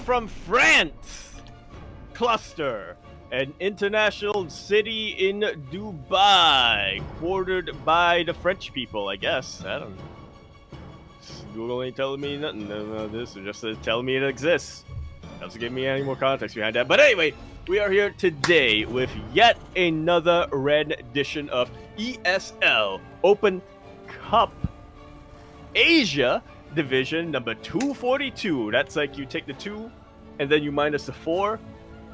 from France. Cluster, an international city in Dubai, quartered by the French people, I guess. I don't know. Google ain't telling me nothing about this, or just telling me it exists. Doesn't give me any more context behind that. But anyway, we are here today with yet another rendition of ESL Open Cup Asia Division number 242. That's like you take the 2 and then you minus the 4.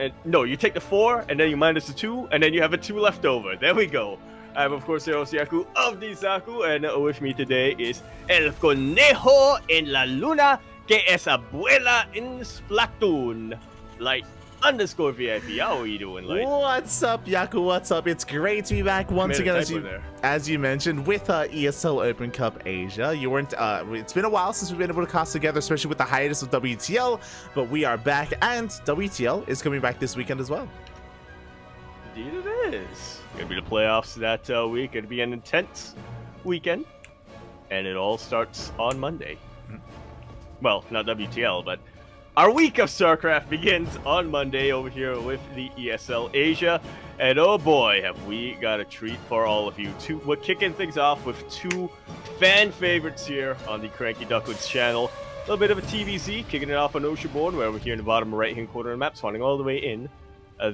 And no, you take the 4 and then you minus the 2 and then you have a 2 left over. There we go. I'm of course your host Yaku of the Zaku, and with me today is El Conejo en la Luna que es abuela en Splatoon. Light _ VIP. How are you doing, Light? What's up, Yaku? What's up? It's great to be back once again, as you mentioned, with ESL Open Cup Asia. You weren't. It's been a while since we've been able to cast together, especially with the hiatus of WTL. But we are back, and WTL is coming back this weekend as well. Indeed, it is. Gonna be the playoffs that week. Gonna be an intense weekend, and it all starts on Monday. Well, not WTL, but our week of StarCraft begins on Monday over here with the ESL Asia. And oh boy, have we got a treat for all of you. We're kicking things off with 2 fan favorites here on the CranKy Ducklings channel. A little bit of a TVZ, kicking it off on Oceanborn, where we're here in the bottom right-hand corner of the map, spawning all the way in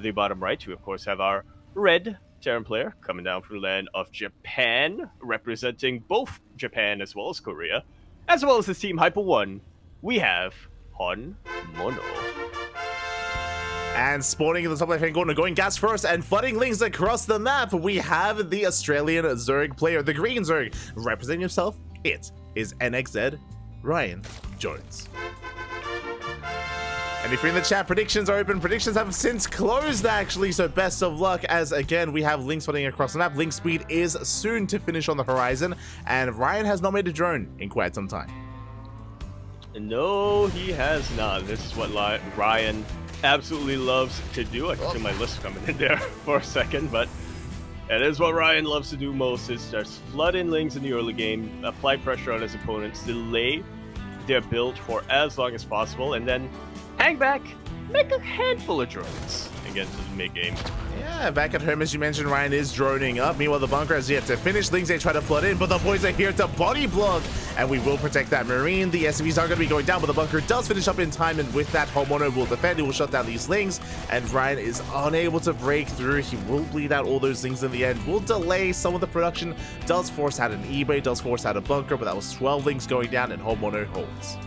the bottom right. We, of course, have our red Terran player coming down from the land of Japan, representing both Japan as well as Korea, as well as his team Hyper One. We have Hon Mono. And spawning in the top left-hand corner, going gas first and flooding links across the map, we have the Australian Zerg player, the green Zerg. Representing himself, it is NXZ Ryan Jones. And if you're in the chat, predictions are open. Predictions have since closed, actually, so best of luck, as again, we have Link spotting across the map. Link speed is soon to finish on the horizon, and Ryan has not made a drone in quite some time. No, he has not. This is what Ryan absolutely loves to do. I can see my list coming in there for a second, but it is what Ryan loves to do most, is just flood in links in the early game, apply pressure on his opponents, delay their build for as long as possible, and then hang back, make a handful of drones against the mid-game. Yeah, back at home, as you mentioned, Ryan is droning up. Meanwhile, the bunker has yet to finish. Lings, they try to flood in, but the boys are here to body block, and we will protect that Marine. The SCVs are going to be going down, but the bunker does finish up in time, and with that, Homono will defend. He will shut down these Lings, and Ryan is unable to break through. He will bleed out all those things in the end. Will delay some of the production, does force out an eBay, does force out a bunker, but that was 12 Lings going down, and Homono holds.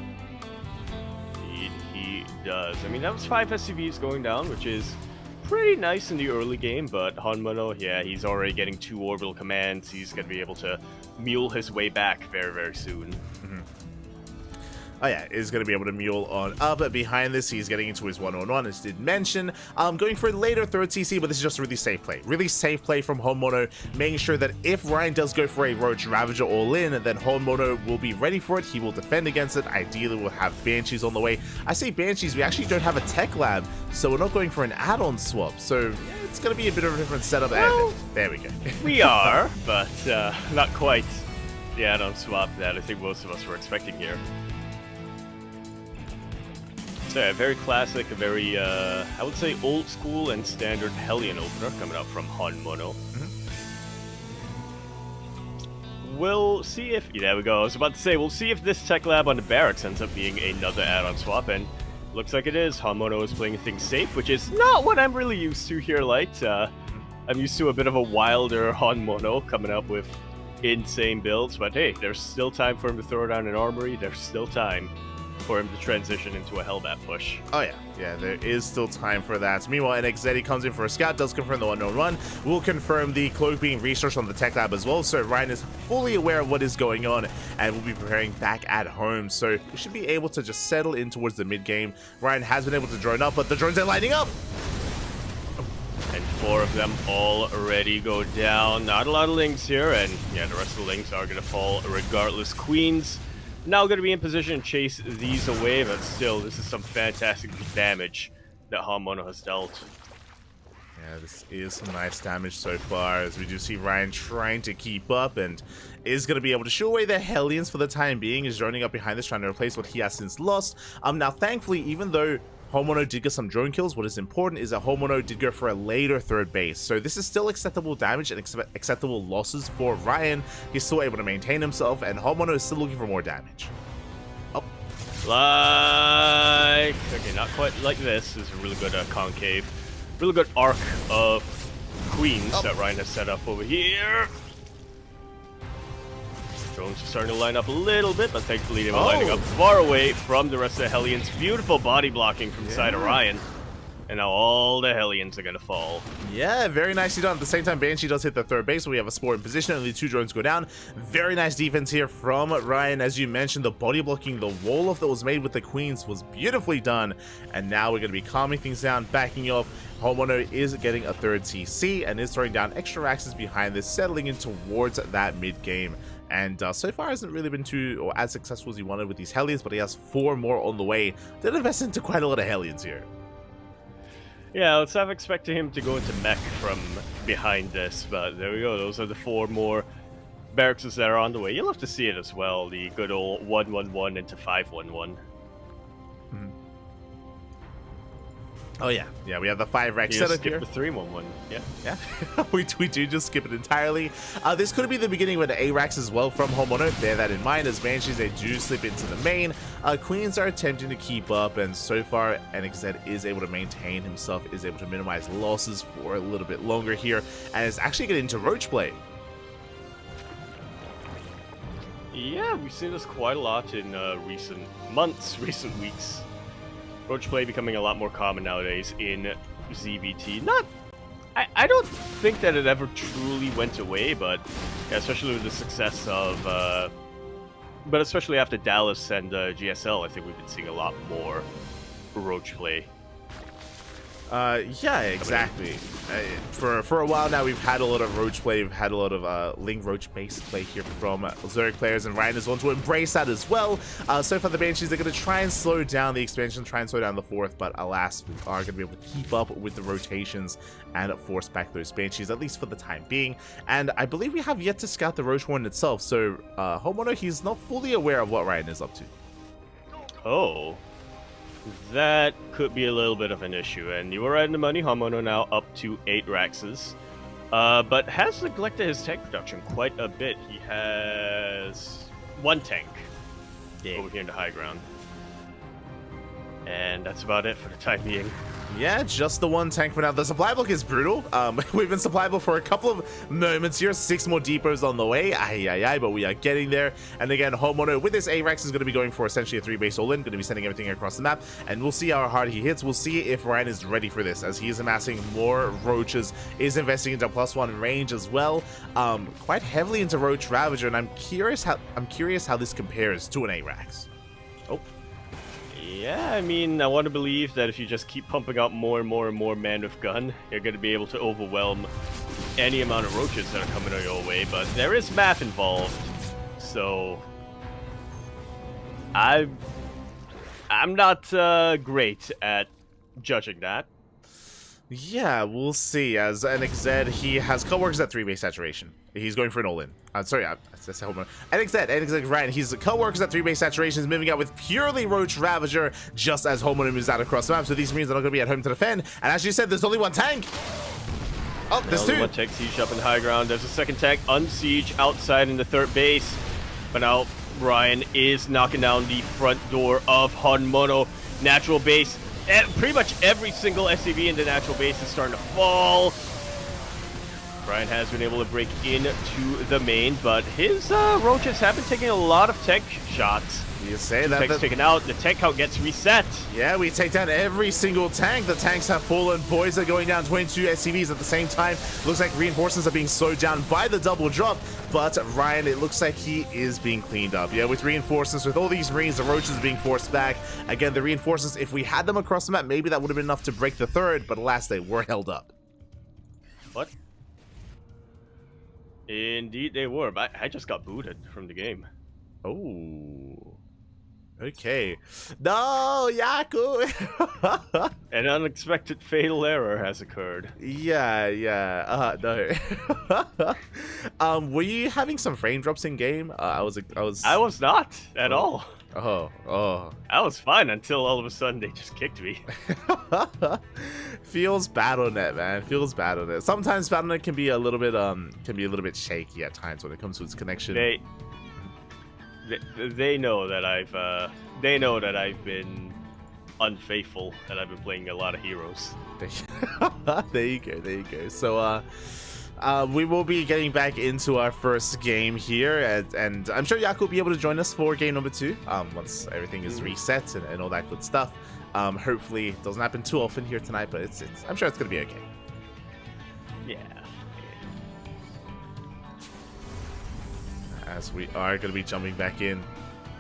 Does. I mean, that was 5 SCVs going down, which is pretty nice in the early game, but Honmono, yeah, he's already getting 2 orbital commands. He's going to be able to mule his way back very, very soon. Oh yeah, is going to be able to mule on up. Behind this, he's getting into his 1-on-1, as did mention. Going for a later 3rd CC, but this is just a really safe play. Really safe play from Homono, making sure that if Ryan does go for a Roach Ravager all in, then Homono will be ready for it. He will defend against it. Ideally, we'll have Banshees on the way. I say Banshees, we actually don't have a tech lab, so we're not going for an add-on swap. So yeah, it's going to be a bit of a different setup. Well, there we go. We are, but not quite the add-on swap that I think most of us were expecting here. So yeah, very classic, a very, I would say old school and standard Hellion opener coming out from Hon Mono. We'll see if, yeah, there we go, I was about to say, we'll see if this tech lab on the barracks ends up being another add-on swap, and looks like it is. Hon Mono is playing things safe, which is not what I'm really used to here, Light. I'm used to a bit of a wilder Hon Mono coming up with insane builds, but hey, there's still time for him to throw down an armory, there's still time for him to transition into a Hellbat push. Oh yeah, there is still time for that. Meanwhile, NXZ comes in for a scout, does confirm the 1-on-1, will confirm the cloak being researched on the tech lab as well, so Ryan is fully aware of what is going on and will be preparing back at home, so we should be able to just settle in towards the mid-game. Ryan has been able to drone up, but the drones are lighting up! And 4 of them already go down. Not a lot of links here, and yeah, the rest of the links are going to fall regardless. Queens now going to be in position to chase these away, but still, this is some fantastic damage that Homono has dealt. Yeah, this is some nice damage so far, as we do see Ryan trying to keep up and is going to be able to shoo away the Hellions for the time being. Is droning up behind this, trying to replace what he has since lost. Now, thankfully, even though Homono did get some drone kills. What is important is that Homono did go for a later third base. So this is still acceptable damage and acceptable losses for Ryan. He's still able to maintain himself, and Homono is still looking for more damage. Oh. Okay, not quite like this. This is a really good concave. Really good arc of queens that Ryan has set up over here. Drones are starting to line up a little bit, but thankfully they were lining up far away from the rest of the Hellions. Beautiful body blocking from the side of Ryan. And now all the Hellions are going to fall. Yeah, very nicely done. At the same time, Banshee does hit the third base, so we have a spore in position. Only 2 drones go down. Very nice defense here from Ryan. As you mentioned, the body blocking, the wall-off that was made with the queens was beautifully done. And now we're going to be calming things down, backing off. Homono is getting a third CC and is throwing down extra axes behind this, settling in towards that mid-game. And so far hasn't really been too or as successful as he wanted with these Hellions, but he has 4 more on the way. Did invest into quite a lot of Hellions here. Yeah, let's have expected him to go into mech from behind this, but there we go. Those are the 4 more barracks that are on the way. You'll have to see it as well, the good old 1-1-1 into 5-1-1. Oh yeah, we have the 5 rack You setup skip here. the 3-1-1, yeah. we do just skip it entirely. This could be the beginning with the A-racks as well from Homono. Bear that in mind, as Banshees, they do slip into the main. Queens are attempting to keep up, and so far, NXZ is able to maintain himself, is able to minimize losses for a little bit longer here, and is actually getting into roach play. Yeah, we've seen this quite a lot in recent months, recent weeks. Roach play becoming a lot more common nowadays in ZBT. I don't think that it ever truly went away, but yeah, especially with the success of, but especially after Dallas and GSL, I think we've been seeing a lot more roach play. Yeah, exactly. For a while now, we've had a lot of roach play. We've had a lot of Ling roach based play here from Zurich players, and Ryan is going to embrace that as well. So far, the Banshees are going to try and slow down the expansion, try and slow down the 4th, but alas, we are going to be able to keep up with the rotations and force back those Banshees, at least for the time being. And I believe we have yet to scout the roach horn itself, so Homono, he's not fully aware of what Ryan is up to. Oh. That could be a little bit of an issue, and you were right in the money. Homono now up to 8 Raxes, but has neglected his tank production quite a bit. He has 1 tank over here in the high ground, and that's about it for the time being. Yeah, just the 1 tank for now. The supply block is brutal. We've been supply block for a couple of moments here. 6 more depots on the way. But we are getting there. And again, Homono with this A-Rex is going to be going for essentially a 3-base all-in. Going to be sending everything across the map. And we'll see how hard he hits. We'll see if Ryan is ready for this, as he is amassing more roaches, is investing into +1 range as well. Quite heavily into Roach Ravager, and I'm curious how this compares to an A-Rex. Oh. Yeah, I mean, I want to believe that if you just keep pumping out more and more and more man with gun, you're going to be able to overwhelm any amount of roaches that are coming your way, but there is math involved, so I'm not great at judging that. Yeah, we'll see. As NXZ, he has co-workers at 3-base saturation. He's going for an all-in. Sorry, NXZ, Ryan, he's co-workers at 3-base saturation, is moving out with purely Roach Ravager, just as Homono moves out across the map, so these Marines are not going to be at home to defend. And as you said, there's only 1 tank. Oh, there's 2. 1 tank siege up in the high ground. There's a 2nd tank unsiege outside in the 3rd base. But now Ryan is knocking down the front door of Homono. Natural base. Pretty much every single SCV in the natural base is starting to fall. Brian has been able to break into the main, but his roaches have been taking a lot of tank shots. You say that. Tanks taken out, the tank count gets reset. Yeah, we take down every single tank. The tanks have fallen. Boys are going down 22 SCVs at the same time. Looks like reinforcements are being slowed down by the double drop, but Ryan, it looks like he is being cleaned up. Yeah, with reinforcements, with all these Marines, the roaches are being forced back. Again, the reinforcements, if we had them across the map, maybe that would have been enough to break the 3rd, but alas, they were held up. What? Indeed they were, but I just got booted from the game. Oh. Okay. No, Yaku! An unexpected fatal error has occurred. Yeah. No. Were you having some frame drops in game? I was not at Oh. all. Oh. I was fine until all of a sudden they just kicked me. Feels bad on it, man. Feels bad on it. Sometimes Battle.net can be a little bit shaky at times when it comes to its connection. They know that I've been unfaithful and I've been playing a lot of heroes. There you go. So we will be getting back into our first game here, and I'm sure Yaku will be able to join us for game number 2 once everything is reset and all that good stuff. Hopefully it doesn't happen too often here tonight, but I'm sure it's gonna be okay. Yeah. As we are going to be jumping back in.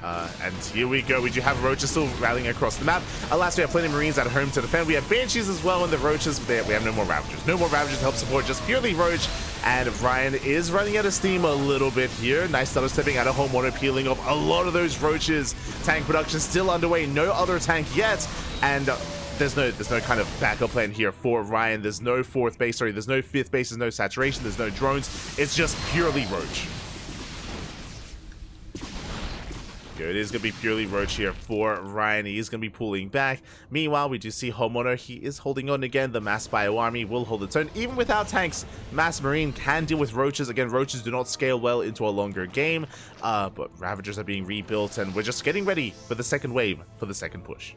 And here we go. We do have Roaches still rallying across the map. Alas, we have plenty of Marines at home to defend. We have Banshees as well, and the Roaches, we have no more Ravagers. No more Ravagers to help support, just purely Roach. And Ryan is running out of steam a little bit here. Nice stutter stepping out of home water, peeling off a lot of those Roaches. Tank production still underway. No other tank yet. And there's no kind of backup plan here for Ryan. There's no fourth base, sorry, there's no fifth base, there's no saturation, there's no drones. It's just purely Roach. It is going to be purely Roach here for Ryan. He is going to be pulling back. Meanwhile, we do see Homeowner. He is holding on again. The Mass Bio Army will hold its own. Even without tanks, Mass Marine can deal with Roaches. Again, Roaches do not scale well into a longer game. But Ravagers are being rebuilt, and we're just getting ready for the second wave, for the second push.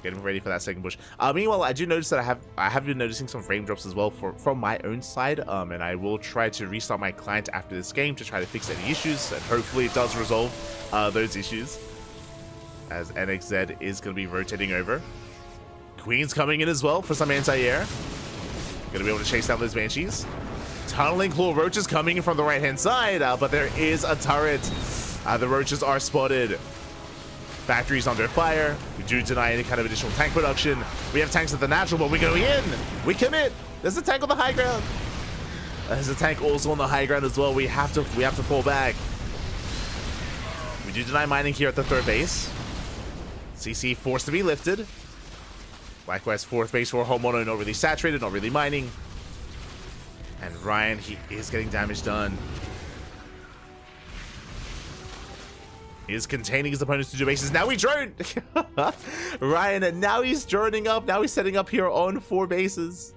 Getting ready for that second push. Meanwhile, I do notice that I have been noticing some frame drops as well from my own side, and I will try to restart my client after this game to try to fix any issues, and hopefully it does resolve those issues. As NXZ is going to be rotating over. Queen's coming in as well for some anti-air. Going to be able to chase down those Banshees. Tunneling Claw Roaches coming in from the right-hand side, but there is a turret. The Roaches are spotted. Factory's under fire. We do deny any kind of additional tank production. We have tanks at the natural, but we're going in. We commit. There's a tank on the high ground. There's a tank also on the high ground as well. We have to fall back. We do deny mining here at the third base. CC forced to be lifted. Likewise, fourth base for Homeowner, not really saturated, not really mining. And Ryan, he is getting damage done. He is containing his opponents to do bases. Now we drone! Ryan, now he's droning up. Now he's setting up here on 4 bases.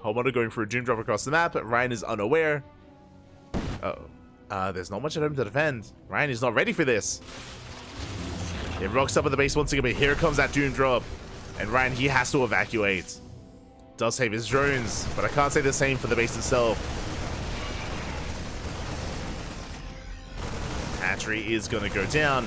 Homeowner going for a Doom Drop across the map. Ryan is unaware. Uh-oh. There's not much at home to defend. Ryan is not ready for this. It rocks up at the base once again, but here comes that Doom Drop. And Ryan, he has to evacuate. Does save his drones, but I can't say the same for the base itself. Hatchery is going to go down.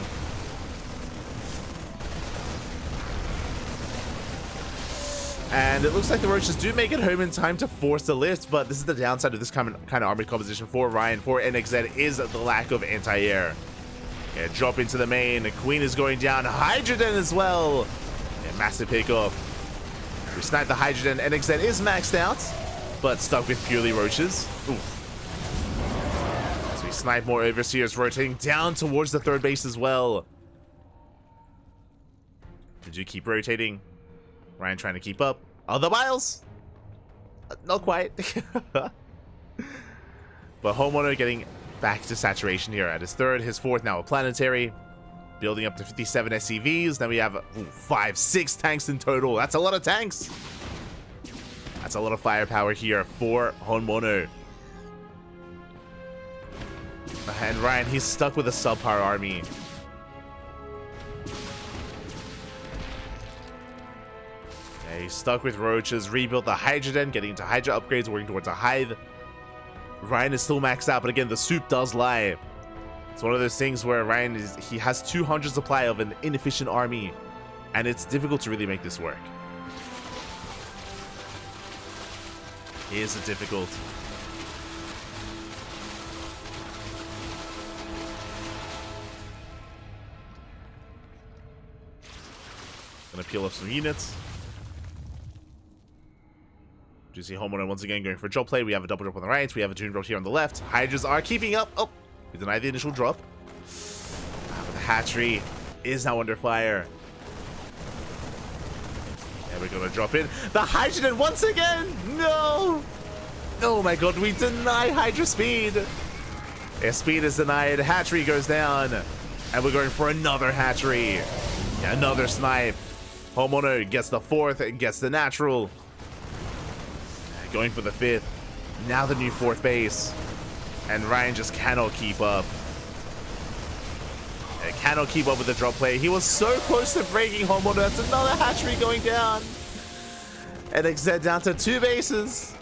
And it looks like the Roaches do make it home in time to force the lift, but this is the downside of this kind of armored composition for Ryan, for NXZ, is the lack of anti-air. Yeah, drop into the main. The Queen is going down. Hydrogen as well. Yeah, massive pickoff. We snipe the Hydrogen. NXZ is maxed out, but stuck with purely Roaches. Oof. So we snipe more Overseers, rotating down towards the third base as well. Did you keep rotating? Ryan trying to keep up. Oh, the Biles! Not quite. But Homeowner getting back to saturation here at his third. His fourth now a planetary. Building up to 57 SCVs. Then we have 6 tanks in total. That's a lot of tanks. That's a lot of firepower here for Homeowner. And Ryan, he's stuck with a subpar army. Yeah, he's stuck with Roaches. Rebuilt the Hydrogen, getting into Hydra upgrades, working towards a Hive. Ryan is still maxed out, but again, the soup does lie. It's one of those things where Ryan he has 200 supply of an inefficient army, and it's difficult to really make this work. It is difficult. Gonna peel off some units. Do you see Homeowner once again going for a drop play? We have a double drop on the right. We have a Doom Drop here on the left. Hydras are keeping up. Oh, we denied the initial drop. But the hatchery is now under fire. And we're gonna drop in the hydrogen once again. No. Oh my god, we deny Hydra speed. Their speed is denied. Hatchery goes down. And we're going for another hatchery. Another snipe. Homeowner gets the fourth and gets the natural. Going for the fifth. Now the new fourth base. And Ryan just cannot keep up. Cannot keep up with the drop play. He was so close to breaking Homeowner. That's another hatchery going down. And XZ down to 2 bases.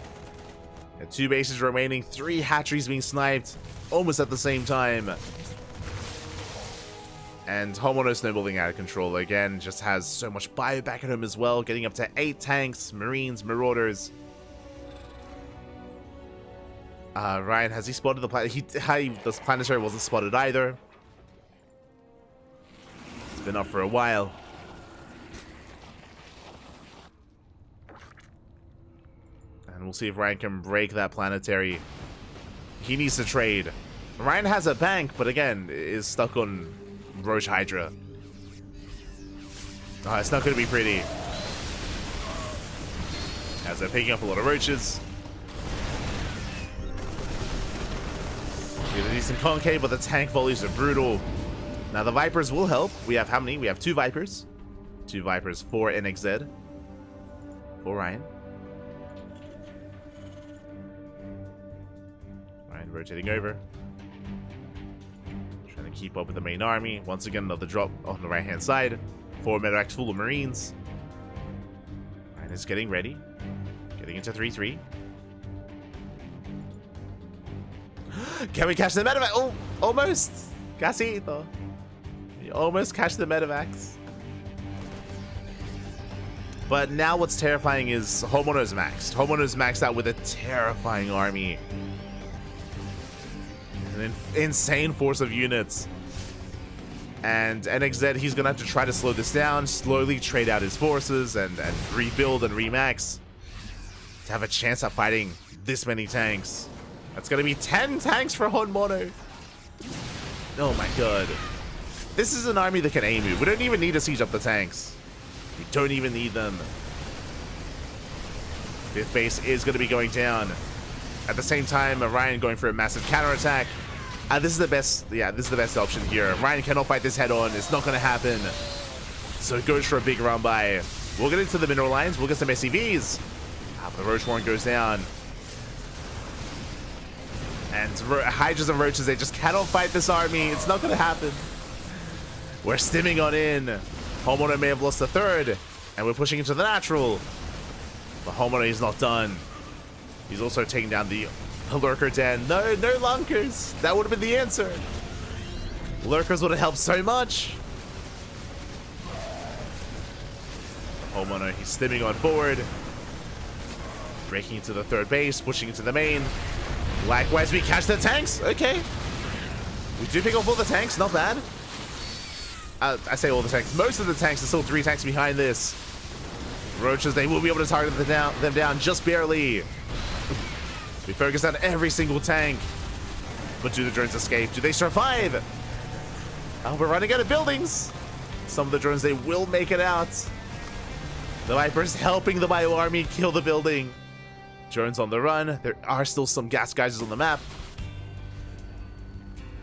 And 2 bases remaining. 3 hatcheries being sniped. Almost at the same time. And Homeowner snowballing out of control again. Just has so much bio back at him as well. Getting up to 8 tanks, Marines, Marauders. Ryan, has he spotted the planet? The planetary wasn't spotted either. It's been up for a while. And we'll see if Ryan can break that planetary. He needs to trade. Ryan has a bank, but again, is stuck on Roach Hydra. Oh, it's not going to be pretty. As they're picking up a lot of roaches. We have a decent CranKy, but the tank volleys are brutal. Now the Vipers will help. We have how many? We have 2 Vipers. 2 Vipers, 4 NXZ. 4 Ryan. Ryan rotating over. Trying to keep up with the main army. Once again, another drop on the right-hand side. 4 Medevacs full of Marines. Ryan is getting ready. Getting into 3-3. Can we catch the medevac? Oh, almost. Casi though. We almost catch the medevacs. But now what's terrifying is Homeowner's maxed. Homeowner's maxed out with a terrifying army. An insane force of units. And NXZ, he's going to have to try to slow this down, slowly trade out his forces, and rebuild and remax to have a chance at fighting this many tanks. That's going to be 10 tanks for Honmono. Oh my god. This is an army that can aim you. We don't even need to siege up the tanks. We don't even need them. Fifth base is going to be going down. At the same time, Ryan going for a massive counterattack. This is the best, this is the best option here. Ryan cannot fight this head on. It's not going to happen. So it goes for a big run by. We'll get into the mineral lines. We'll get some SCVs. But the Roach Warren goes down. And Hydras and Roaches, they just cannot fight this army. It's not going to happen. We're stimming on in. Homeowner may have lost the third. And we're pushing into the natural. But Homeowner is not done. He's also taking down the Lurker Den. No Lunkers. That would have been the answer. Lurkers would have helped so much. Homeowner, he's stimming on forward. Breaking into the third base, pushing into the main. Likewise, we catch the tanks. Okay. We do pick off all the tanks. Not bad. I say all the tanks. Most of the tanks are still 3 tanks behind this. Roaches, they will be able to target them down just barely. We focus on every single tank. But do the drones escape? Do they survive? We're running out of buildings. Some of the drones, they will make it out. The Vipers helping the Bio Army kill the building. Drones on the run. There are still some gas geysers on the map.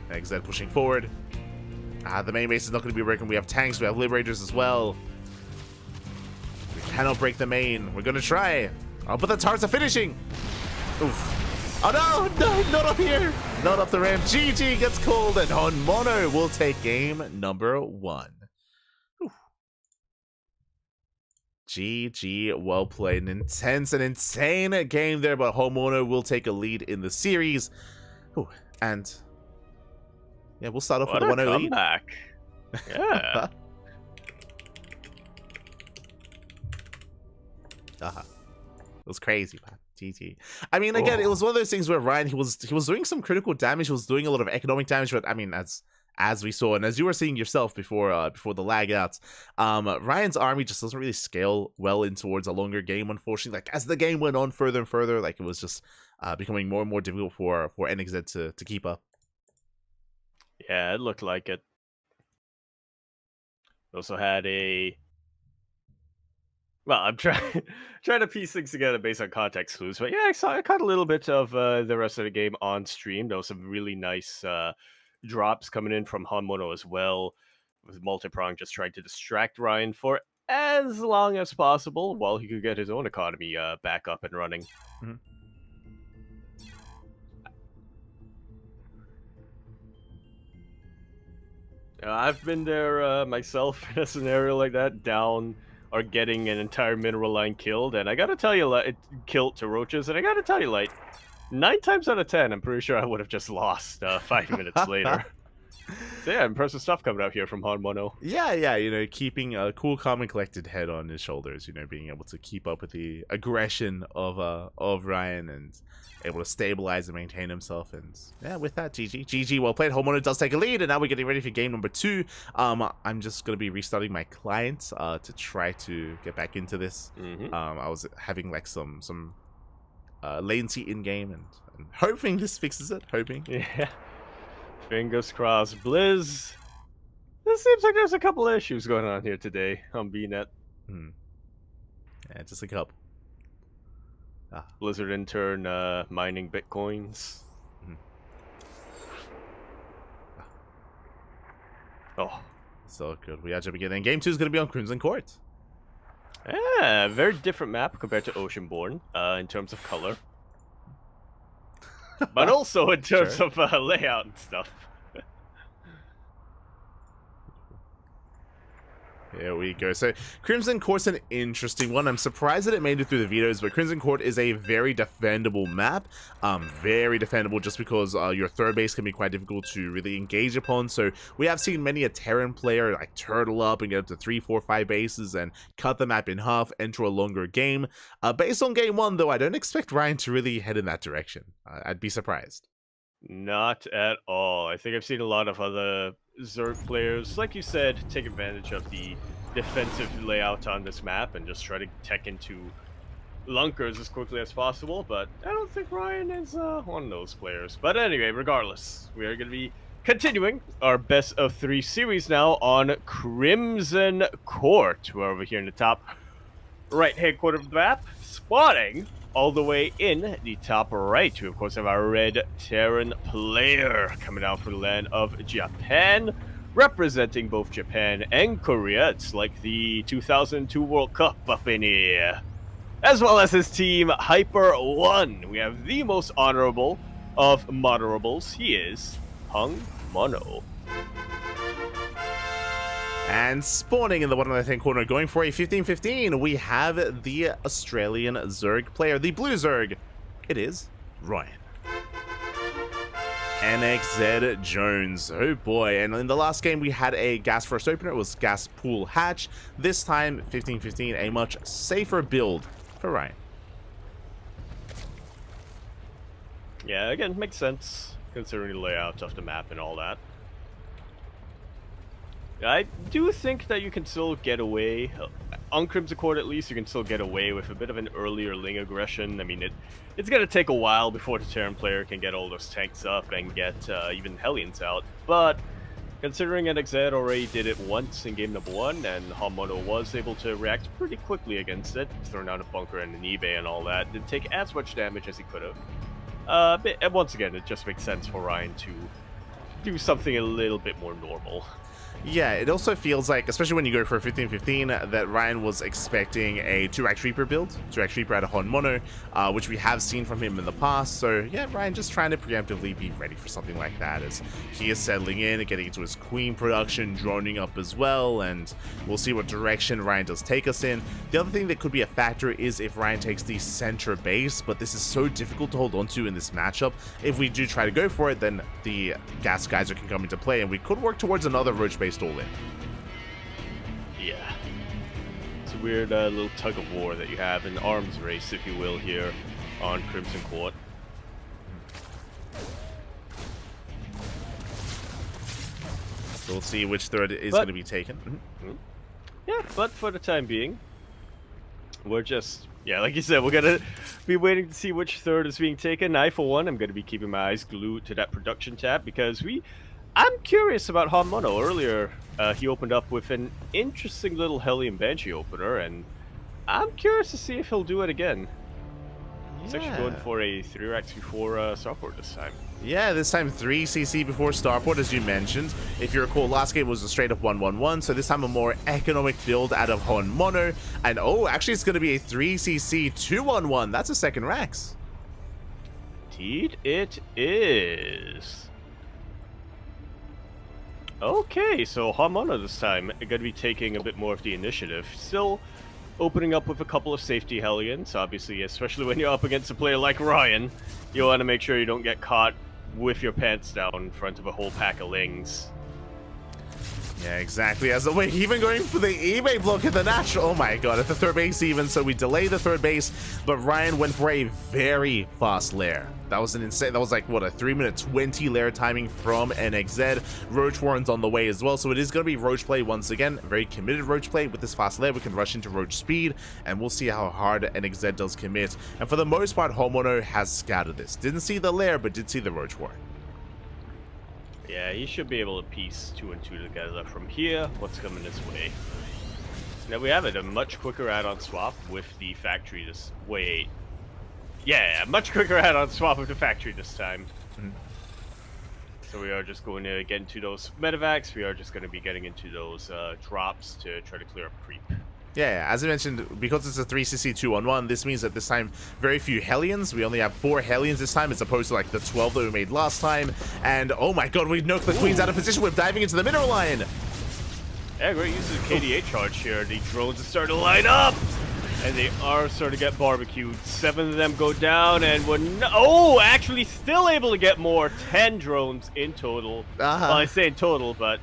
XZ pushing forward. The main base is not going to be broken. We have tanks. We have Liberators as well. We cannot break the main. We're going to try. Oh, but the turrets are finishing. Oof. Oh, no, not up here. Not up the ramp. GG gets called, and Honmono will take game number 1. Oof. GG, well played. An intense and insane game there, but Honmono will take a lead in the series. Ooh, and yeah, we'll start off with a 1-0 lead. Comeback. Yeah. It was crazy, man. GG. I mean, again, it was one of those things where Ryan, he was doing some critical damage. He was doing a lot of economic damage, but I mean, as we saw, and as you were seeing yourself before the lag outs, Ryan's army just doesn't really scale well in towards a longer game, unfortunately. Like, as the game went on further and further, like, it was just becoming more and more difficult for NXZ to keep up. Yeah, it looked like it. Also had a well, I'm trying trying to piece things together based on context clues, but yeah, I caught a little bit of the rest of the game on stream. There was some really nice drops coming in from Hanmono as well, with multi-prong just trying to distract Ryan for as long as possible while he could get his own economy back up and running. Mhm. I've been there myself in a scenario like that, down or getting an entire mineral line killed, and I gotta tell you, it killed to roaches, and I gotta tell you, like, 9 times out of 10, I'm pretty sure I would have just lost 5 minutes later. So yeah, impressive stuff coming out here from Hanmono. Yeah, you know, keeping a cool, calm, and collected head on his shoulders. You know, being able to keep up with the aggression of Ryan and able to stabilize and maintain himself. And yeah, with that, GG, well played. Hanmono does take a lead, and now we're getting ready for game number 2. I'm just gonna be restarting my client to try to get back into this. I was having like some latency in game, and hoping this fixes it. Hoping. Yeah. Fingers crossed. Blizz. It seems like there's a couple of issues going on here today on BNet. Yeah, just a couple. Blizzard intern mining bitcoins. Oh. So good. We are jumping in. And game 2 is going to be on Crimson Court. Yeah, very different map compared to Oceanborn in terms of color. But also in terms of layout and stuff. Here we go. So Crimson Court's an interesting one. I'm surprised that it made it through the vetoes, but Crimson Court is a very defendable map. Very defendable just because your third base can be quite difficult to really engage upon. So we have seen many a Terran player like turtle up and get up to 3, 4, 5 bases and cut the map in half, enter a longer game. Based on game 1, though, I don't expect Ryan to really head in that direction. I'd be surprised. Not at all. I think I've seen a lot of other Zerg players, like you said, take advantage of the defensive layout on this map and just try to tech into lunkers as quickly as possible, but I don't think Ryan is one of those players. But anyway, regardless, we are going to be continuing our best of 3 series now on Crimson Court. We're over here in the top right-hand corner of the map, spawning all the way in the top right. We, of course, have our red Terran player coming out from the land of Japan, representing both Japan and Korea. It's like the 2002 World Cup up in here. As well as his team, Hyper One. We have the most honorable of moderables. He is Hanmono. And spawning in the bottom left-hand corner, going for a 15-15, we have the Australian Zerg player, the blue Zerg. It is Ryan. NXZ Jones. Oh boy. And in the last game, we had a gas first opener. It was gas pool hatch. This time, 15-15, a much safer build for Ryan. Yeah, again, makes sense, considering the layout of the map and all that. I do think that you can still get away, on Crimson Court at least, you can still get away with a bit of an earlier Ling aggression. I mean, it's going to take a while before the Terran player can get all those tanks up and get even Hellions out, but considering NXZ already did it once in game number 1, and Hanmono was able to react pretty quickly against it, throwing out a bunker and an eBay and all that, didn't take as much damage as he could have. And once again, it just makes sense for Ryan to do something a little bit more normal. Yeah, it also feels like, especially when you go for a 15-15, that Ryan was expecting a 2-Rack Reaper build, 2-Rack Reaper out of Hanmono, which we have seen from him in the past. So yeah, Ryan just trying to preemptively be ready for something like that as he is settling in and getting into his Queen production, droning up as well, and we'll see what direction Ryan does take us in. The other thing that could be a factor is if Ryan takes the center base, but this is so difficult to hold onto in this matchup. If we do try to go for it, then the Gas Geyser can come into play, and we could work towards another Roach-based all-in. Yeah. It's a weird little tug of war that you have, an arms race, if you will, here on Crimson Court. So we'll see which third is going to be taken. Yeah, but for the time being, we're just, yeah, like you said, we're going to be waiting to see which third is being taken. I, for one, am going to be keeping my eyes glued to that production tab because we I'm curious about Hamono. Earlier, he opened up with an interesting little Hellion Banshee opener, and I'm curious to see if he'll do it again. He's actually going for a 3x before Starport this time. Yeah, this time 3cc before Starport, as you mentioned. If you recall, last game was a straight up 1-1-1, so this time a more economic build out of Honmono. And oh, actually it's going to be a 3cc 2-1-1. That's a second Rex. Indeed it is. Okay, so Hamono this time going to be taking a bit more of the initiative. Still opening up with a couple of safety Hellions, obviously, especially when you're up against a player like Ryan. You want to make sure you don't get caught with your pants down in front of a whole pack of Lings. Yeah, exactly. As the way, even going for the eBay block at the natural. Oh my god, at the third base even. So we delay the third base, but Ryan went for a very fast lair. That was an insane. That was like what, a 3-minute 20 lair timing from NXZ. Roach Warren's on the way as well, so it is going to be Roach play once again. Very committed Roach play with this fast lair. We can rush into Roach speed, and we'll see how hard NXZ does commit. And for the most part, Homono has scouted this. Didn't see the lair, but did see the Roach Warren. Yeah, he should be able to piece 2 and 2 together from here. What's coming this way? Now we have it, a much quicker add-on swap with the factory this... Wait. Yeah, much quicker add-on swap with the factory this time. So we are just going to get into those medevacs. We are just going to be getting into those drops to try to clear up creep. Yeah, as I mentioned, because it's a 3cc 2-on-1, this means that this time very few Hellions. We only have 4 Hellions this time as opposed to like the 12 that we made last time. And oh my god, we knocked the Queens out of position. We're diving into the mineral line. Yeah, great use of the KDA charge here. The drones are starting to line up. And they are starting to get barbecued. 7 of them go down, and we're actually still able to get more. 10 drones in total. Well, I say in total, but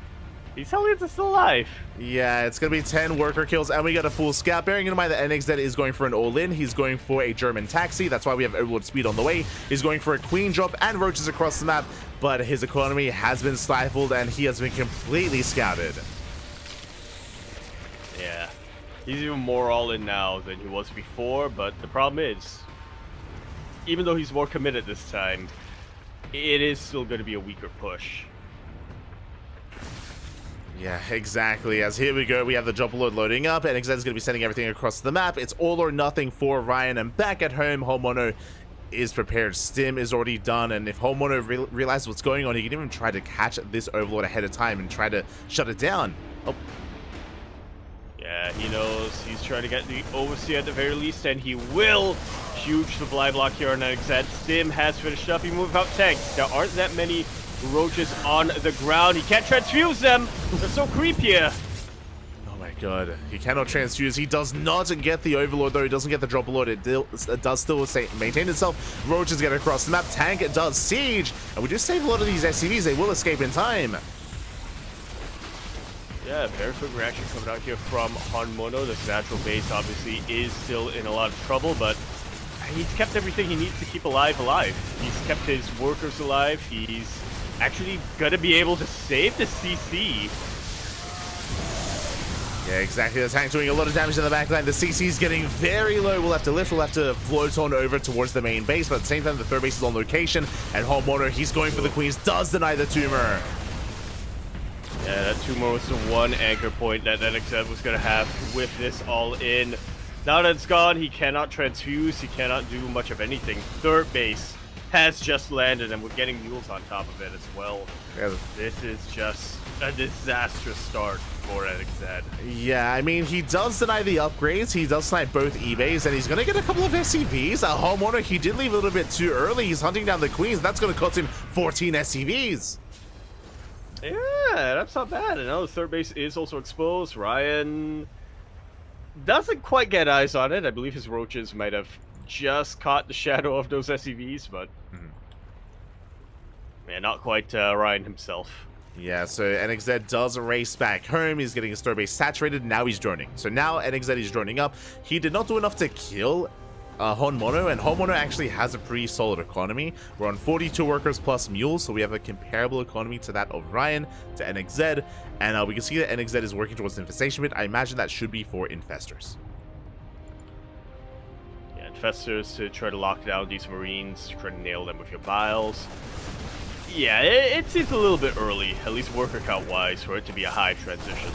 these Hellions are still alive. Yeah, it's going to be 10 worker kills, and we got a full scout. Bearing in mind that NXZ is going for an all-in. He's going for a German taxi. That's why we have Overlord speed on the way. He's going for a queen drop and roaches across the map, but his economy has been stifled, and he has been completely scouted. Yeah. He's even more all-in now than he was before, but the problem is, even though he's more committed this time, it is still going to be a weaker push. Yeah, exactly. As here we go, we have the double load loading up, and NXZ is going to be sending everything across the map. It's all or nothing for Ryan, and back at home, Homono is prepared. Stim is already done, and if Homono realizes what's going on, he can even try to catch this Overlord ahead of time and try to shut it down. Oh. Yeah, he knows he's trying to get the Overseer at the very least, and he will. Huge supply block here on NXZ. Stim has finished up. He moved out tanks. There aren't that many roaches on the ground. He can't transfuse them. They're so creepy here. Oh my god. He cannot transfuse. He does not get the Overlord, though. He doesn't get the Drop Lord. It does still maintain itself. Roaches get across the map. Tank does siege. And we just save a lot of these SCVs. They will escape in time. Yeah, very quick reaction coming out here from Honmono. This natural base obviously is still in a lot of trouble, but he's kept everything he needs to keep alive. He's kept his workers alive. He's actually going to be able to save the CC. Yeah, exactly. The tank's doing a lot of damage in the backline. The CC's getting very low. We'll have to lift. We'll have to float on over towards the main base, but at the same time, the third base is on location, and Honmono, he's going for the Queens, does deny the tumor. Yeah, that tumor was the one anchor point that NXZ was going to have with this all in. Now that it's gone, he cannot transfuse, he cannot do much of anything. Third base has just landed, and we're getting mules on top of it as well. Yeah. This is just a disastrous start for NXZ. Yeah, I mean, he does deny the upgrades. He does snipe both eBays, and he's going to get a couple of SCVs. Homeowner, he did leave a little bit too early. He's hunting down the Queens. That's going to cost him 14 SCVs. Yeah, that's not bad. And now the third base is also exposed. Ryan doesn't quite get eyes on it. I believe his roaches might have just caught the shadow of those SCVs, but yeah, not quite Ryan himself. Yeah, so NXZ does race back home. He's getting his third base saturated. Now he's droning. So now NXZ is droning up. He did not do enough to kill Honmono, and Honmono actually has a pretty solid economy. We're on 42 workers plus mules, so we have a comparable economy to that of Ryan, to NXZ, and we can see that NXZ is working towards infestation bit. I imagine that should be for infestors. Yeah, infestors to try to lock down these marines, try to nail them with your biles. Yeah, it seems a little bit early, at least worker count-wise, for it to be a high transition.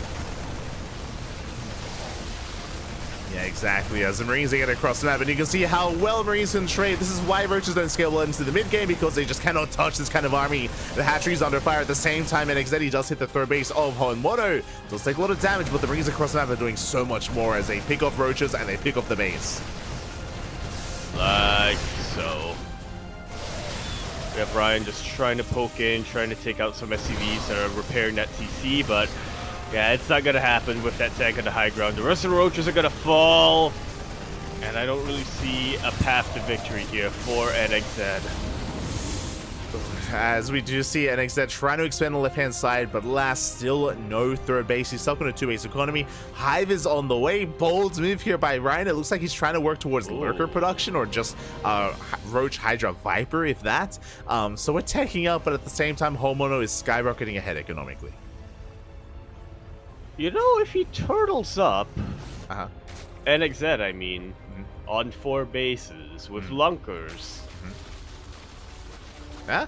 Yeah, exactly. As the Marines, they get across the map, and you can see how well Marines can trade. This is why Roaches don't scale well into the mid-game, because they just cannot touch this kind of army. The hatchery's under fire at the same time, and NXZ does hit the third base of Honmono. Does take a lot of damage, but the Marines across the map are doing so much more as they pick off Roaches and they pick off the base. Like so. We have Ryan just trying to poke in, trying to take out some SCVs that are repairing that TC, but yeah, it's not going to happen with that tank on the high ground. The rest of the Roaches are going to fall, and I don't really see a path to victory here for NXZ. As we do see NXZ trying to expand the left-hand side, but last still no third base. He's stuck on a two-base economy. Hive is on the way. Bold move here by Ryan. It looks like he's trying to work towards lurker production or just Roach Hydra Viper, if that. So we're taking out, but at the same time, Honmono is skyrocketing ahead economically. You know, if he turtles up, NXZ, I mean, on 4 bases with lunkers. Huh?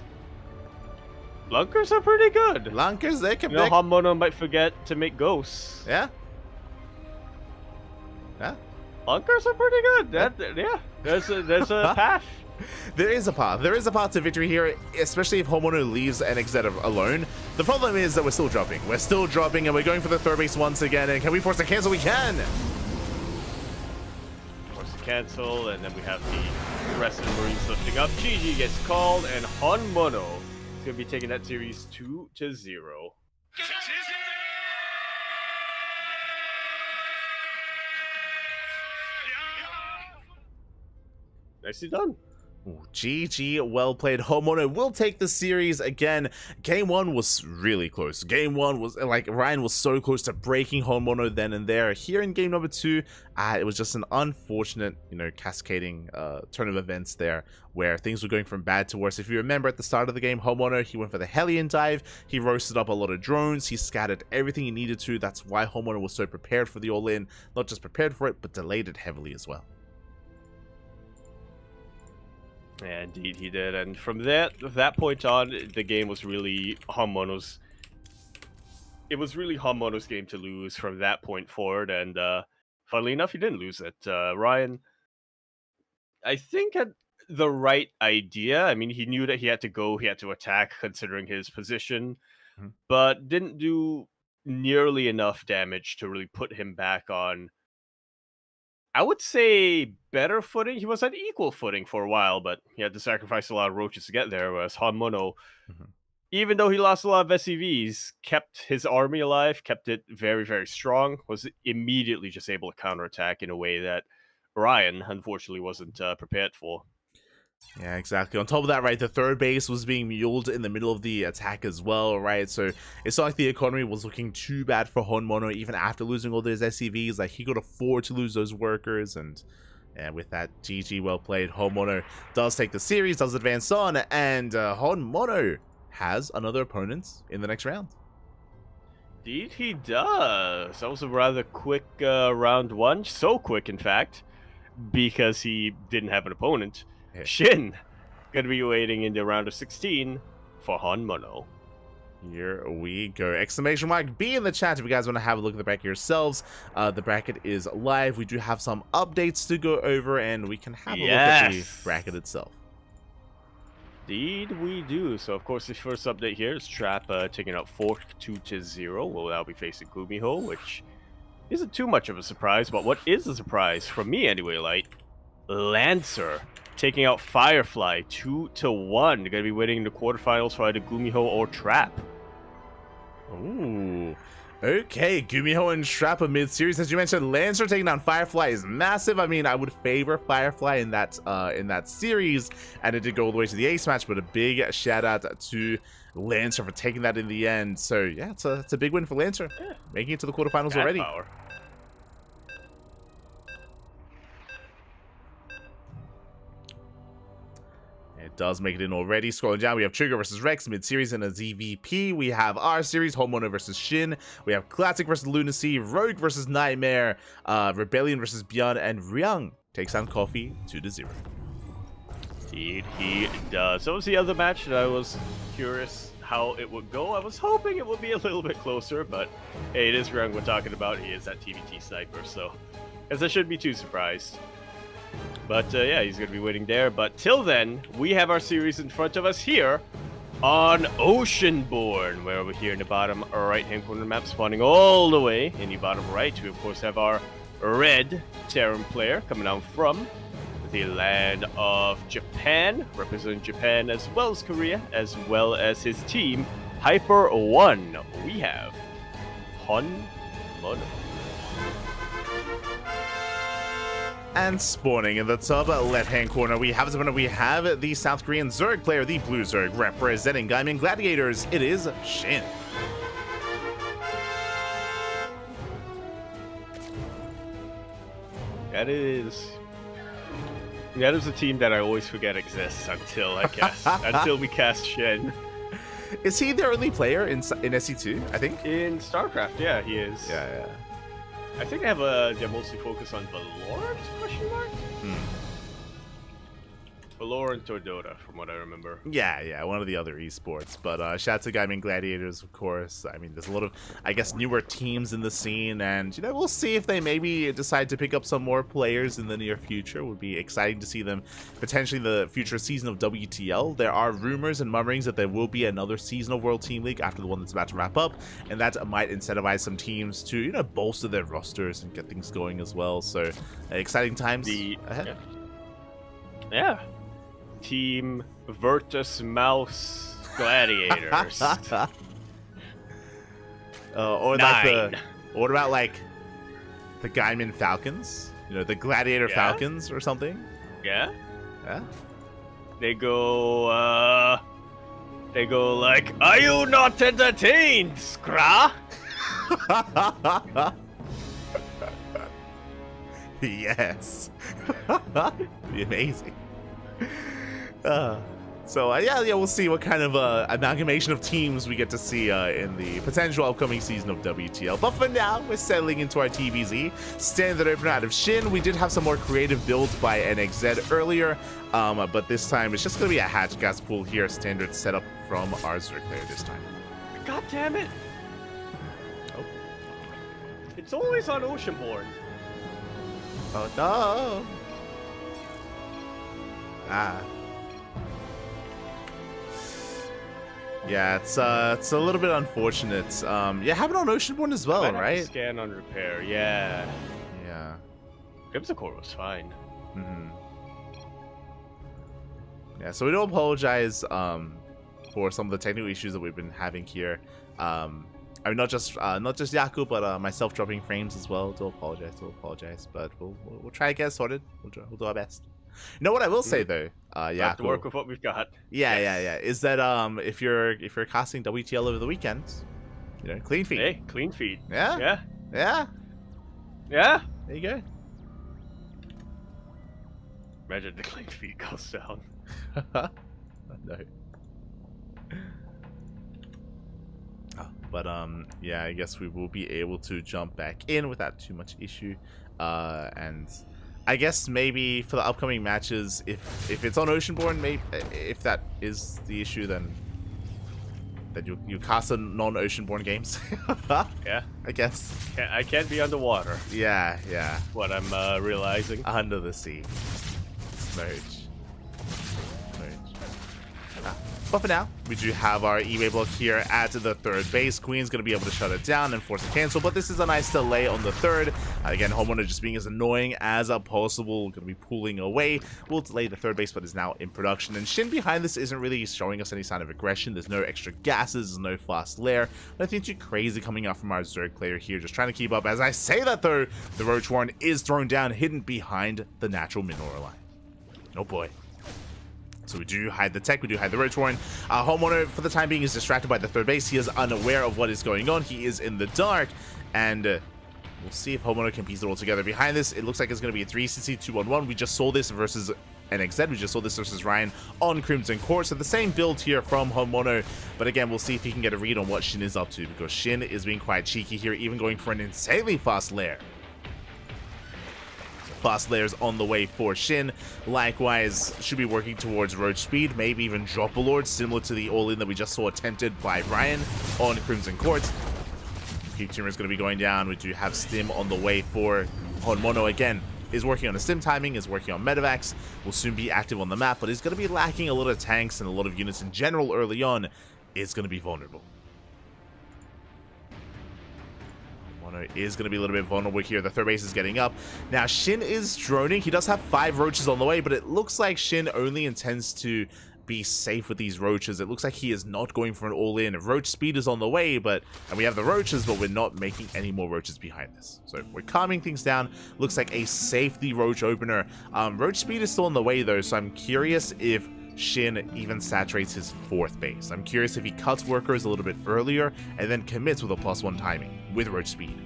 Lunkers are pretty good. Lunkers, they can. You know, Honmono might forget to make ghosts. Yeah. Yeah. Lunkers are pretty good. Yeah. There's a path. There is a path. There is a path to victory here, especially if Honmono leaves NXZ alone. The problem is that we're still dropping. We're still dropping, and we're going for the third base once again. And can we force a cancel? We can. Force a cancel, and then we have the rest of the Marines lifting up. GG gets called, and Honmono is going to be taking that series 2-0. Nicely done. Ooh, GG, well played. Honmono will take the series again. Game 1 was really close. Game 1 was like Ryan was so close to breaking Honmono then and there. Here in game number 2, it was just an unfortunate, cascading turn of events there where things were going from bad to worse. If you remember at the start of the game, Honmono, he went for the Hellion dive. He roasted up a lot of drones. He scattered everything he needed to. That's why Honmono was so prepared for the all-in. Not just prepared for it, but delayed it heavily as well. Yeah, indeed he did, and from that point on, the game was really Honmono's. It was really Honmono's game to lose from that point forward, and funnily enough, he didn't lose it. Ryan, I think, had the right idea. I mean, he knew that he had to go, he had to attack, considering his position, but didn't do nearly enough damage to really put him back on, I would say, better footing. He was at equal footing for a while, but he had to sacrifice a lot of Roaches to get there, whereas Honmono, even though he lost a lot of SCVs, kept his army alive, kept it very, very strong, was immediately just able to counterattack in a way that Ryan, unfortunately, wasn't prepared for. Yeah, exactly. On top of that, right, the third base was being muled in the middle of the attack as well, right? So it's not like the economy was looking too bad for Honmono even after losing all those SCVs. Like, he could afford to lose those workers, and with that, GG, well played. Honmono does take the series, does advance on, and Honmono has another opponent in the next round. Indeed, he does. That was a rather quick round 1. So quick, in fact, because he didn't have an opponent. Shin gonna be waiting in the round of 16 for Honmono. Here we go. Exclamation mark B in the chat if you guys want to have a look at the bracket yourselves. The bracket is live. We do have some updates to go over, and we can have a look at the bracket itself. Indeed we do. So of course the first update here is Trap taking out 4-2-0. Will now be facing Gumiho, which isn't too much of a surprise, but what is a surprise, from me anyway, Light, Lancer taking out Firefly 2-1. They're gonna be waiting in the quarterfinals for either Gumiho or Trap. Ooh. Okay, Gumiho and Trap a mid-series. As you mentioned, Lancer taking down Firefly is massive. I mean, I would favor Firefly in that series, and it did go all the way to the ace match, but a big shout out to Lancer for taking that in the end. So yeah, it's a big win for Lancer, making it to the quarterfinals already. Power. It does make it in already. Scrolling down, we have Trigger versus Rex mid-series in a ZVP. We have our series, Honmono versus Shin. We have Classic versus Lunacy, Rogue versus Nightmare, Rebellion versus Beyond, and Ryung takes down Coffee 2-0. Indeed, he does. So was the other match that I was curious how it would go. I was hoping it would be a little bit closer, but hey, it is Grung we're talking about. He is that TVT sniper, so I guess I shouldn't be too surprised. But yeah, he's going to be waiting there. But till then, we have our series in front of us here on Oceanborn, where over here in the bottom right-hand corner of the map, spawning all the way in the bottom right, we of course have our red Terran player coming out from the land of Japan, representing Japan as well as Korea, as well as his team, Hyper One. We have Honmono. And spawning in the top left-hand corner, we have the South Korean Zerg player, the Blue Zerg, representing Gaimin Gladiators. It is Shin. That is a team that I always forget exists until I cast until we cast Shen. Is he the only player in SC2, I think? In StarCraft, yeah, he is. Yeah. I think they're mostly focused on Valorant, question mark? Valorant or Dota, from what I remember. Yeah, one of the other esports. But shout out to Gaimin Gladiators, of course. I mean, there's a lot of, I guess, newer teams in the scene, and, you know, we'll see if they maybe decide to pick up some more players in the near future. It would be exciting to see them potentially in the future season of WTL. There are rumors and murmurings that there will be another season of World Team League after the one that's about to wrap up, and that might incentivize some teams to, you know, bolster their rosters and get things going as well. So, exciting times ahead. Yeah. Team Virtus Mouse Gladiators. Or like what about like the Gaimin Falcons? You know, the Gladiator Falcons or something? Yeah. Yeah. They go like, "Are you not entertained, Skra?" Yes. Be amazing. Yeah, we'll see what kind of amalgamation of teams we get to see in the potential upcoming season of WTL. But for now, we're settling into our TVZ. Standard opener out of Shin. We did have some more creative builds by NXZ earlier, but this time it's just going to be a hatch gas pool here. Standard setup from our Zerg player this time. God damn it! Oh. It's always on Oceanborn. Oh no! Ah. Yeah, it's a little bit unfortunate. Yeah, have it on Oceanborn as well, right? Scan on repair, yeah. Yeah. Crimson was fine. Yeah, so we do apologize for some of the technical issues that we've been having here. I mean, not just Yaku, but myself dropping frames as well. Do apologize, but we'll try to get it sorted. We'll do our best. You know what I will say though, yeah, have to work with what we've got. Yeah. Is that if you're casting WTL over the weekend, you know, clean feed. Hey, clean feed. Yeah. There you go. Imagine the clean feed goes down. No. But yeah, I guess we will be able to jump back in without too much issue, and I guess maybe for the upcoming matches, if it's on Oceanborn, maybe if that is the issue, then you cast a non-Oceanborn games. Yeah, I guess. I can't be underwater. Yeah. What I'm realizing. Under the sea. Merge. But for now, we do have our E-Way block here at the third base. Queen's going to be able to shut it down and force a cancel, but this is a nice delay on the third. Again, Homeowner just being as annoying as possible. Going to be pulling away. We'll delay the third base, but is now in production. And Shin behind this isn't really showing us any sign of aggression. There's no extra gases, there's no fast lair. Nothing too crazy coming out from our Zerg player here. Just trying to keep up. As I say that though, the Roach Warren is thrown down, hidden behind the natural mineral line. Oh boy. So we do hide the tech, we do hide the Roach Warren. Homeowner, for the time being, is distracted by the third base. He is unaware of what is going on. He is in the dark, and we'll see if Homeowner can piece it all together. Behind this, it looks like it's going to be a 3CC 2-1-1. We just saw this versus NXZ. We just saw this versus Ryan on Crimson Court. So the same build here from Homeowner, but again, we'll see if he can get a read on what Shin is up to, because Shin is being quite cheeky here, even going for an insanely fast lair. fast layers on the way for Shin. Likewise, should be working towards roach speed, maybe even drop a lord, similar to the all-in that we just saw attempted by Ryan on Crimson Court. Keep Tumor is going to be going down. We do have Stim on the way for Honmono again. Is working on a Stim timing, is working on Medivacs, will soon be active on the map, but is going to be lacking a lot of tanks and a lot of units in general early on. Is going to be vulnerable. Mono is going to be a little bit vulnerable here. The third base is getting up. Now, Shin is droning. He does have 5 roaches on the way, but it looks like Shin only intends to be safe with these roaches. It looks like he is not going for an all-in. Roach speed is on the way, and we have the roaches, but we're not making any more roaches behind this. So we're calming things down. Looks like a safety roach opener. Roach speed is still on the way, though, so I'm curious if Shin even saturates his 4th base. I'm curious if he cuts workers a little bit earlier and then commits with a +1 timing with roach speed.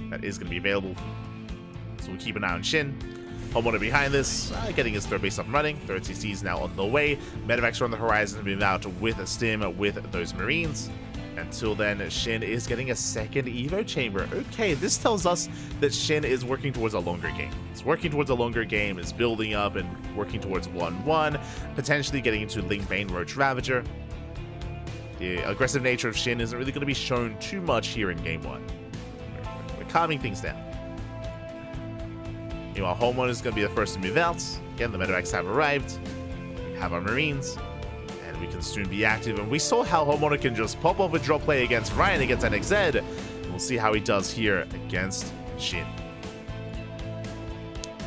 That is going to be available. So we'll keep an eye on Shin. Honmono behind this, getting his 3rd base up and running. 3rd CC is now on the way. Medivacs are on the horizon, being out with a Stim with those Marines. Until then, Shin is getting a 2nd Evo chamber. Okay, this tells us that Shin is working towards a longer game. He's working towards a longer game, is building up and working towards 1-1, potentially getting into Ling Bane Roach Ravager. The aggressive nature of Shin isn't really going to be shown too much here in Game 1. We're calming things down. Meanwhile, Honmono is going to be the first to move out. Again, the Medivacs have arrived. We have our Marines. We can soon be active, and we saw how Honmono can just pop off a drop play against Ryan against NXZ, and we'll see how he does here against Shin.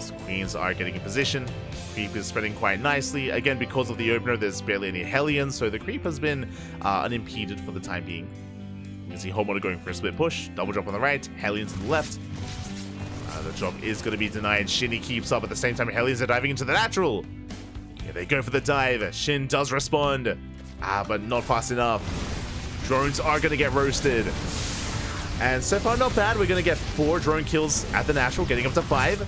So Queens are getting in position. Creep is spreading quite nicely. Again, because of the opener, there's barely any Hellions, so the creep has been unimpeded for the time being. You can see Honmono going for a split push, double drop on the right, Hellions on the left. The drop is going to be denied. Shin keeps up at the same time. Hellions are diving into the natural. Yeah, they go for the dive. Shin does respond. But not fast enough. Drones are going to get roasted. And so far, not bad. We're going to get 4 drone kills at the natural, getting up to 5.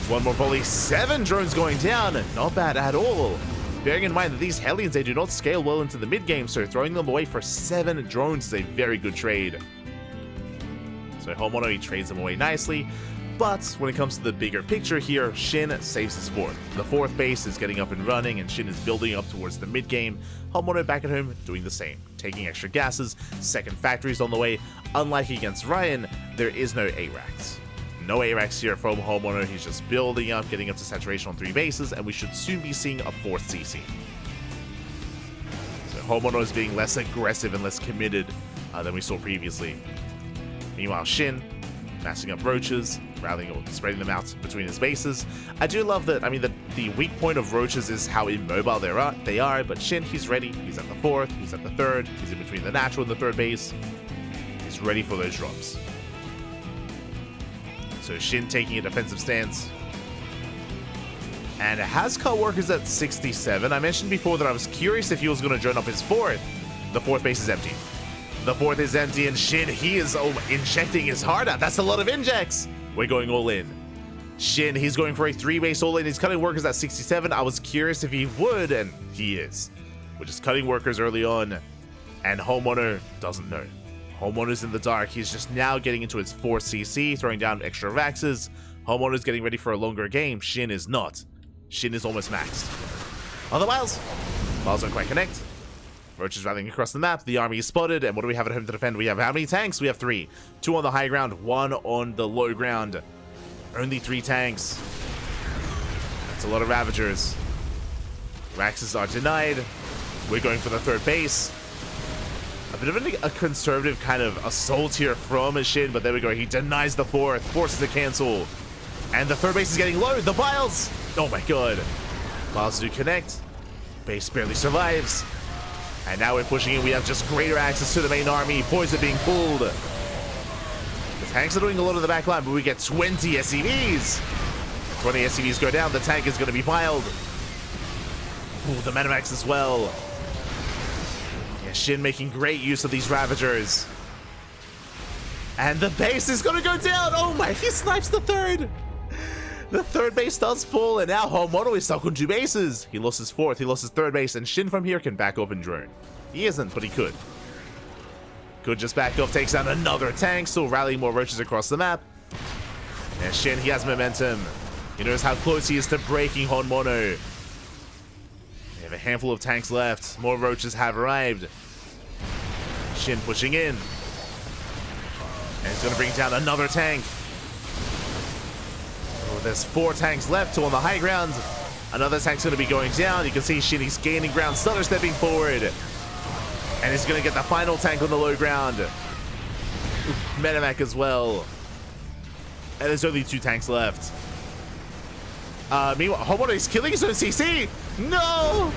One more volley. 7 drones going down. Not bad at all. Bearing in mind that these Hellions, they do not scale well into the mid-game, so throwing them away for 7 drones is a very good trade. So Honmono, he trades them away nicely. But when it comes to the bigger picture here, Shin saves his 4th. The 4th base is getting up and running, and Shin is building up towards the mid-game. Honmono back at home doing the same, taking extra gases, 2nd factories on the way. Unlike against Ryan, there is no ARAX. No ARAX here from Honmono. He's just building up, getting up to saturation on 3 bases, and we should soon be seeing a 4th CC. So Honmono is being less aggressive and less committed than we saw previously. Meanwhile, Shin massing up roaches, rallying or spreading them out between his bases. I do love that. I mean, the weak point of roaches is how immobile they are, but Shin, he's ready. He's at the 4th, he's at the 3rd, he's in between the natural and the 3rd base. He's ready for those drops. So Shin taking a defensive stance. And has cut workers at 67. I mentioned before that I was curious if he was going to join up his 4th. The 4th base is empty. The 4th is empty, and Shin, he is injecting his heart out. That's a lot of injects. We're going all in. Shin, he's going for a 3-base all in. He's cutting workers at 67. I was curious if he would, and he is. We're just cutting workers early on, and Honmono doesn't know. Honmono's in the dark. He's just now getting into his 4th CC, throwing down extra Vaxes. Honmono's getting ready for a longer game. Shin is not. Shin is almost maxed. Otherwise, Miles don't quite connect. Roach is rallying across the map. The army is spotted. And what do we have at home to defend? We have how many tanks? We have 3. 2 on the high ground, 1 on the low ground. Only 3 tanks. That's a lot of Ravagers. Raxes are denied. We're going for the 3rd base. A bit of a conservative kind of assault here from Shin, but there we go. He denies the 4th, forces a cancel. And the 3rd base is getting low. The Biles! Oh my god. Biles do connect. Base barely survives. And now we're pushing in. We have just greater access to the main army. Poison being pulled. The tanks are doing a lot of the back line, but we get 20 SCVs. 20 SCVs go down. The tank is going to be piled. Ooh, the Medivacs as well. Yeah, Shin making great use of these Ravagers. And the base is going to go down. Oh my, he snipes the 3rd. The 3rd base does fall, and now Honmono is stuck on 2 bases. He lost his 4th, he lost his 3rd base, and Shin from here can back off and drone. He isn't, but he could. Could just back off, takes down another tank, still rallying more roaches across the map. And Shin, he has momentum. He knows how close he is to breaking Honmono. They have a handful of tanks left. More roaches have arrived. Shin pushing in. And he's going to bring down another tank. Oh, there's 4 tanks left, 2 on the high ground. Another tank's going to be going down. You can see Shin, he's gaining ground, stutter stepping forward. And he's going to get the final tank on the low ground. Medivac as well. And there's only 2 tanks left. Meanwhile, Honmono is killing his own CC. No!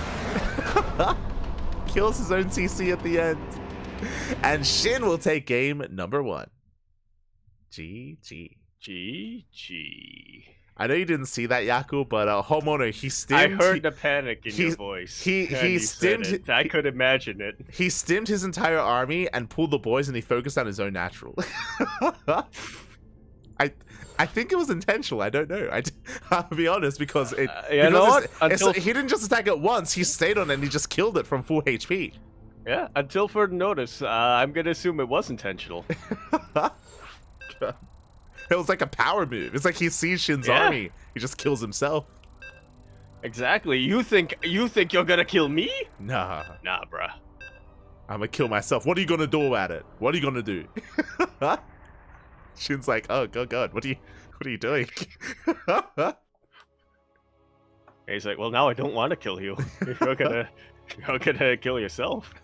Kills his own CC at the end. And Shin will take game number 1. GG. GG. I know you didn't see that, Yaku, but Honmono, he stimmed. I heard the panic in your voice. He stimmed. I could imagine it. He stimmed his entire army and pulled the boys, and he focused on his own natural. I think it was intentional. I don't know. I'll be honest, because it. You know what? He didn't just attack it once. He stayed on it and he just killed it from full HP. Yeah. Until further notice, I'm gonna assume it was intentional. It was like a power move. It's like he sees Shin's army. He just kills himself. Exactly. You think you're gonna kill me? Nah, bruh. I'm gonna kill myself. What are you gonna do about it? What are you gonna do? Shin's like, oh god, what are you doing? He's like, well, now I don't want to kill you. You're gonna kill yourself.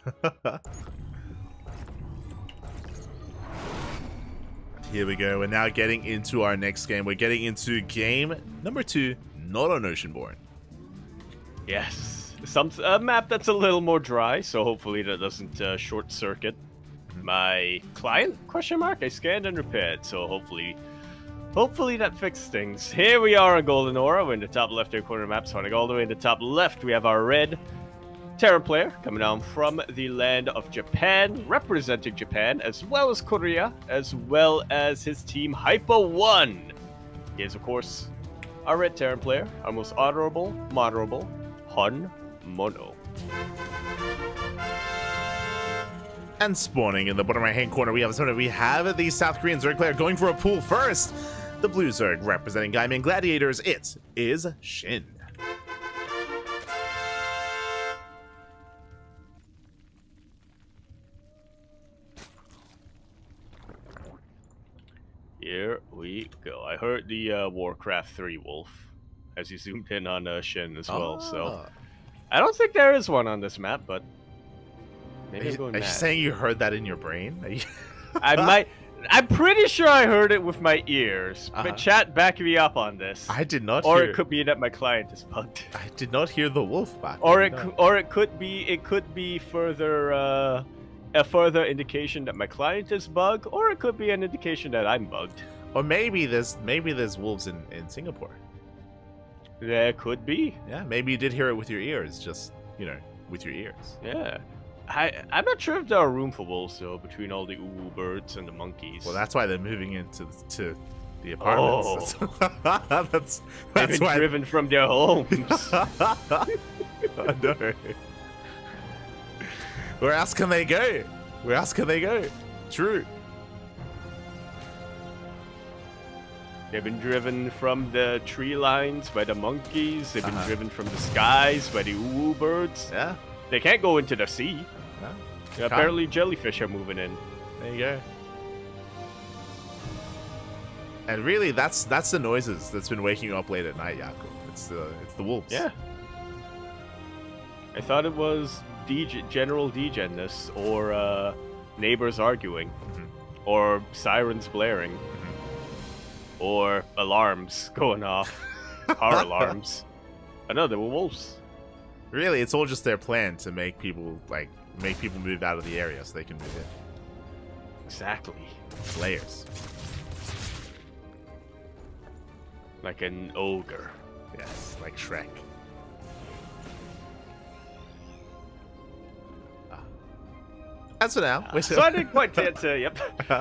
Here we go. We're now getting into our next game. We're getting into game number 2, not on Oceanborn. Yes, a map that's a little more dry, so hopefully that doesn't short circuit my client? Question mark. I scanned and repaired, so hopefully that fixed things. Here we are on Golden Aura. We're in the top left-hand corner of the map, starting all the way in the top left. We have our red Terran player coming down from the land of Japan, representing Japan, as well as Korea, as well as his team Hyper 1. He is, of course, our red Terran player, our most honorable, Honmono. And spawning in the bottom right-hand corner, we have the South Korean Zerg player going for a pool first. The blue Zerg representing Gaiman Gladiators. It is Shin. Here we go. I heard the Warcraft 3 wolf as you zoomed in on Shin as well, so I don't think there is one on this map, but maybe I'm going mad. Are you saying you heard that in your brain? I might. I'm pretty sure I heard it with my ears. But chat, back me up on this. I did not. Or it could be that my client is bugged. I did not hear the wolf back. Or it could be further a further indication that my client is bugged, or it could be an indication that I'm bugged. Or maybe there's wolves in Singapore. There could be. Yeah, maybe you did hear it with your ears, just with your ears. Yeah. I'm not sure if there are room for wolves, though, between all the uwu birds and the monkeys. Well, that's why they're moving into the apartments. Oh. That's They've been driven from their homes. I know. Where else can they go? Where else can they go? True. They've been driven from the tree lines by the monkeys. They've been driven from the skies by the uwu birds. Yeah. They can't go into the sea. No. Yeah, apparently jellyfish are moving in. There you go. And really, that's the noises that's been waking you up late at night, Yaku. It's the wolves. Yeah. I thought it was general degenness, or neighbors arguing, or sirens blaring, or alarms going off, car alarms. I know, there were wolves. Really, it's all just their plan to make people move out of the area so they can move in. Exactly. Layers. Like an ogre. Yes, like Shrek. That's for now. So I didn't quite get to,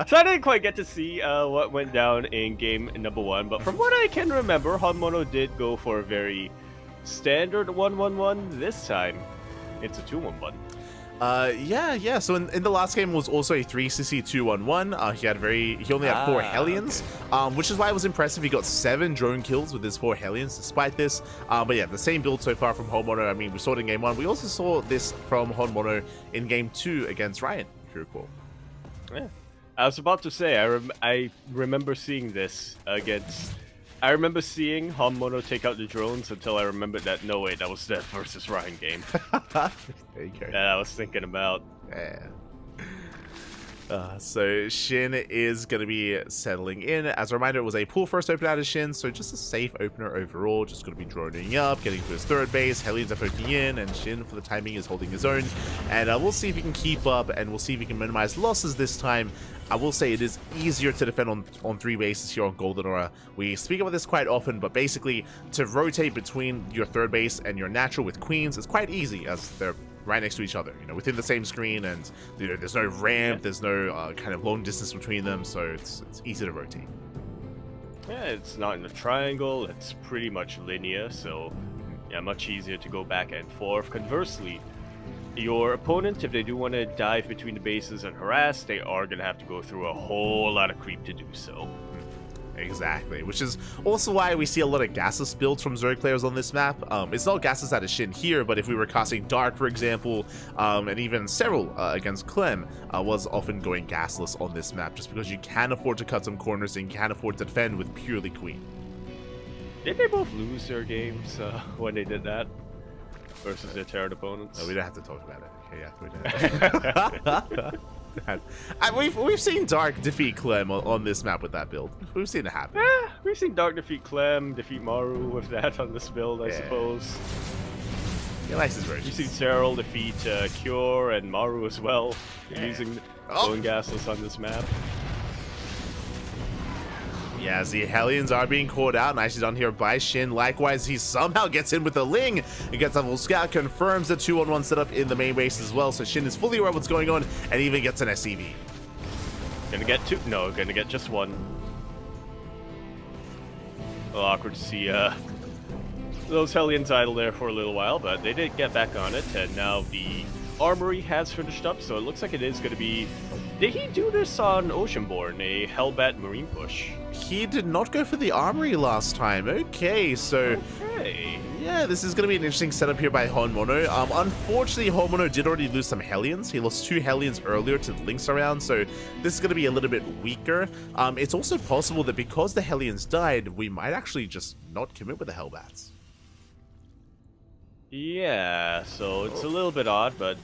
So I didn't quite get to see what went down in game number 1, but from what I can remember, Honmono did go for a very standard 1-1-1. This time, it's a 2-1-1. Yeah. So in the last game was also a 3cc 2-1-1. He only had 4 Hellions, which is why it was impressive. He got 7 drone kills with his 4 Hellions despite this. But yeah, the same build so far from Honmono. I mean, we saw it in game 1. We also saw this from Honmono in game 2 against Ryan, if you recall. Yeah. I was about to say, I remember seeing this against... I remember seeing Honmono take out the drones until I remembered that, no wait, that was the versus Ryan game. There you go. That I was thinking about. Yeah. So Shin is going to be settling in. As a reminder, it was a pool first open out of Shin, so just a safe opener overall. Just going to be droning up, getting to his third base. Hellions are poking in, and Shin, for the timing, is holding his own. And we'll see if he can keep up, and we'll see if he can minimize losses this time. I will say it is easier to defend on 3 bases here on Golden Aura. We speak about this quite often, but basically to rotate between your third base and your natural with queens is quite easy, as they're right next to each other, within the same screen, and there's no ramp, there's no kind of long distance between them, so it's easy to rotate. Yeah, it's not in a triangle, it's pretty much linear, so yeah, much easier to go back and forth. Conversely, your opponent, if they do want to dive between the bases and harass, they are going to have to go through a whole lot of creep to do so. Exactly, which is also why we see a lot of gasless builds from Zerg players on this map. It's not gasless out of Shin here, but if we were casting Dark, for example, and even several against Clem, was often going gasless on this map, just because you can afford to cut some corners and you can afford to defend with purely Queen. Did they both lose their games when they did that versus their Terran opponents? No, we don't have to talk about it. Okay, yeah, we don't. We've seen Dark defeat Clem on this map with that build. We've seen it happen. Yeah, we've seen Dark defeat Clem, defeat Maru with that on this build, I suppose. He likes his versions. We've seen Cyril defeat Cure and Maru as well, using going gasless on this map. Yeah, as the Hellions are being caught out. Nicely done here by Shin. Likewise, he somehow gets in with the Ling. He gets a full scout, confirms the 2-on-1 setup in the main base as well. So Shin is fully aware of what's going on and even gets an SCV. Gonna get 2? No, gonna get just 1. A little awkward to see those Hellions idle there for a little while, but they did get back on it, and now the armory has finished up, so it looks like it is going to be... Did he do this on Oceanborn, a Hellbat Marine push? He did not go for the armory last time. Okay, so... Okay. Yeah, this is going to be an interesting setup here by Honmono. Unfortunately, Honmono did already lose some Hellions. He lost 2 Hellions earlier to the Lynx around, so this is going to be a little bit weaker. It's also possible that because the Hellions died, we might actually just not commit with the Hellbats. Yeah, so it's a little bit odd, but...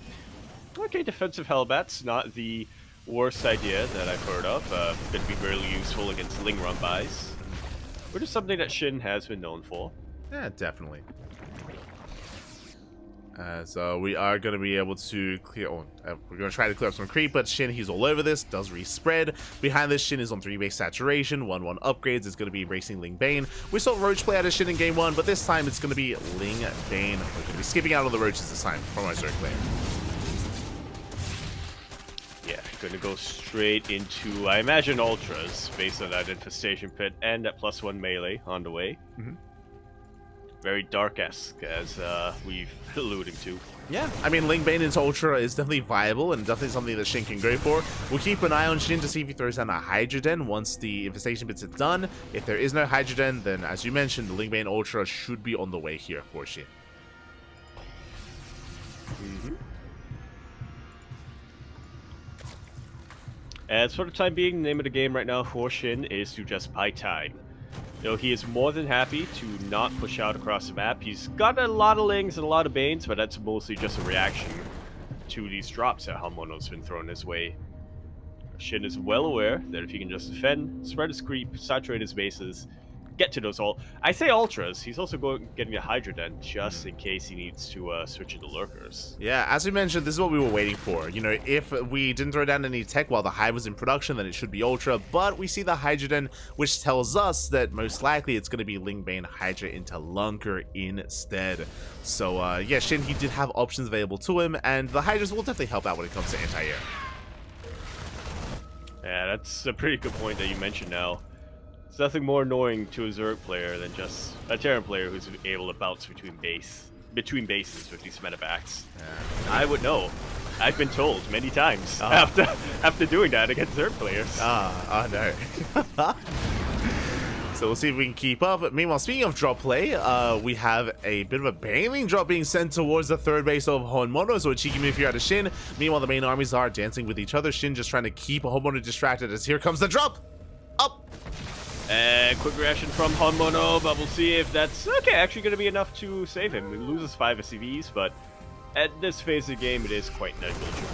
Okay, defensive Hellbats, not the worst idea that I've heard of. Going to be really useful against Ling run bys, which is something that Shin has been known for. Yeah, definitely. So we are going to be able to clear... we're going to try to clear up some creep, but Shin, he's all over this. Does respread. Behind this, Shin is on 3-base saturation. 1-1 upgrades. It's going to be embracing Ling Bane. We saw Roach play out of Shin in game 1, but this time it's going to be Ling Bane. We're going to be skipping out on the Roaches this time from our Zerg player. Yeah, gonna go straight into, I imagine, Ultras, based on that Infestation Pit and that +1 melee on the way. Very Dark-esque, as we've alluded to. Yeah, I mean, Ling Bane into Ultra is definitely viable and definitely something that Shin can go for. We'll keep an eye on Shin to see if he throws down a Hydroden once the Infestation Bits are done. If there is no Hydroden, then, as you mentioned, the Ling Bane Ultra should be on the way here for Shin. As for the time being, the name of the game right now for Shin is to just buy time. He is more than happy to not push out across the map. He's got a lot of Lings and a lot of Banes, but that's mostly just a reaction to these drops that Honmono's been thrown his way. Shin is well aware that if he can just defend, spread his creep, saturate his bases, get to those I say Ultras, he's also getting a Hydroden just in case he needs to switch into Lurkers. Yeah, as we mentioned, this is what we were waiting for. If we didn't throw down any tech while the Hive was in production, then it should be Ultra, but we see the Hydroden, which tells us that most likely it's going to be Ling Bane Hydra into Lunker instead. So, yeah, Shin, he did have options available to him, and the Hydras will definitely help out when it comes to anti-air. Yeah, that's a pretty good point that you mentioned now. It's nothing more annoying to a Zerg player than just a Terran player who's able to bounce between bases with these medevacs. Yeah. I would know. I've been told many times after doing that against third players. No. So we'll see if we can keep up. Meanwhile, speaking of drop play, we have a bit of a bailing drop being sent towards the third base of Honmono, so a cheeky move here out of Shin. Meanwhile, the main armies are dancing with each other. Shin just trying to keep Honmono distracted as here comes the drop! Up! Quick reaction from Honmono, but we'll see if that's actually going to be enough to save him. He loses 5 SCVs, but at this phase of the game, it is quite negligible.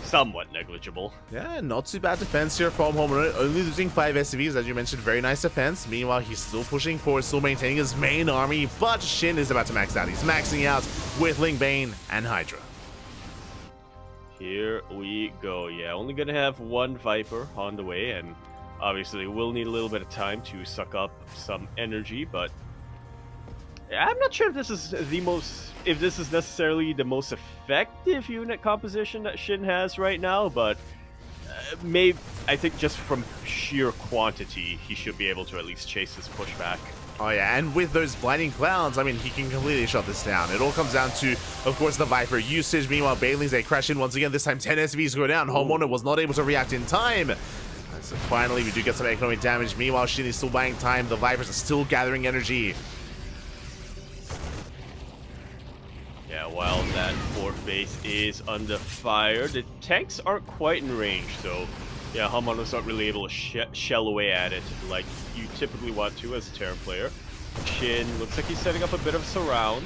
Somewhat negligible. Yeah, not too bad defense here from Honmono. Only losing 5 SCVs, as you mentioned, very nice defense. Meanwhile, he's still pushing forward, still maintaining his main army, but Shin is about to max out. He's maxing out with Ling Bane and Hydra. Here we go. Yeah, only gonna have 1 Viper on the way, and obviously we'll need a little bit of time to suck up some energy, but I'm not sure if this is necessarily the most effective unit composition that Shin has right now, but I think just from sheer quantity, he should be able to at least chase this pushback. Oh yeah, and with those blinding clouds, I mean, he can completely shut this down. It all comes down to, of course, the Viper usage. Meanwhile, Bailings, they crash in once again. This time 10 SVs go down. Honmono was not able to react in time. So finally, we do get some economic damage. Meanwhile, Shin is still buying time. The Vipers are still gathering energy. Yeah, while that 4th base is under fire, the tanks aren't quite in range, so yeah, Honmono's not really able to shell away at it like you typically want to as a Terran player. Shin looks like he's setting up a bit of surround.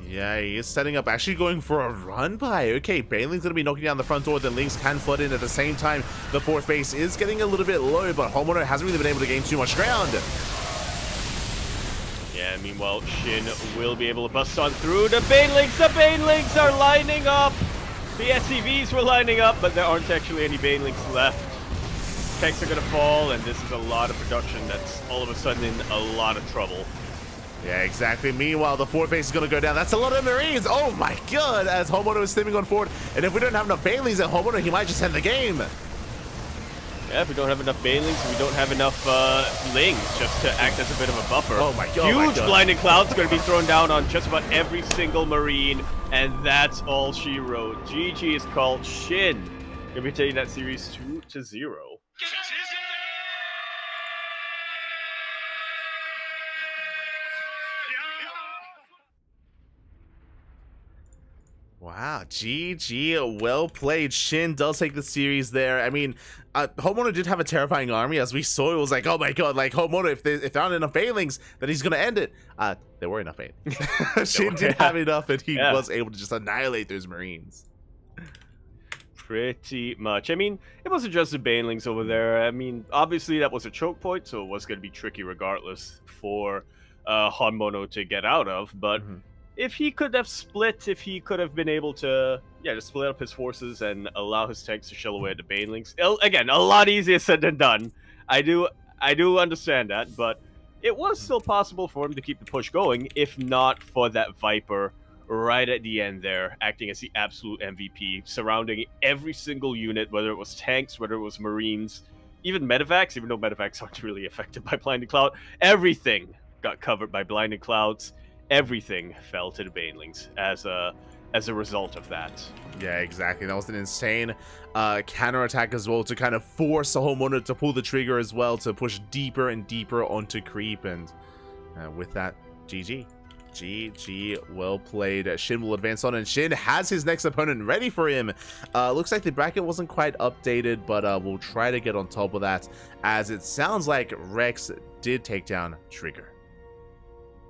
Yeah, he is setting up, actually going for a run by. Okay, Bailing's going to be knocking down the front door, then Lynx can flood in at the same time. The 4th base is getting a little bit low, but Honmono hasn't really been able to gain too much ground. Yeah, meanwhile, Shin will be able to bust on through. The Banelings are lining up! The SCVs were lining up, but there aren't actually any Banelings left. Tanks are gonna fall, and this is a lot of production that's all of a sudden in a lot of trouble. Yeah, exactly. Meanwhile, the 4th base is going to go down. That's a lot of Marines. Oh my god, as Honmono is steaming on forward. And if we don't have enough Banelings at Honmono, he might just end the game. Yeah, if we don't have enough Banelings, we don't have enough Lings just to act as a bit of a buffer. Oh my god. Huge blinding cloud's going to be thrown down on just about every single Marine, and that's all she wrote. GG is called. Shin going to be taking that series 2-0. Wow, GG, well played. Shin does take the series there. I mean, Honmono did have a terrifying army, as we saw. It was like, oh my god, like Honmono, if there aren't enough Banelings, then he's gonna end it. There were enough Banelings. Shin did have enough, and he was able to just annihilate those Marines. Pretty much. I mean, it wasn't just the Banelings over there. I mean, obviously that was a choke point, so it was going to be tricky regardless for Honmono to get out of, but if he could have split, if he could have been able to, just split up his forces and allow his tanks to shell away at the Banelings. Again, a lot easier said than done. I do understand that, but it was still possible for him to keep the push going, if not for that Viper right at the end there, acting as the absolute MVP, surrounding every single unit, whether it was tanks, whether it was Marines, even medevacs, even though medevacs aren't really affected by Blinding Cloud. Everything got covered by Blinding Clouds. Everything fell to the Banelings as a result of that. Yeah, exactly. That was an insane counterattack as well to kind of force Honmono to pull the trigger as well, to push deeper and deeper onto creep, and with that, GG. GG, well played. Shin will advance on, and Shin has his next opponent ready for him. Looks like the bracket wasn't quite updated, but we'll try to get on top of that, as it sounds like Rex did take down Trigger.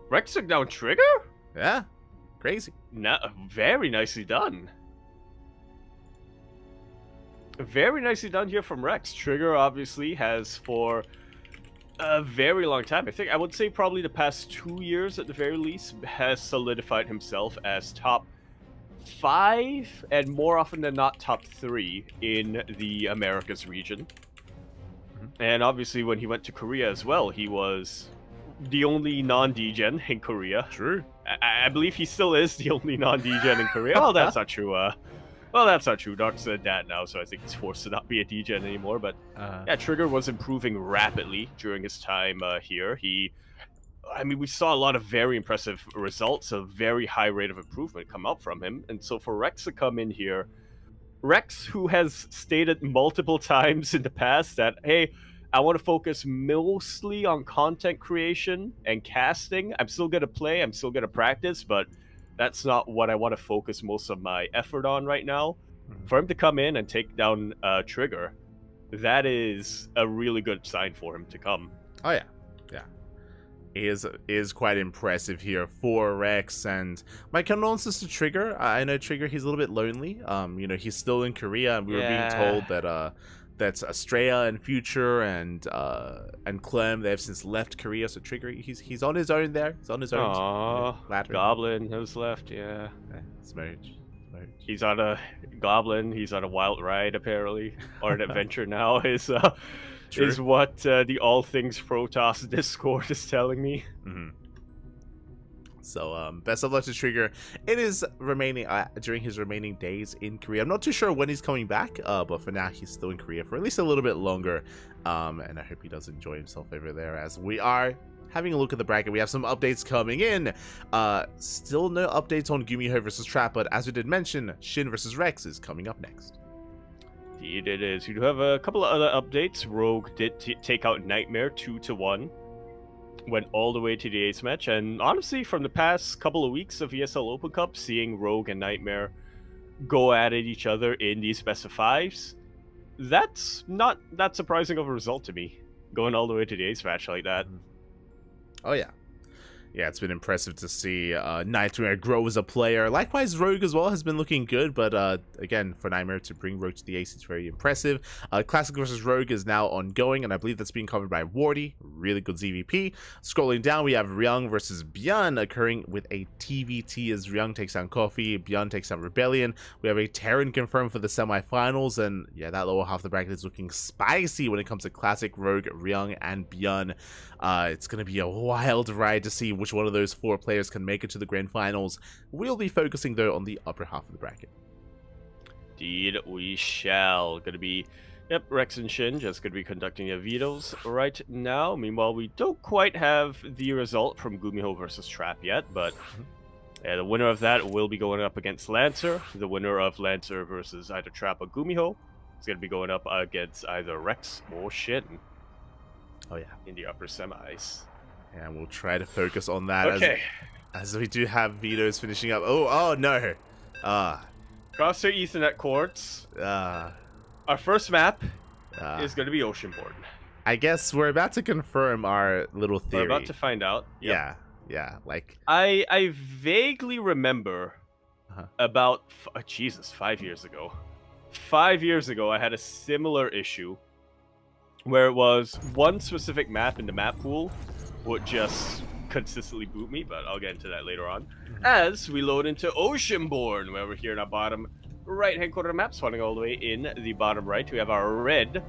Rex took down Trigger? Yeah, crazy. Very nicely done. Very nicely done here from Rex. Trigger obviously has for a very long time, I would say probably the past 2 years at the very least, has solidified himself as top 5 and more often than not top 3 in the Americas region. And obviously when he went to Korea as well, he was the only non-degen in Korea. True. I believe he still is the only non-degen in Korea. Oh, that's not true. Well, that's not true. Dark said that now, so I think he's forced to not be a degen anymore. But yeah, Trigger was improving rapidly during his time here. He I mean, we saw a lot of very impressive results, a very high rate of improvement come out from him. And so for Rex to come in here, Rex, who has stated multiple times in the past that, hey, I want to focus mostly on content creation and casting. I'm still going to play, I'm still going to practice, but that's not what I want to focus most of my effort on right now. For him to come in and take down Trigger, that is a really good sign for him to come. Oh yeah, yeah. Is quite impressive here for Rex, and my condolences to Trigger. I know Trigger, he's a little bit lonely. You know, he's still in Korea, and we were being told that that's Estrella and Future and Clem, they've since left Korea. So Trigger, he's on his own there. He's on his own. Aww, Goblin has left. Yeah, Smooch. He's on a Goblin. He's on a wild ride apparently, or an adventure now. Is what the All Things Protoss Discord is telling me. So best of luck to Trigger. It is remaining during his remaining days in Korea. I'm not too sure when he's coming back, but for now he's still in Korea for at least a little bit longer. And I hope he does enjoy himself over there. As we are having a look at the bracket, we have some updates coming in. Still no updates on Gumiho versus Trap, but as we did mention, Shin versus Rex is coming up next. Indeed it is. We do have a couple of other updates. Rogue did take out Nightmare 2-1. Went all the way to the ace match, and honestly, from the past couple of weeks of ESL Open Cup, seeing Rogue and Nightmare go at each other in these best of fives, that's not that surprising of a result to me. Going all the way to the ace match like that. Oh yeah. Yeah, it's been impressive to see Nightmare grow as a player. Likewise, Rogue as well has been looking good, but again, for Nightmare to bring Rogue to the ace, it's very impressive. Classic versus Rogue is now ongoing, and I believe that's being covered by Wardy. Really good ZVP. Scrolling down, we have Ryung versus Byeon occurring with a TVT as Ryung takes down Coffee, Byeon takes down Rebellion. We have a Terran confirmed for the semifinals, and yeah, that lower half of the bracket is looking spicy when it comes to Classic, Rogue, Ryung, and Byeon. It's going to be a wild ride to see which one of those four players can make it to the grand finals. We'll be focusing, though, on the upper half of the bracket. Indeed, we shall. Going to be, Rex and Shin just going to be conducting their vetoes right now. Meanwhile, we don't quite have the result from Gumiho versus Trap yet, but the winner of that will be going up against Lancer. The winner of Lancer versus either Trap or Gumiho is going to be going up against either Rex or Shin. Oh yeah, in the upper semis. And we'll try to focus on that. Okay. As we do have vetoes finishing up. Oh no. Cross your Ethernet cords. Our first map is going to be Oceanborn. I guess we're about to confirm our little theory. We're about to find out. Yep. Yeah. Like I vaguely remember about 5 years ago. 5 years ago, I had a similar issue where it was one specific map in the map pool would just consistently boot me, but I'll get into that later on. As we load into Oceanborn, where we're here in our bottom right-hand corner of the map, spawning all the way in the bottom right, we have our red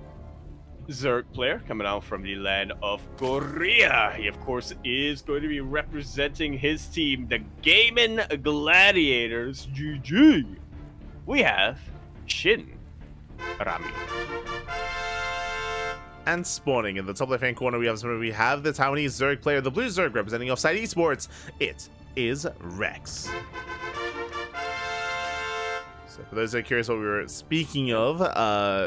Zerg player coming out from the land of Korea. He, of course, is going to be representing his team, the Gaming Gladiators. GG! We have Shin Rami. And spawning in the top left-hand corner, we have the Taiwanese Zerg player, the blue Zerg representing Offside Esports. It is Rex. So for those that are curious what we were speaking of,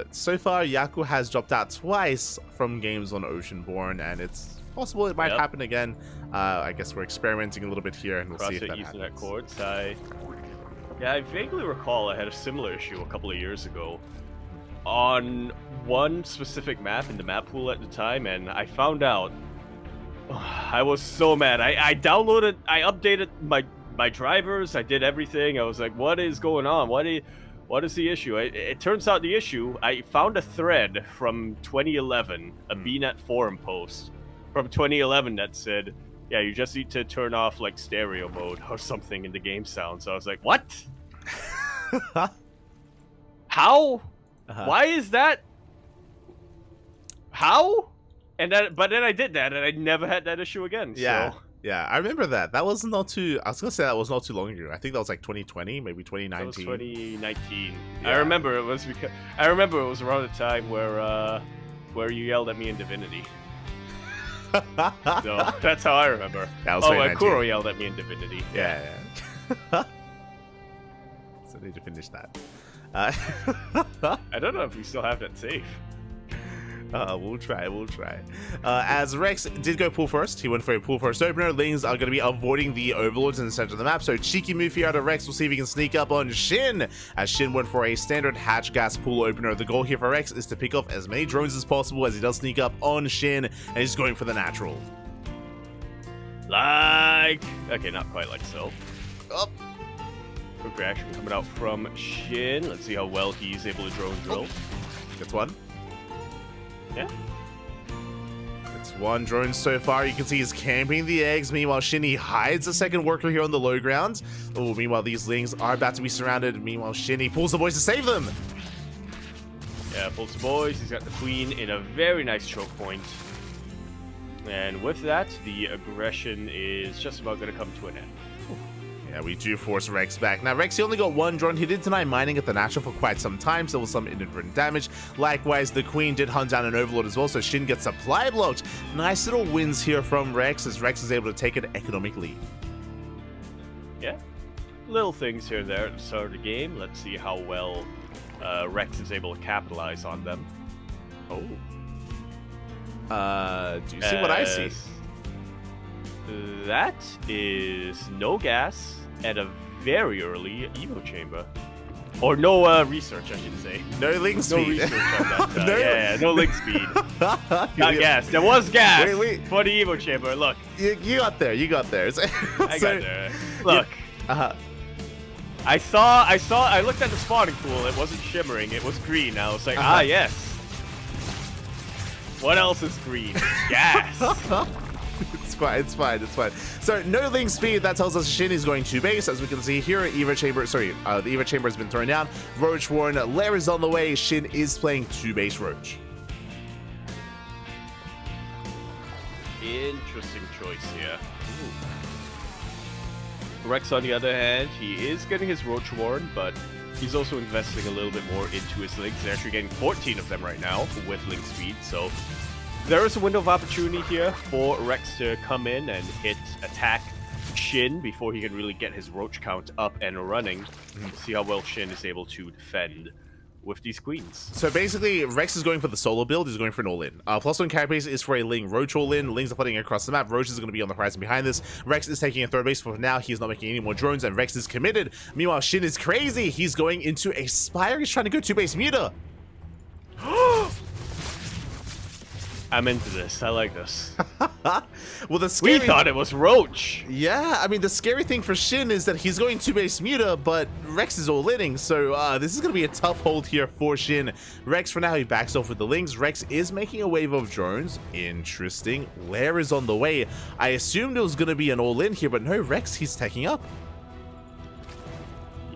so far Yaku has dropped out twice from games on Oceanborn, and it's possible it might happen again. I guess we're experimenting a little bit here, and we'll see if that happens. Cords. I vaguely recall I had a similar issue a couple of years ago on one specific map in the map pool at the time, and I found out. I was so mad. I updated my drivers, I did everything. I was like, what is going on? What is the issue? It turns out the issue, I found a thread from 2011, a BNet forum post from 2011 that said, yeah, you just need to turn off like stereo mode or something in the game sound. So I was like, what? How? Why is that? How? But then I did that, and I never had that issue again. Yeah, so. Yeah, I remember that. That was not too. I was gonna say that was not too long ago. I think that was like 2020, maybe 2019. That was 2019. Yeah. I remember it was around the time where you yelled at me in Divinity. So that's how I remember. That was and 2019. Kuro yelled at me in Divinity. Yeah. So I need to finish that. I don't know if we still have that safe. We'll try. As Rex did go pool first, he went for a pool first opener. Lings are going to be avoiding the overlords in the center of the map, so cheeky move here out of Rex. We'll see if he can sneak up on Shin, as Shin went for a standard hatch gas pool opener. The goal here for Rex is to pick off as many drones as possible as he does sneak up on Shin, and he's going for the natural. Okay, not quite like so. Up. Quick reaction coming out from Shin. Let's see how well he's able to drone drill. Gets one. Yeah. It's one drone so far. You can see he's camping the eggs. Meanwhile, Shinny hides a second worker here on the low ground. Oh, meanwhile, these Lings are about to be surrounded. Meanwhile, Shinny pulls the boys to save them. Yeah, pulls the boys. He's got the queen in a very nice choke point. And with that, the aggression is just about going to come to an end. Yeah, we do force Rex back. Now, Rex, he only got one drone. He did deny mining at the natural for quite some time, so there was some inadvertent damage. Likewise, the queen did hunt down an overlord as well, so Shin gets supply blocked. Nice little wins here from Rex, as Rex is able to take an economic lead. Yeah, little things here and there at the start of the game. Let's see how well Rex is able to capitalize on them. Oh. Do you see what I see? That is no gas and a very early Evo chamber. Or no research, I should say. No link speed. No research on that. No. Yeah, no link speed. Not gas. There was gas for the Evo chamber. Look. You got there. You got there. I got there. Look. I looked at the spawning pool. It wasn't shimmering. It was green. I was like, yes. What else is green? Gas. It's fine. So no link speed, that tells us Shin is going to base. As we can see here, the Evo chamber has been thrown down. Roach Warren, Lair is on the way. Shin is playing 2-base Roach. Interesting choice here. Rex, on the other hand, he is getting his Roach Warren, but he's also investing a little bit more into his links. They're actually getting 14 of them right now with link speed, so there is a window of opportunity here for Rex to come in and attack Shin before he can really get his Roach count up and running. See how well Shin is able to defend with these queens. So basically, Rex is going for the solo build. He's going for an all-in. +1 carry base is for a Ling Roach all-in. Lings are flooding across the map. Roach is going to be on the horizon behind this. Rex is taking a third base, but for now, he's not making any more drones, and Rex is committed. Meanwhile, Shin is crazy. He's going into a Spire. He's trying to go 2-base Muta. I'm into this. I like this. Well, we thought it was Roach. Yeah, I mean, the scary thing for Shin is that he's going 2-base Muta, but Rex is all-inning, so this is going to be a tough hold here for Shin. Rex, for now, he backs off with the Lings. Rex is making a wave of drones. Interesting. Lair is on the way. I assumed it was going to be an all-in here, but no, Rex, he's taking up.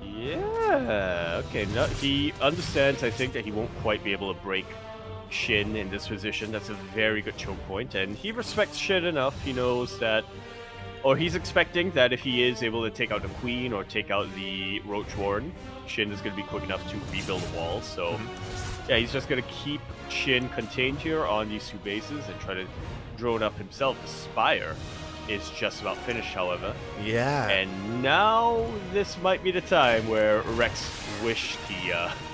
Yeah, okay. No, he understands, I think, that he won't quite be able to break Shin in this position. That's a very good choke point, and he respects Shin enough. He knows that, or he's expecting that if he is able to take out the queen or take out the Roach Warren, Shin is going to be quick enough to rebuild the wall. So yeah, he's just going to keep Shin contained here on these 2 bases and try to drone up himself. The Spire is just about finished, however. Yeah. And now this might be the time where Rex wished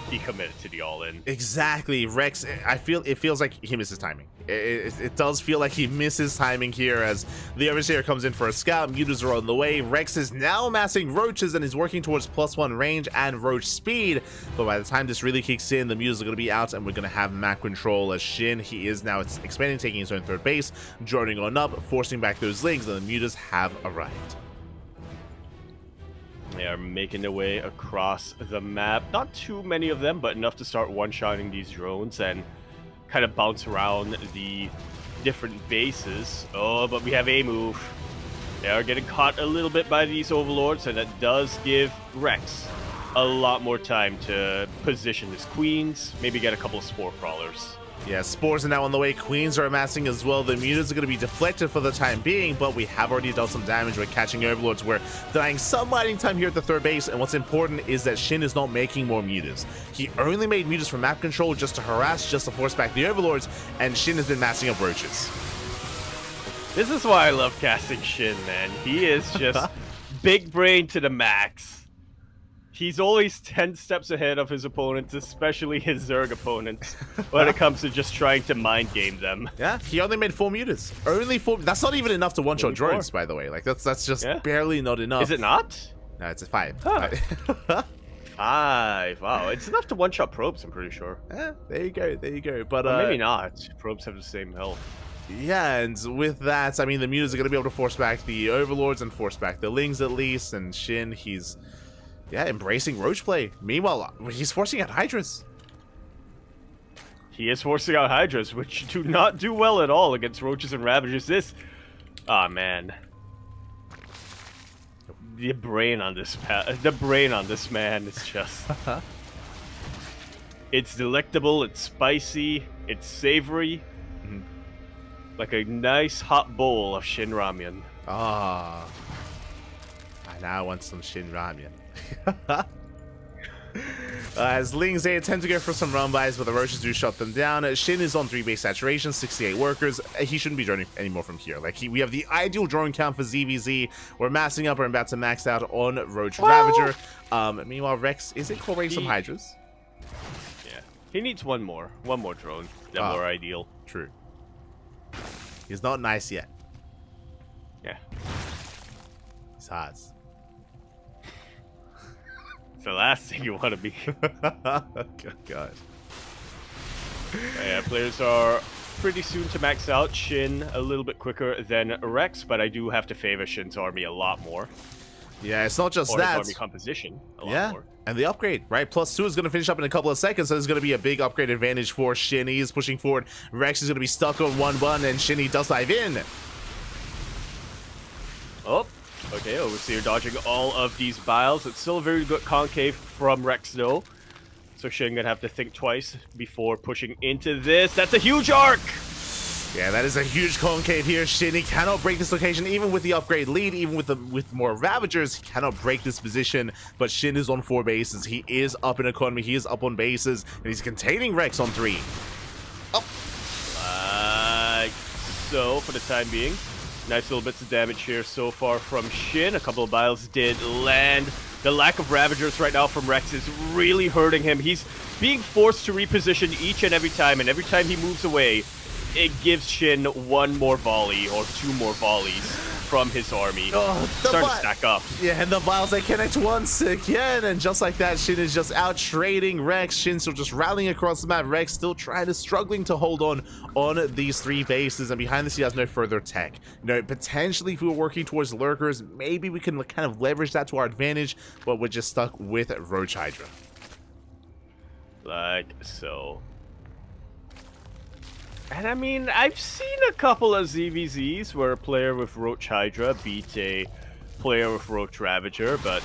he committed to the all-in. Exactly. Rex, it feels like he misses timing. It does feel like he misses timing here as the Overseer comes in for a scout. Mutas are on the way. Rex is now amassing Roaches and is working towards +1 range and Roach speed. But by the time this really kicks in, the Mutas are going to be out and we're going to have map control as Shin, he is now expanding, taking his own third base, droning on up, forcing back those Lings, and the Mutas have arrived. They are making their way across the map. Not too many of them, but enough to start one-shotting these drones and kind of bounce around the different bases. Oh, but we have a move. They are getting caught a little bit by these overlords, and that does give Rex a lot more time to position his queens, maybe get a couple of spore crawlers. Yeah, spores are now on the way. Queens are amassing as well. The mutas are going to be deflected for the time being, but we have already dealt some damage. We're catching overlords. We're denying some mining time here at the third base, and what's important is that Shin is not making more mutas. He only made mutas for map control just to harass, just to force back the overlords, and Shin has been massing up roaches. This is why I love casting Shin, man. He is just big brain to the max. He's always 10 steps ahead of his opponents, especially his Zerg opponents, when it comes to just trying to mind game them. Yeah, he only made 4 mutas. Only 4. That's not even enough to one-shot drones, by the way. Like, that's just barely not enough. Is it not? No, it's a 5. Huh. 5. Wow, it's enough to one-shot probes, I'm pretty sure. Yeah, there you go, there you go. But or maybe not. Probes have the same health. Yeah, and with that, I mean, the mutas are going to be able to force back the Overlords and force back the Lings at least, and Shin, he's... yeah, embracing Roach play. Meanwhile, he's forcing out Hydras. He is forcing out Hydras, which do not do well at all against Roaches and Ravagers. This... ah, man. The brain on this man is just... it's delectable, it's spicy, it's savory. Like a nice hot bowl of Shin Ramyun. Ah. I now want some Shin Ramyun. As Lings, they attempt to go for some run buys, but the Roaches do shut them down. Shin is on 3 base saturation, 68 workers. He shouldn't be droning anymore from here. Like, we have the ideal drone count for ZVZ. We're massing up. We're about to max out on Roach Ravager. Meanwhile, Rex is incorporating some Hydras. Yeah, he needs one more drone. That's more ideal. True. He's not nice yet. Yeah. He's hard. It's the last thing you want to be. God. Yeah, players are pretty soon to max out. Shin a little bit quicker than Rex, but I do have to favor Shin's army a lot more. Yeah, it's not just or that. His army composition a lot more. And the upgrade, right? +2 is going to finish up in a couple of seconds, so there's going to be a big upgrade advantage for Shin. He is pushing forward. Rex is going to be stuck on 1-1, and Shin does dive in. Oh, okay, Overseer dodging all of these biles. It's still a very good concave from Rex, though. So Shin going to have to think twice before pushing into this. That's a huge arc! Yeah, that is a huge concave here. Shin cannot break this location, even with the upgrade lead, even with more Ravagers. He cannot break this position, but Shin is on 4 bases. He is up in economy. He is up on bases, and he's containing Rex on 3. Up. Like so, for the time being. Nice little bits of damage here so far from Shin. A couple of biles did land. The lack of Ravagers right now from Rex is really hurting him. He's being forced to reposition each and every time he moves away, it gives Shin 1 more volley or 2 more volleys from his army. Starting to stack up. Yeah, and the vials, they connect once again, and just like that, Shin is just out trading Rex. Shin still just rallying across the map. Rex still struggling to hold on these 3 bases, and behind this he has no further tech. You know, potentially if we were working towards lurkers, maybe we can kind of leverage that to our advantage, but we're just stuck with Roach Hydra. Like so. And I mean, I've seen a couple of ZVZs where a player with Roach Hydra beat a player with Roach Ravager, but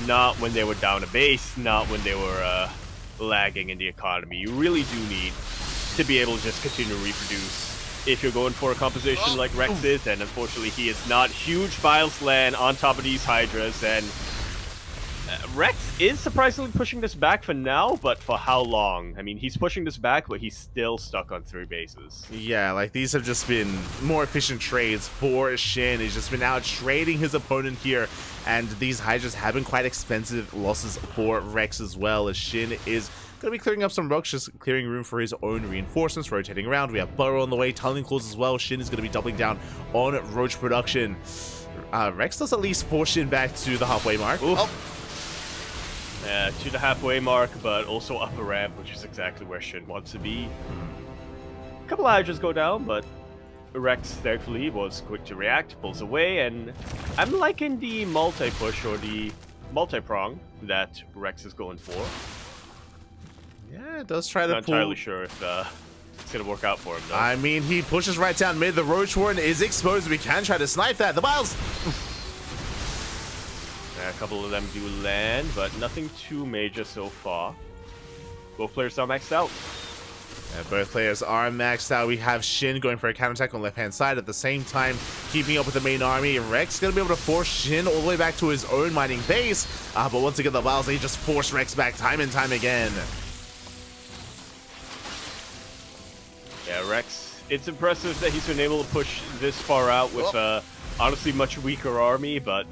not when they were down a base, not when they were lagging in the economy. You really do need to be able to just continue to reproduce. If you're going for a composition like Rex is, and unfortunately he is not, huge biles land on top of these Hydras, and Rex is surprisingly pushing this back for now, but for how long? I mean, he's pushing this back, but he's still stuck on 3 bases. Yeah, like these have just been more efficient trades for Shin. He's just been out trading his opponent here, and these Hydras have been quite expensive losses for Rex as well, as Shin is going to be clearing up some rocks, just clearing room for his own reinforcements, rotating around. We have Burrow on the way, Tunneling Claws as well. Shin is going to be doubling down on Roach production. Rex does at least force Shin back to the halfway mark. To the halfway mark, but also up a ramp, which is exactly where Shin wants to be. A couple of Hydras go down, but Rex, thankfully, was quick to react, pulls away, and I'm liking the multi-push or the multi-prong that Rex is going for. Yeah, it does try to Not entirely sure if it's going to work out for him, though. I mean, he pushes right down mid. The Roach Warden is exposed. We can try to snipe that. The Biles! A couple of them do land, but nothing too major so far. Both players are maxed out. Yeah, both players are maxed out. We have Shin going for a counterattack on the left-hand side at the same time, keeping up with the main army. Rex is going to be able to force Shin all the way back to his own mining base. But once again, the Biles, they just force Rex back time and time again. Yeah, Rex it's impressive that he's been able to push this far out with honestly much weaker army, but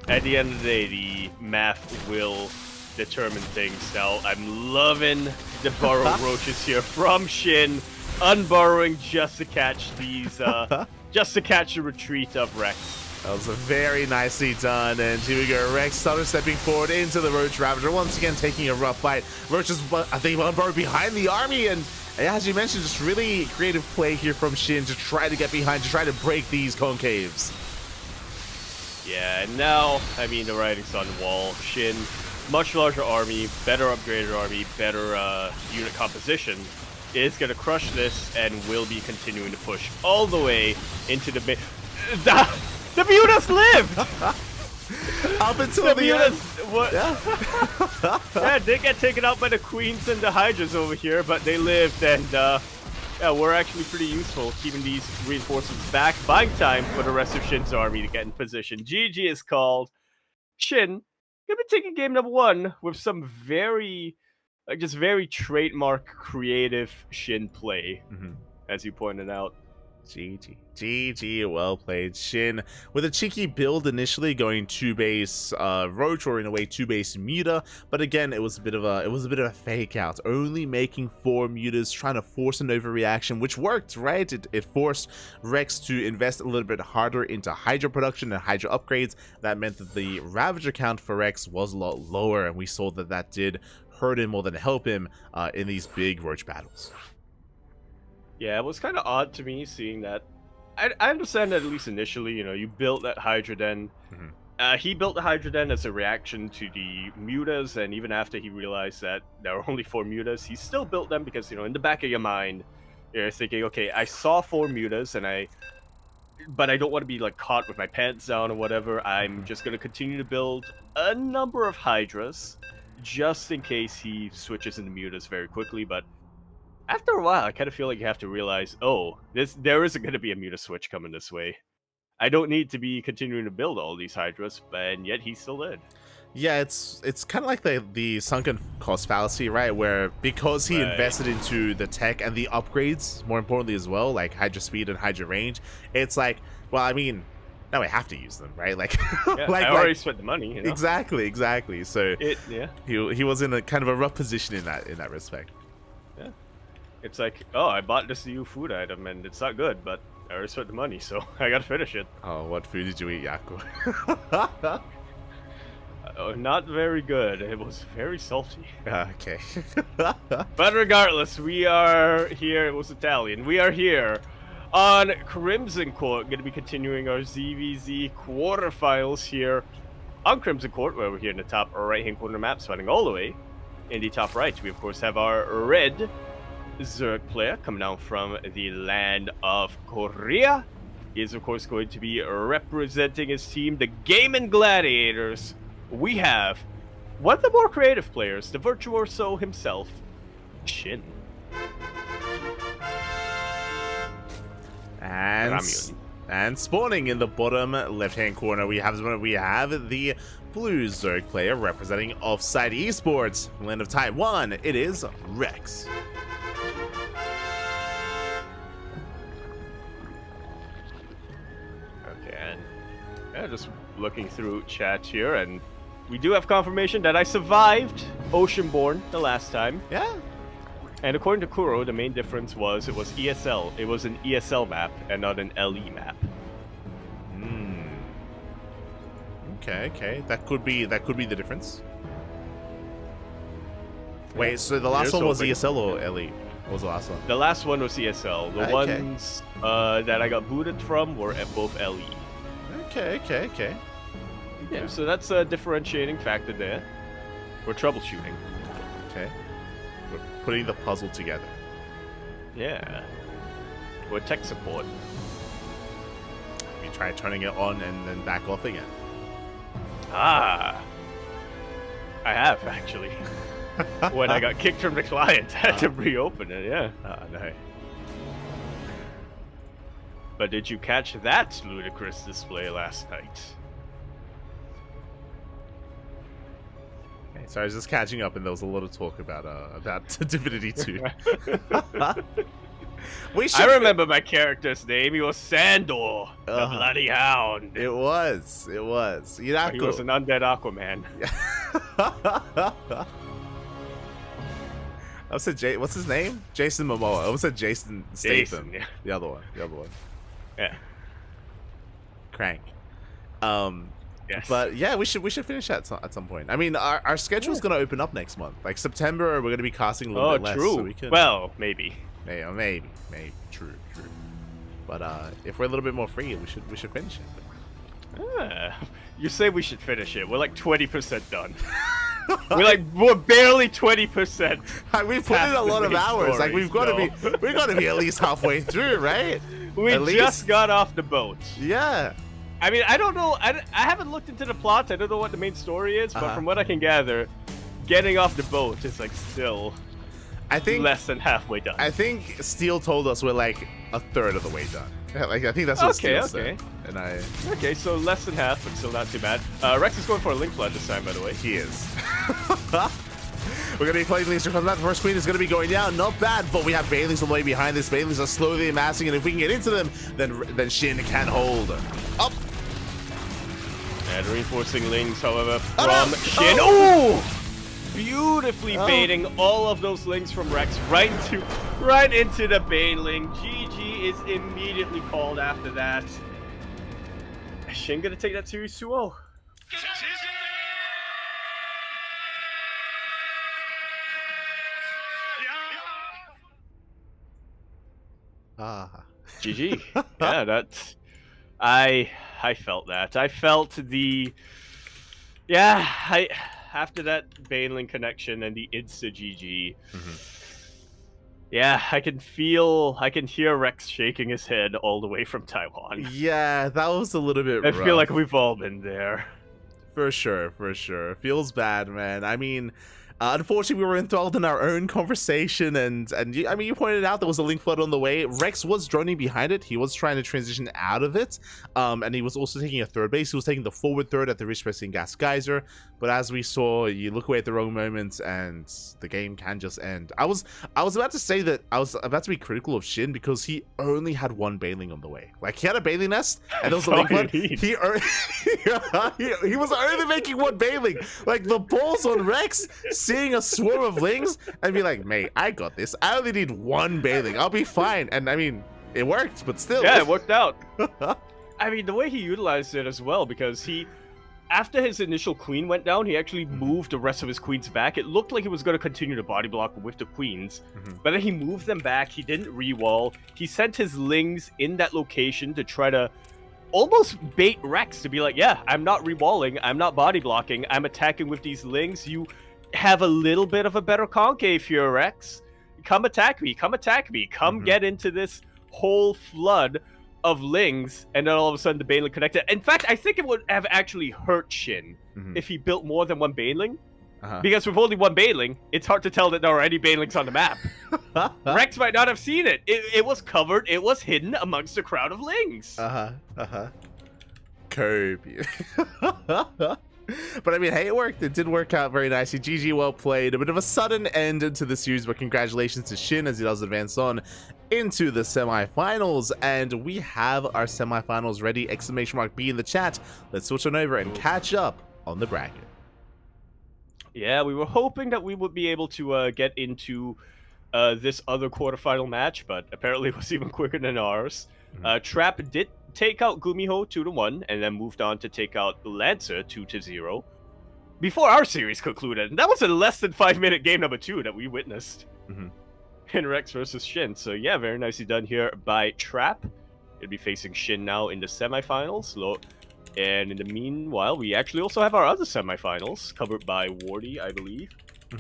at the end of the day, the math will determine things. Now, I'm loving the borrowed roaches here from Shin, unburrowing just to catch these, just to catch the retreat of Rex. That was very nicely done, and here we go. Rex started stepping forward into the Roach Ravager, once again taking a rough fight. Roach is, I think, unburrowed behind the army, and as you mentioned, just really creative play here from Shin to try to get behind, to try to break these concaves. Yeah, and now, I mean, the writing's on the wall. Shin, much larger army, better upgraded army, better unit composition, is going to crush this and will be continuing to push all the way into the mid. The Mutas lived! Up until the end. What? Yeah. Yeah, they get taken out by the Queens and the Hydras over here, but they lived, and yeah, we're actually pretty useful keeping these reinforcements back, buying time for the rest of Shin's army to get in position. GG is called. Shin gonna be taking game number 1 with some very, just very trademark creative Shin play, as you pointed out. GG. GG, well played, Shin. With a cheeky build initially going 2-base Roach, or in a way 2-base Muta, but again it was a bit of a fake out, only making 4 Mutas, trying to force an overreaction, which worked, right? It forced Rex to invest a little bit harder into Hydra production and Hydra upgrades. That meant that the Ravager count for Rex was a lot lower, and we saw that that did hurt him more than help him in these big Roach battles. Yeah, it was kind of odd to me seeing that. I understand that at least initially, you know, you built that Hydra Den. He built the Hydra Den as a reaction to the Mutas, and even after he realized that there were only 4 Mutas, he still built them because, you know, in the back of your mind, you're thinking, okay, I saw 4 Mutas, but I don't want to be, like, caught with my pants down or whatever. I'm just going to continue to build a number of Hydras, just in case he switches into Mutas very quickly, but after a while, I kind of feel like you have to realize, oh, there isn't going to be a Muta switch coming this way. I don't need to be continuing to build all these Hydras, and yet he still did. Yeah, it's kind of like the sunken cost fallacy, right? Where because he invested into the tech and the upgrades, more importantly as well, like Hydra speed and Hydra range, it's like, well, I mean, now I have to use them, right? Like, yeah, I already spent the money. You know? Exactly. So he was in a kind of a rough position in that respect. Yeah. It's like, oh, I bought this new food item and it's not good, but I already spent the money, so I gotta finish it. Oh, what food did you eat, Yaku? Not very good. It was very salty. Okay. But regardless, we are here. It was Italian. We are here on Crimson Court. Going to be continuing our ZVZ quarterfinals here on Crimson Court, where we're here in the top right-hand corner map, starting all the way in the top right. We, of course, have our red Zerg player coming down from the land of Korea. He is, of course, going to be representing his team, the Gaming Gladiators. We have one of the more creative players, the virtuoso himself, Shin. And spawning in the bottom left-hand corner, we have the blue Zerg player representing Offside Esports, land of Taiwan. It is Rex. Just looking through chat here, and we do have confirmation that I survived Oceanborn the last time. Yeah. And according to Kuro, the main difference was it was ESL. It was an ESL map and not an LE map. Okay. That could be the difference. Wait, so the last one was ESL or LE? What was the last one? The last one was ESL. The ones that I got booted from were at both LE. Okay. Yeah, so that's a differentiating factor there. We're troubleshooting. Okay. We're putting the puzzle together. Yeah. We're tech support. We try turning it on and then back off again. I have, actually. When I got kicked from the client, I had to reopen it, yeah. No. But did you catch that ludicrous display last night? Okay, so I was just catching up, and there was a lot of talk about Divinity 2. We should. I remember my character's name. He was Sandor, the Bloody Hound. It was. It was. He was an undead Aquaman. I said what's his name? Jason Momoa. I almost said Jason Statham. Yeah. The other one. Yeah. Crank. Yes. But yeah, we should finish that at some point. I mean, our schedule's gonna open up next month. Like September, we're gonna be casting a little bit less. True. So we can, well, maybe. Maybe. True. But if we're a little bit more free, we should finish it. You say we should finish it. We're like 20% done. we're barely 20%. We put in a lot of hours. Like we've got to be at least halfway through, right? We just got off the boat. Yeah. I mean, I don't know. I haven't looked into the plot. I don't know what the main story is, but from what I can gather, getting off the boat is like still, I think, less than halfway done. I think Steele told us we're like a third of the way done. Like I think that's what Steele said. And so less than half, but still not too bad. Rex is going for a link flood this time, by the way. He is. We're going to be playing Leaster comes back. The first queen is going to be going down. Not bad, but we have Bailings on the way behind this. Bailings are slowly amassing, and if we can get into them, then Shin can hold. Up. And reinforcing Lings, however, from Shin. Oh! Beautifully baiting all of those Lings from Rex right into the Bailing. GG is immediately called after that. Shin going to take that series 2-0. GG. Yeah, that's. I felt that. I felt the. Yeah, after that Baneling connection and the insta GG. Yeah, I can hear Rex shaking his head all the way from Taiwan. Yeah, that was a little bit rough. I feel like we've all been there. For sure. Feels bad, man. I mean, unfortunately, we were enthralled in our own conversation, and I mean, you pointed out there was a link flood on the way. Rex was droning behind it. He was trying to transition out of it, and he was also taking a third base. He was taking the forward third at the Rich Pressing Gas Geyser, but as we saw, you look away at the wrong moment, and the game can just end. I was about to say that I was about to be critical of Shin because he only had one Bailing on the way. Like, he had a Bailing nest, and there was a link flood. He was only making one Bailing. Like, the balls on Rex seeing a swarm of Lings and be like, mate, I got this. I only need one Bailing. I'll be fine. And I mean, it worked, but still. Yeah, it worked out. I mean, the way he utilized it as well, because after his initial queen went down, he actually moved the rest of his queens back. It looked like he was going to continue to body block with the queens, but then he moved them back. He didn't re-wall. He sent his Lings in that location to try to almost bait Rex to be like, yeah, I'm not re-walling. I'm not body blocking. I'm attacking with these Lings. You have a little bit of a better concave here, Rex. Come attack me. Come get into this whole flood of Lings, and then all of a sudden the Baneling connected. In fact, I think it would have actually hurt Shin if he built more than one Baneling. Because with only one Baneling, it's hard to tell that there are any Banelings on the map. Rex might not have seen it. It was covered. It was hidden amongst a crowd of Lings. Kirby. But I mean, hey, it worked. It did work out very nicely. GG, well played. A bit of a sudden end into the series, but congratulations to Shin as he does advance on into the semifinals. And we have our semifinals ready. !B in the chat. Let's switch on over and catch up on the bracket. Yeah, we were hoping that we would be able to get into this other quarterfinal match, but apparently it was even quicker than ours. Trap did take out Gumiho 2-1, and then moved on to take out Lancer 2-0 before our series concluded. And that was a less than 5-minute game number 2 that we witnessed in Rex versus Shin. So yeah, very nicely done here by Trap. It'll be facing Shin now in the semifinals. And in the meanwhile, we actually also have our other semifinals covered by Wardy, I believe.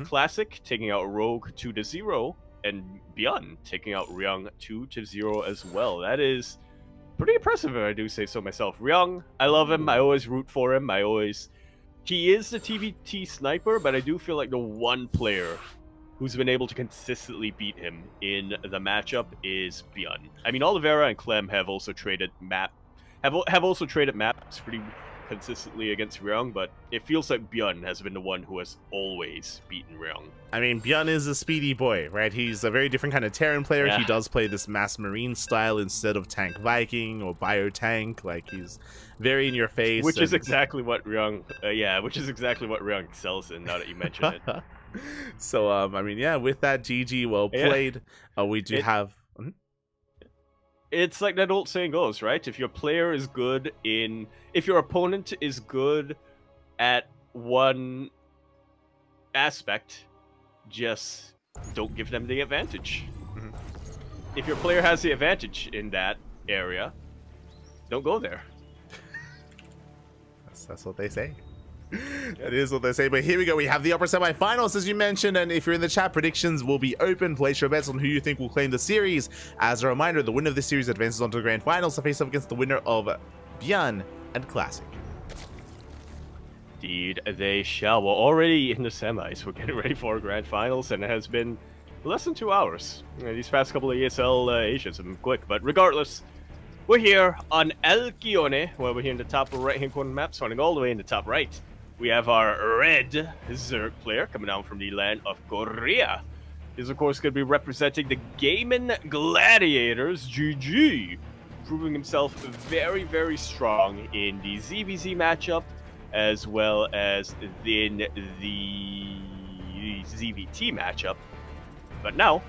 Classic taking out Rogue 2-0, and Byun taking out Ryung 2-0 as well. That is pretty impressive, if I do say so myself. Ryung, I love him. I always root for him. He is the TVT sniper, but I do feel like the one player who's been able to consistently beat him in the matchup is Byun. I mean, Oliveira and Clem have also traded maps consistently against Ryung, but it feels like Byun has been the one who has always beaten Ryung. I mean, Byun is a speedy boy, right? He's a very different kind of Terran player. Yeah. He does play this Mass Marine style instead of Tank Viking or Bio Tank. Like, he's very in your face. Which is exactly what Ryung, which is exactly what Ryung excels in, now that you mention it. So, I mean, yeah, with that, GG, well played. We do have... It's like that old saying goes, right? If your player is good if your opponent is good at one aspect, just don't give them the advantage. Mhm. If your player has the advantage in that area, don't go there. That's what they say. That is what they say. But here we go. We have the upper semifinals, as you mentioned. And if you're in the chat, predictions will be open. Place your bets on who you think will claim the series. As a reminder, the winner of this series advances on to the grand finals to face up against the winner of Byun and Classic. Indeed, they shall. We're already in the semis. We're getting ready for grand finals, and it has been less than 2 hours. These past couple of ESL Asians have been quick, but regardless, we're here on El Kione, where we're here in the top right-hand corner of the map, starting all the way in the top right. We have our red Zerg player coming down from the land of Korea. He's, of course, going to be representing the Gaming Gladiators, GG, proving himself very, very strong in the ZVZ matchup, as well as in the ZVT matchup. But now,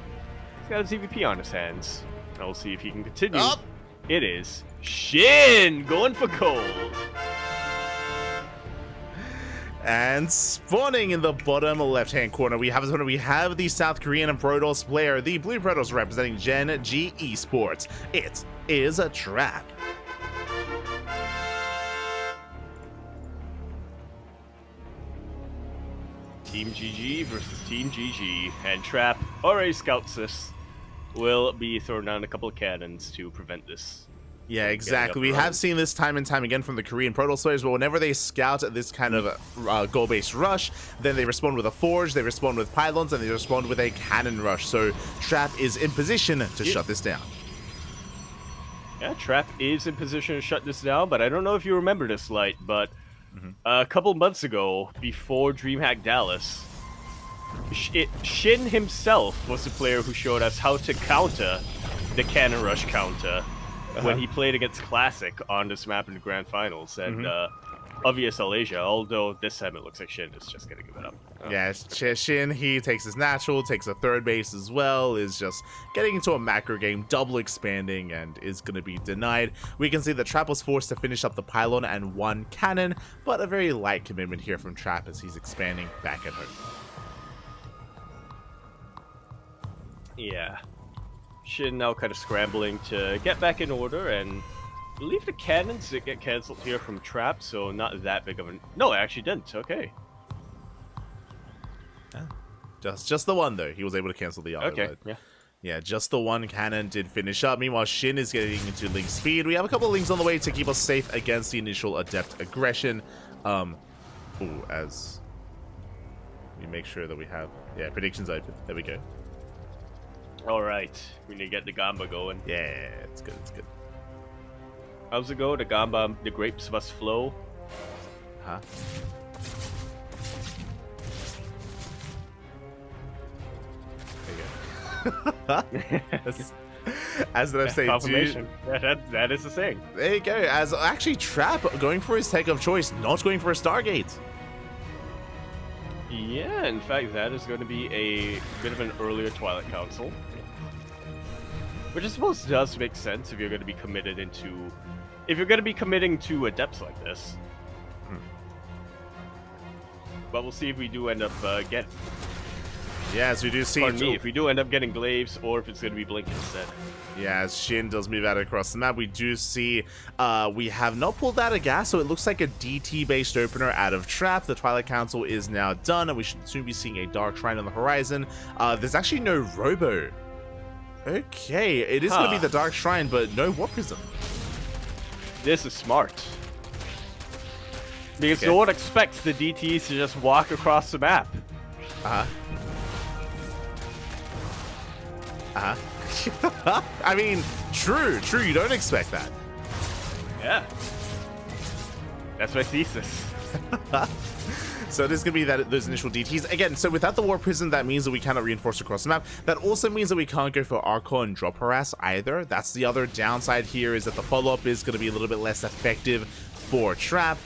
he's got a ZVP on his hands. I'll see if he can continue. Up. It is Shin going for gold. And spawning in the bottom left-hand corner, we have the South Korean Protoss player, the Blue Protoss representing Gen G Esports. It is a Trap. Team GG versus Team GG, and Trap already scouts this. Will be throwing down a couple of cannons to prevent this. Yeah, exactly. We have seen this time and time again from the Korean Protoss players, but whenever they scout this kind of goal-based rush, then they respond with a Forge, they respond with Pylons, and they respond with a Cannon Rush. So Trap is in position to shut this down. Yeah, Trap is in position to shut this down, but I don't know if you remember this, Light, but a couple months ago, before DreamHack Dallas, Shin himself was the player who showed us how to counter the Cannon Rush counter when he played against Classic on this map in the Grand Finals and of ESL Asia, although this time it looks like Shin is just going to give it up. Yeah, Shin, he takes his natural, takes a third base as well, is just getting into a macro game, double expanding, and is going to be denied. We can see that Trap was forced to finish up the Pylon and one cannon, but a very light commitment here from Trap as he's expanding back at home. Yeah. Shin now kind of scrambling to get back in order, and I believe the cannons that get cancelled here from Trap, so not that big of a... No, it actually didn't. Okay. Just the one, though. He was able to cancel the other. Okay, but yeah, just the one cannon did finish up. Meanwhile, Shin is getting into Link speed. We have a couple of Links on the way to keep us safe against the initial Adept aggression. As we make sure that we have... Yeah, predictions open. There we go. Alright, we need to get the Gamba going. Yeah, it's good, it's good. How's it go? The Gamba, the grapes must flow. Huh? There you go. As that I'm saying, confirmation. Yeah, that is the thing. There you go. As actually Trap going for his tech of choice, not going for a Stargate. Yeah, in fact, that is going to be a bit of an earlier Twilight Council. Which I suppose does make sense if you're going to be committed into... If you're going to be committing to Adepts like this. But we'll see if we do end up getting... Yeah, as we do see... Pardon me, if we do end up getting Glaives, or if it's going to be Blink instead. Yeah, as Shin does move out across the map, we do see we have not pulled out a gas, so it looks like a DT-based opener out of Trap. The Twilight Council is now done, and we should soon be seeing a Dark Shrine on the horizon. There's actually no Robo. Okay, it is going to be the Dark Shrine, but no Warp Prism. This is smart. Because no one expects the DTs to just walk across the map. I mean, true, you don't expect that. Yeah. That's my thesis. So there's going to be those initial DTs. Again, so without the War Prism, that means that we cannot reinforce across the map. That also means that we can't go for Archon and drop harass either. That's the other downside here, is that the follow-up is going to be a little bit less effective for Trap.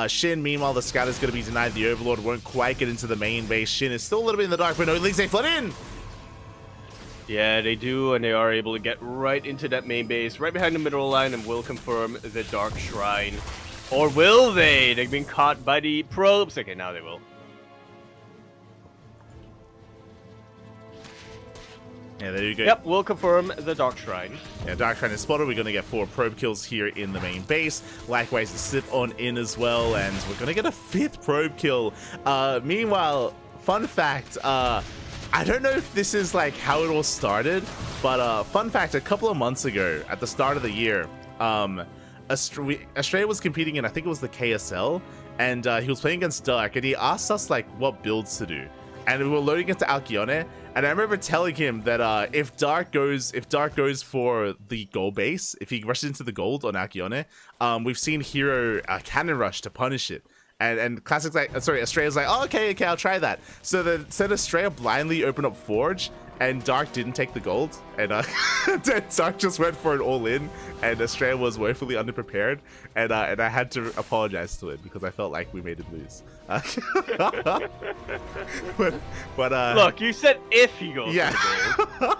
Shin, meanwhile, the scout is going to be denied. The Overlord won't quite get into the main base. Shin is still a little bit in the dark, but no, at least they flood in! Yeah, they do, and they are able to get right into that main base, right behind the middle line, and will confirm the Dark Shrine. Or will they? They've been caught by the probes. Okay, now they will. Yeah, there you go. Yep, we'll confirm the Dark Shrine. Yeah, Dark Shrine is spotted. We're going to get 4 probe kills here in the main base. Likewise, the Sip on in as well, and we're going to get a 5th probe kill. Meanwhile, fun fact, I don't know if this is like how it all started, but fun fact, a couple of months ago, at the start of the year, Australia was competing in, I think it was the KSL, and he was playing against Dark, and he asked us like what builds to do, and we were loading into Alcyone, and I remember telling him that if Dark goes for the gold base, if he rushes into the gold on Alcyone, we've seen Hero Cannon Rush to punish it. And Classic's like, Australia's like, oh, okay, I'll try that. So then said Australia blindly opened up Forge, and Dark didn't take the gold, and Dark just went for an all-in, and Australia was woefully underprepared, and I had to apologize to it because I felt like we made him lose. but Look, you said if he goes yeah. for the gold.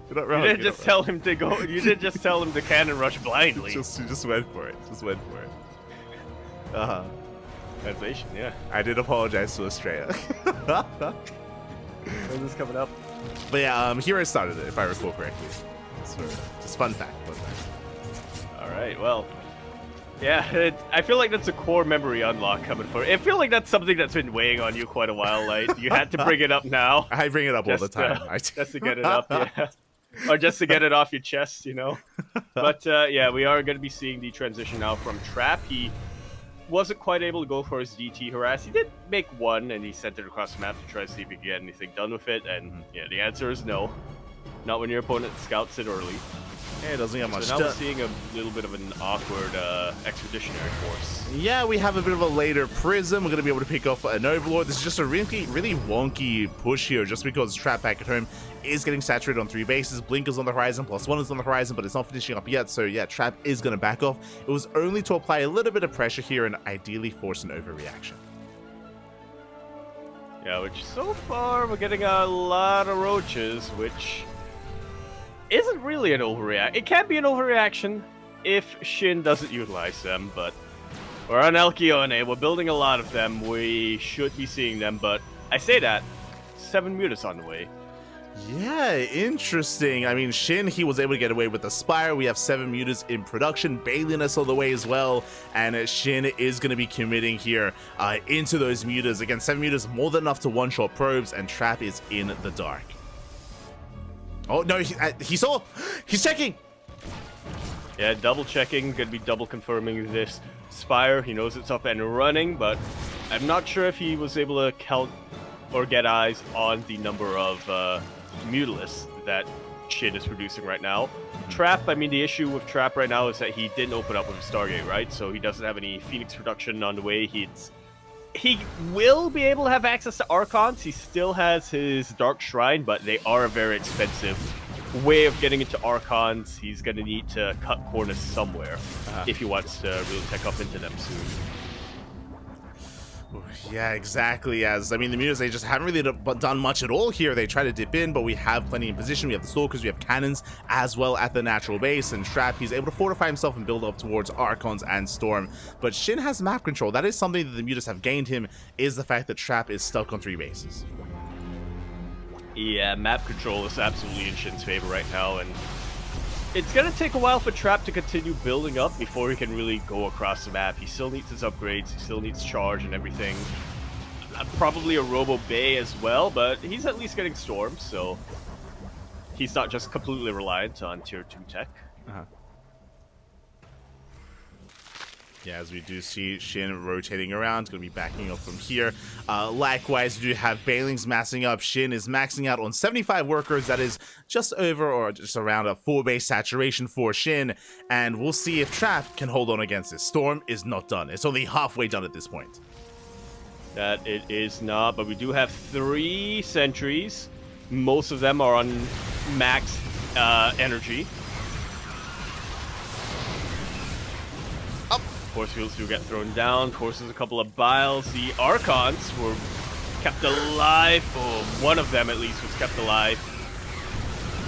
You're not wrong. You didn't just tell him to go. You didn't just tell him to cannon rush blindly. You just went for it. Translation, yeah. I did apologize to Australia. When's this coming up? But yeah, Hero started it, if I recall correctly. So, just fun fact. All right, well, yeah, I feel like that's a core memory unlock coming for. I feel like that's something that's been weighing on you quite a while. Like you had to bring it up now. I bring it up all the time. Just to get it up, yeah. Or just to get it off your chest, you know. But yeah, we are going to be seeing the transition now from Trap. He wasn't quite able to go for his DT harass. He did make one, and he sent it across the map to try to see if he could get anything done with it. And yeah, the answer is no. Not when your opponent scouts it early. Yeah, it doesn't get much. So now we're seeing a little bit of an awkward expeditionary force. Yeah, we have a bit of a later Prism. We're going to be able to pick off an Overlord. This is just a really wonky push here, just because Trap back at home is getting saturated on 3 bases. Blink is on the horizon, +1 is on the horizon, but it's not finishing up yet. So yeah, Trap is going to back off. It was only to apply a little bit of pressure here and ideally force an overreaction. Yeah, which so far we're getting a lot of roaches, which isn't really an overreaction. It can be an overreaction if Shin doesn't utilize them, but we're on Alcyone, we're building a lot of them, we should be seeing them, but I say that, 7 mutas on the way. Yeah, interesting. I mean, Shin, he was able to get away with the Spire. We have 7 mutas in production. Baliness all the way as well. And Shin is going to be committing here into those mutas. Again, 7 mutas, more than enough to one-shot probes, and Trap is in the dark. Oh, no, he saw. He's checking. Yeah, double checking, gonna be double confirming this Spire. He knows it's up and running, but I'm not sure if he was able to count or get eyes on the number of Mutalists that Shin is producing right now. Trap, I mean, the issue with Trap right now is that he didn't open up with a Stargate, right? So he doesn't have any Phoenix production on the way. He will be able to have access to Archons. He still has his Dark Shrine, but they are a very expensive way of getting into Archons. He's going to need to cut corners somewhere if he wants to really tech up into them soon. Yeah, exactly. As I mean, the mutas, they just haven't really done much at all here. They try to dip in, but we have plenty in position. We have the Stalkers, we have cannons as well at the natural base, and Trap, he's able to fortify himself and build up towards Archons and Storm. But Shin has map control. That is something that the mutas have gained him, is the fact that Trap is stuck on 3 bases. Yeah, map control is absolutely in Shin's favor right now, and it's going to take a while for Trap to continue building up before he can really go across the map. He still needs his upgrades, he still needs charge and everything. Probably a Robo Bay as well, but he's at least getting Storm, so he's not just completely reliant on Tier 2 tech. Yeah, as we do see Shin rotating around, going to be backing up from here. Likewise, we do have Bailings massing up. Shin is maxing out on 75 workers. That is just over or just around a 4-base saturation for Shin. And we'll see if Trap can hold on against this. Storm is not done. It's only halfway done at this point. That it is not, but we do have 3 sentries. Most of them are on max energy. Force fields do get thrown down, forces a couple of biles. The Archons were kept alive, or one of them at least was kept alive.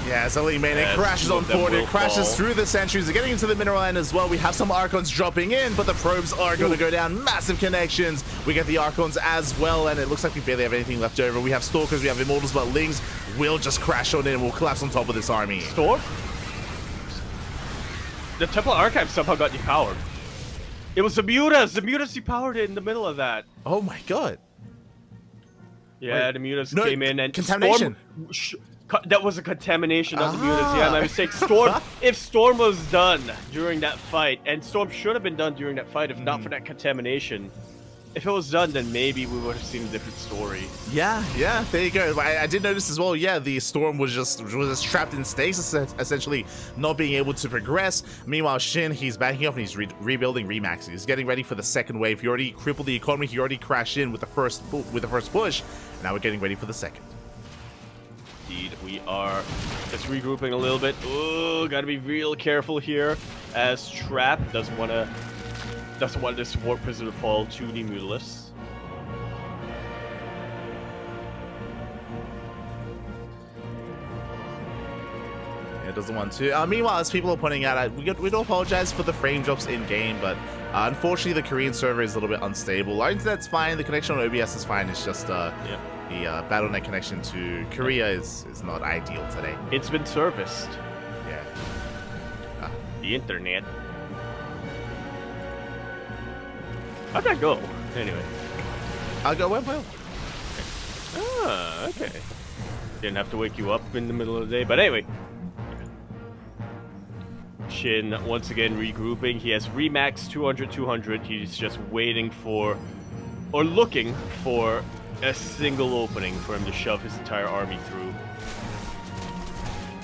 Yeah, as Elite Manic crashes on board, it crashes through the sentries. They're getting into the mineral end as well. We have some Archons dropping in, but the probes are going to go down. Massive connections. We get the Archons as well, and it looks like we barely have anything left over. We have Stalkers, we have Immortals, but Lings will just crash on in and will collapse on top of this army. Storm? The Temple Archive somehow got depowered. It was the Mutas! The Mutas depowered it in the middle of that. Oh my god. Yeah, Wait, the Mutas came in and contamination. That was a contamination of the Mutas. Yeah, my mistake. Storm. If Storm was done during that fight, and Storm should have been done during that fight if not for that contamination. If it was done, then maybe we would have seen a different story. Yeah, there you go. I did notice as well, yeah, the Storm was just trapped in stasis, essentially not being able to progress. Meanwhile, Shin, he's backing up and he's rebuilding Remax. He's getting ready for the second wave. He already crippled the economy. He already crashed in with the first push. Now we're getting ready for the second. Indeed, we are just regrouping a little bit. Oh, gotta be real careful here, as Trap doesn't want this Warp Prison to fall to the Mutalists. It doesn't want to. Meanwhile, as people are pointing out, we do apologize for the frame drops in game, but unfortunately the Korean server is a little bit unstable. Our internet's fine, the connection on OBS is fine. It's just the BattleNet connection to Korea is not ideal today. It's been serviced. Yeah. The internet. How'd that go? Anyway. I'll go well. Ah, okay. Didn't have to wake you up in the middle of the day, but anyway. Shin once again regrouping. He has Remax 200. He's just waiting for, or looking for, a single opening for him to shove his entire army through.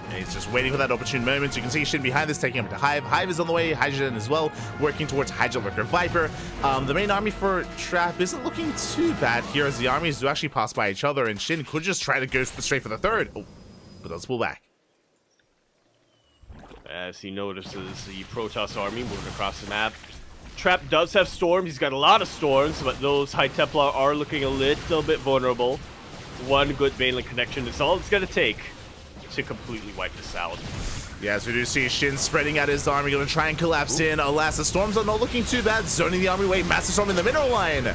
And he's just waiting for that opportune moment. You can see Shin behind this, taking him to Hive. Hive is on the way, Hydrogen as well, working towards Hydra Lurker Viper. The main army for Trap isn't looking too bad here, as the armies do actually pass by each other, and Shin could just try to go straight for the third. Oh, but let's pull back. As he notices the Protoss army moving across the map. Trap does have storms. He's got a lot of storms, but those High Templar are looking a little bit vulnerable. One good mainland connection is all it's going to take to completely wipe this out. Yeah, as we do see Shin spreading out his army, going to try and collapse in. Alas, the storms are not looking too bad. Zoning the army away. Massive storm in the mineral line. Yeah,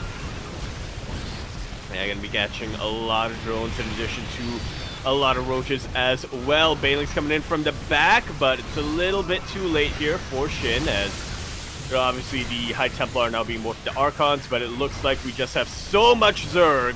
going to be catching a lot of drones in addition to a lot of roaches as well. Bailing's coming in from the back, but it's a little bit too late here for Shin, as obviously the High Templar are now being morphed to Archons, but it looks like we just have so much Zerg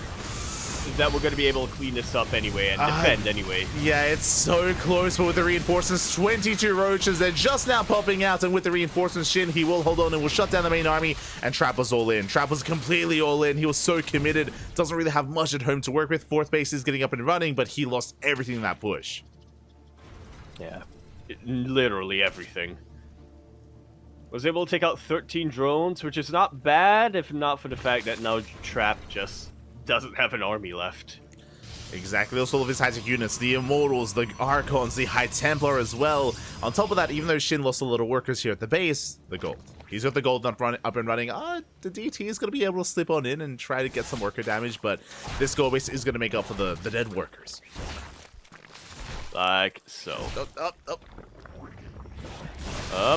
that we're going to be able to clean this up anyway and defend anyway. Yeah, it's so close, but with the reinforcements, 22 roaches, they're just now popping out, and with the reinforcements, Shin, he will hold on and will shut down the main army, and Trap was all in. Trap was completely all in. He was so committed, doesn't really have much at home to work with. Fourth base is getting up and running, but he lost everything in that push. Yeah, literally everything. Was able to take out 13 drones, which is not bad, if not for the fact that now Trap just doesn't have an army left. Exactly, those all of his high-tech units, the Immortals, the Archons, the High Templar as well. On top of that, even though Shin lost a lot of workers here at the base, the gold. He's got the gold up and running. The DT is going to be able to slip on in and try to get some worker damage, but this gold base is going to make up for the dead workers. Like so.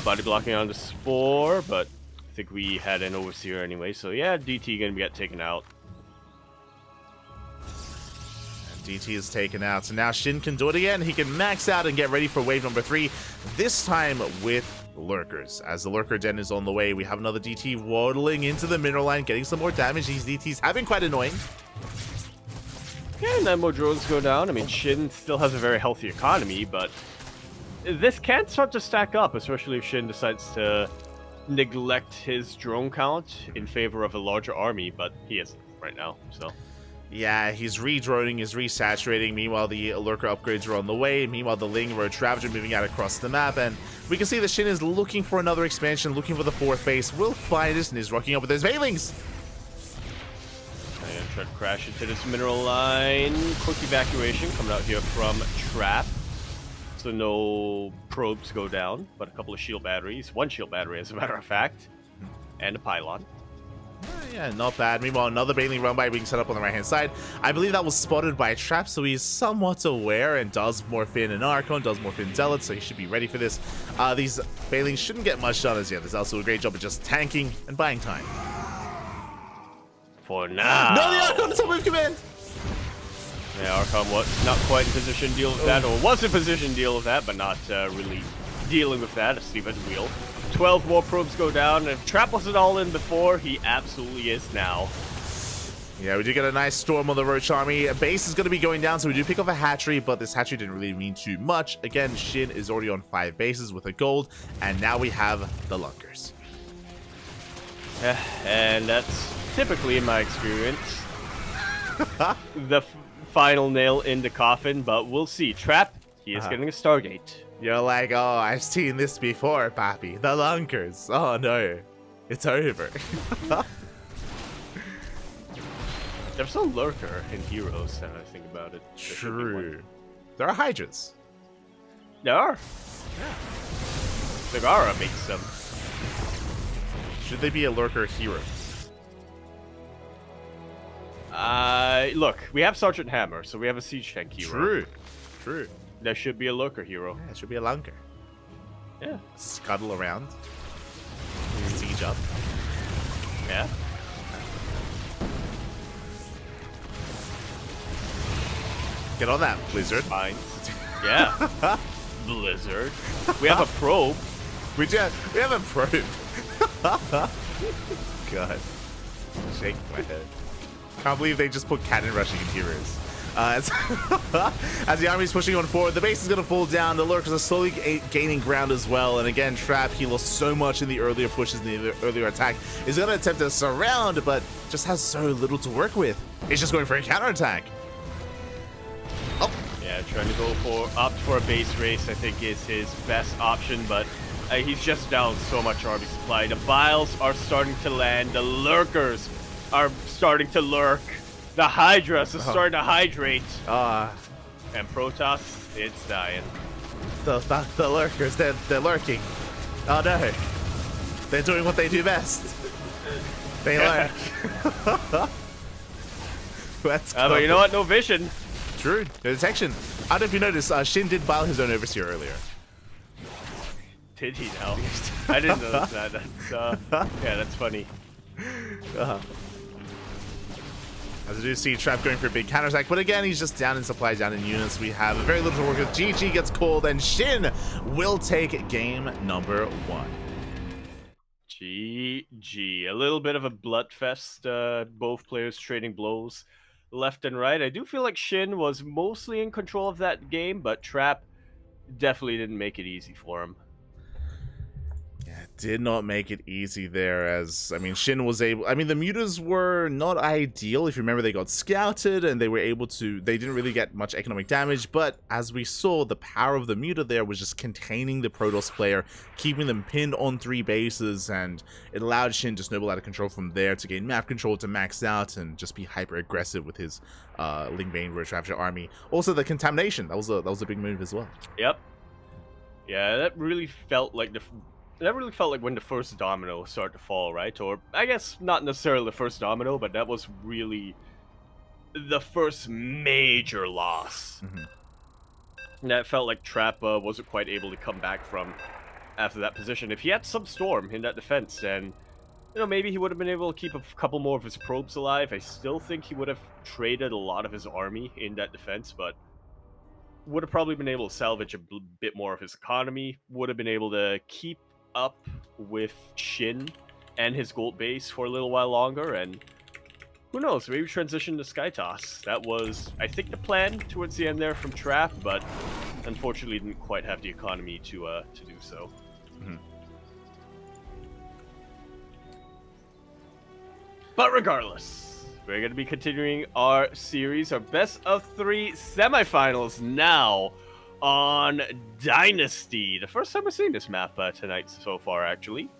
Body blocking on the Spore, but I think we had an Overseer anyway, so yeah, DT going to get taken out. DT is taken out, so now Shin can do it again. He can max out and get ready for wave number 3, this time with Lurkers. As the Lurker Den is on the way, we have another DT waddling into the mineral line, getting some more damage. These DTs have been quite annoying. Yeah, and then more drones go down. I mean, Shin still has a very healthy economy, but this can start to stack up, especially if Shin decides to neglect his drone count in favor of a larger army, but he isn't right now, so. Yeah, he's redroning, he's resaturating. Meanwhile, the lurker upgrades are on the way. Meanwhile, the Ling Roach Ravager moving out across the map, and we can see that Shin is looking for another expansion, looking for the 4th base. Will find it, and he's rocking up with his Veilings. And try to crash into this mineral line. Quick evacuation coming out here from Trap. So no probes go down, but a couple of shield batteries. 1 shield battery, as a matter of fact. And a pylon. Yeah, not bad. Meanwhile, another Bailing run by being set up on the right-hand side. I believe that was spotted by Trap, so he's somewhat aware and does morph in an Archon, does morph in Zealot, so he should be ready for this. These Bailings shouldn't get much done as yet. There's also a great job of just tanking and buying time. For now. No, the Archon is a move command! Yeah, Archon was not quite in position to deal with that, or was in position to deal with that, but not really dealing with that. Asleep at the wheel. 12 more probes go down, and if Trap wasn't all in before, he absolutely is now. Yeah, we do get a nice storm on the Roach Army. A base is going to be going down, so we do pick off a hatchery, but this hatchery didn't really mean too much. Again, Shin is already on 5 bases with a gold, and now we have the Lunkers. Yeah, and that's typically, in my experience, the final nail in the coffin, but we'll see. Trap, he is getting a Stargate. You're like, oh, I've seen this before, Papi. The Lunkers. Oh, no. It's over. There's a lurker in Heroes, now that I think about it. True. There are Hydras. There are. Yeah. Zagara makes them. Should they be a lurker hero? Look, we have Sergeant Hammer, so we have a siege tank hero. True. True. There should be a lurker hero. Yeah, it should be a Lunker. Yeah. Scuttle around. Siege up. Yeah. Get on that, Blizzard. Fine. Yeah. Blizzard. We have a probe. We have a probe. God. Shake my head. Can't believe they just put cannon rushing in heroes. As the army's pushing on forward, the base is going to fall down. The lurkers are slowly gaining ground as well. And again, Trap, he lost so much in the earlier pushes, in the earlier attack. He's going to attempt to surround, but just has so little to work with. He's just going for a counterattack. Oh. Yeah, trying to opt for a base race, I think, is his best option, but he's just down so much army supply. The vials are starting to land. The lurkers are starting to lurk. The Hydras are starting to hydrate. And Protoss, it's dying. The lurkers, they're lurking. Oh no. They're doing what they do best. They lurk. Let's go. But you know what? No vision. True. No detection. I don't know if you noticed, Shin did bile his own Overseer earlier. Did he now? I didn't notice that. That's, yeah, that's funny. As I do see Trap going for a big counterattack, but again, he's just down in supply, down in units. We have very little to work with. GG gets called, and Shin will take game number 1. GG. A little bit of a bloodfest. Both players trading blows left and right. I do feel like Shin was mostly in control of that game, but Trap definitely didn't make it easy for him. Yeah, did not make it easy there, as, I mean, Shin was able, I mean, the mutas were not ideal. If you remember, they got scouted, and they were able to, they didn't really get much economic damage, but as we saw, the power of the muta there was just containing the Protoss player, keeping them pinned on 3 bases, and it allowed Shin to snowball out of control from there to gain map control, to max out, and just be hyper-aggressive with his Ling Bane Roach Ravager army. Also, the contamination, that was a big move as well. Yep. Yeah, that really felt like when the first domino started to fall, right? Or, I guess, not necessarily the first domino, but that was really the first major loss. And that felt like Trap wasn't quite able to come back from after that position. If he had some storm in that defense, then, you know, maybe he would have been able to keep a couple more of his probes alive. I still think he would have traded a lot of his army in that defense, but would have probably been able to salvage a bit more of his economy, would have been able to keep up with Shin and his gold base for a little while longer, and who knows, maybe transition to Sky Toss. That was, I think, the plan towards the end there from Trap, but unfortunately didn't quite have the economy to do so. But regardless, we're going to be continuing our series, our best of 3 semifinals now on Dynasty. The first time we're seeing this map tonight so far, actually.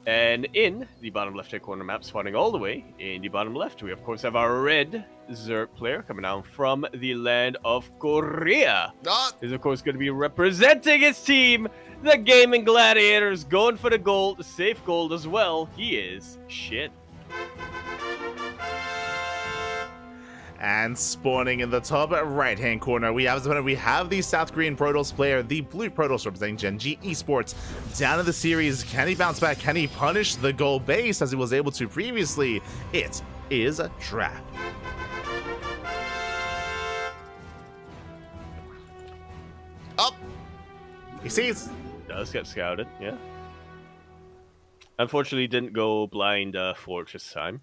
And in the bottom left-hand corner map, spawning all the way in the bottom left, we of course have our red Zerg player coming down from the land of Korea. He's of course going to be representing his team, the Gaming Gladiators, going for the gold, the safe gold as well. He is Shin. And spawning in the top right-hand corner, we have the South Korean Protoss player, the blue Protoss representing Gen G Esports. Down in the series, can he bounce back? Can he punish the gold base as he was able to previously? It is a trap. Up. He sees. Does get scouted, yeah. Unfortunately, didn't go blind Forge this time.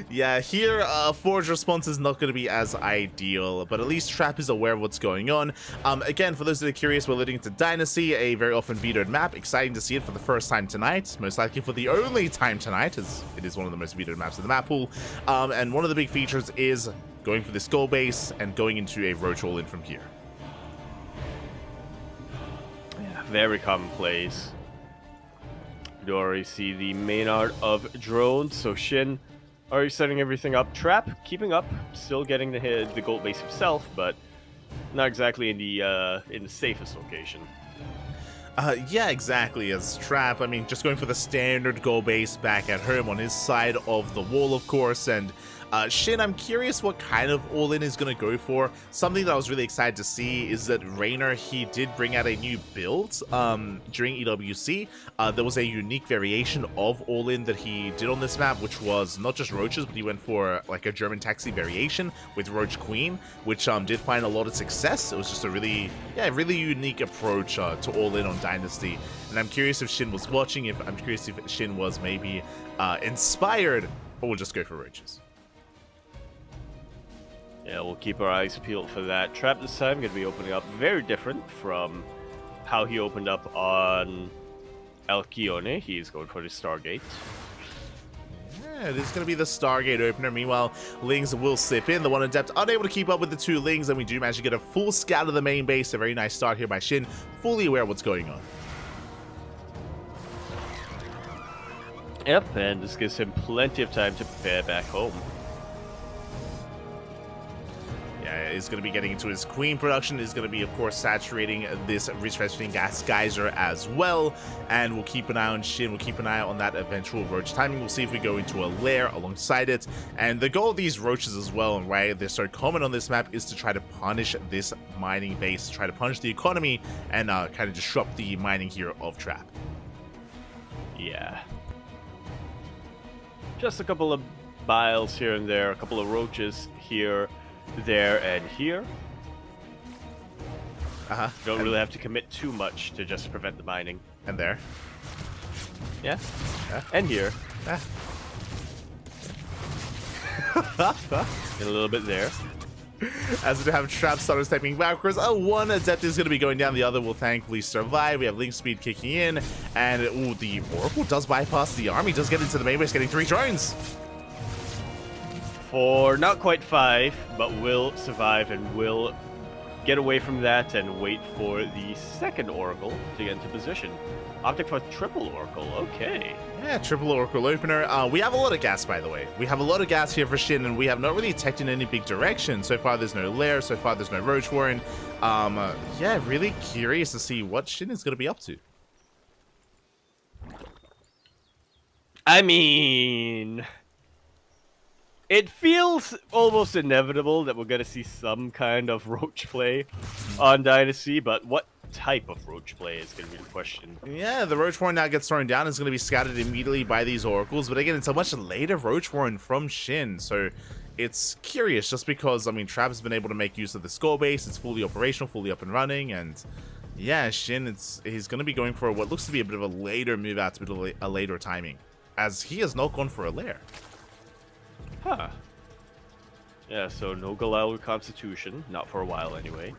Yeah, here, Forge response is not going to be as ideal, but at least Trap is aware of what's going on. Again, for those that are curious, we're leading to Dynasty, a very often vetoed map. Exciting to see it for the first time tonight, most likely for the only time tonight, as it is one of the most vetoed maps in the map pool. And one of the big features is going for this goal base and going into a Roach all-in from here. Yeah, very commonplace. You already see the main art of drones, so Shin already setting everything up. Trap keeping up, still getting the gold base himself, but not exactly in the safest location. Yeah, exactly. As Trap, I mean, just going for the standard goal base back at home on his side of the wall, of course, and Shin, I'm curious what kind of all-in is going to go for. Something that I was really excited to see is that Raynor, he did bring out a new build during EWC. There was a unique variation of all-in that he did on this map, which was not just Roaches, but he went for like a German taxi variation with Roach Queen, which did find a lot of success. It was just a really unique approach to all-in on Dynasty. And I'm curious if Shin was watching, I'm curious if Shin was maybe inspired, or we'll just go for Roaches. Yeah, we'll keep our eyes peeled for that. Trap this time going to be opening up very different from how he opened up on Alcyone. He's going for the Stargate. Yeah, it is going to be the Stargate opener. Meanwhile, Lings will slip in. The one Adept unable to keep up with the two Lings, and we do manage to get a full scout of the main base. A very nice start here by Shin, fully aware of what's going on. Yep, and this gives him plenty of time to prepare back home. Yeah, he's going to be getting into his Queen production. He's going to be, of course, saturating this restricting gas geyser as well. And we'll keep an eye on Shin. We'll keep an eye on that eventual Roach timing. We'll see if we go into a lair alongside it. And the goal of these Roaches as well, and why they're so common on this map, is to try to punish this mining base, try to punish the economy, and kind of disrupt the mining here of Trap. Yeah. Just a couple of biles here and there, a couple of Roaches here, there, and here. Don't really have to commit too much to just prevent the mining. And there. Yeah. And here. And a little bit there. As we have Trap starters typing backwards, one Adept is going to be going down, the other will thankfully survive. We have Link Speed kicking in, and ooh, the Oracle does bypass the army, does get into the main base, getting 3 drones. For not quite 5, but will survive and will get away from that and wait for the second Oracle to get into position. Optic for triple Oracle, okay. Yeah, triple Oracle opener. We have a lot of gas, by the way. We have a lot of gas here for Shin, and we have not really attacked in any big direction. So far, there's no lair. So far, there's no Roach Warren. Yeah, really curious to see what Shin is going to be up to. I mean, it feels almost inevitable that we're going to see some kind of Roach play on Dynasty, but what type of Roach play is going to be the question. Yeah, the Roach Warren now gets thrown down. It's going to be scouted immediately by these Oracles, but again, it's a much later Roach Warren from Shin, so it's curious just because, I mean, Trap has been able to make use of the score base. It's fully operational, fully up and running, and yeah, Shin, he's going to be going for what looks to be a bit of a later move out, a bit of a later timing, as he has not gone for a lair. Huh. Yeah, so no Galil Constitution, not for a while anyway.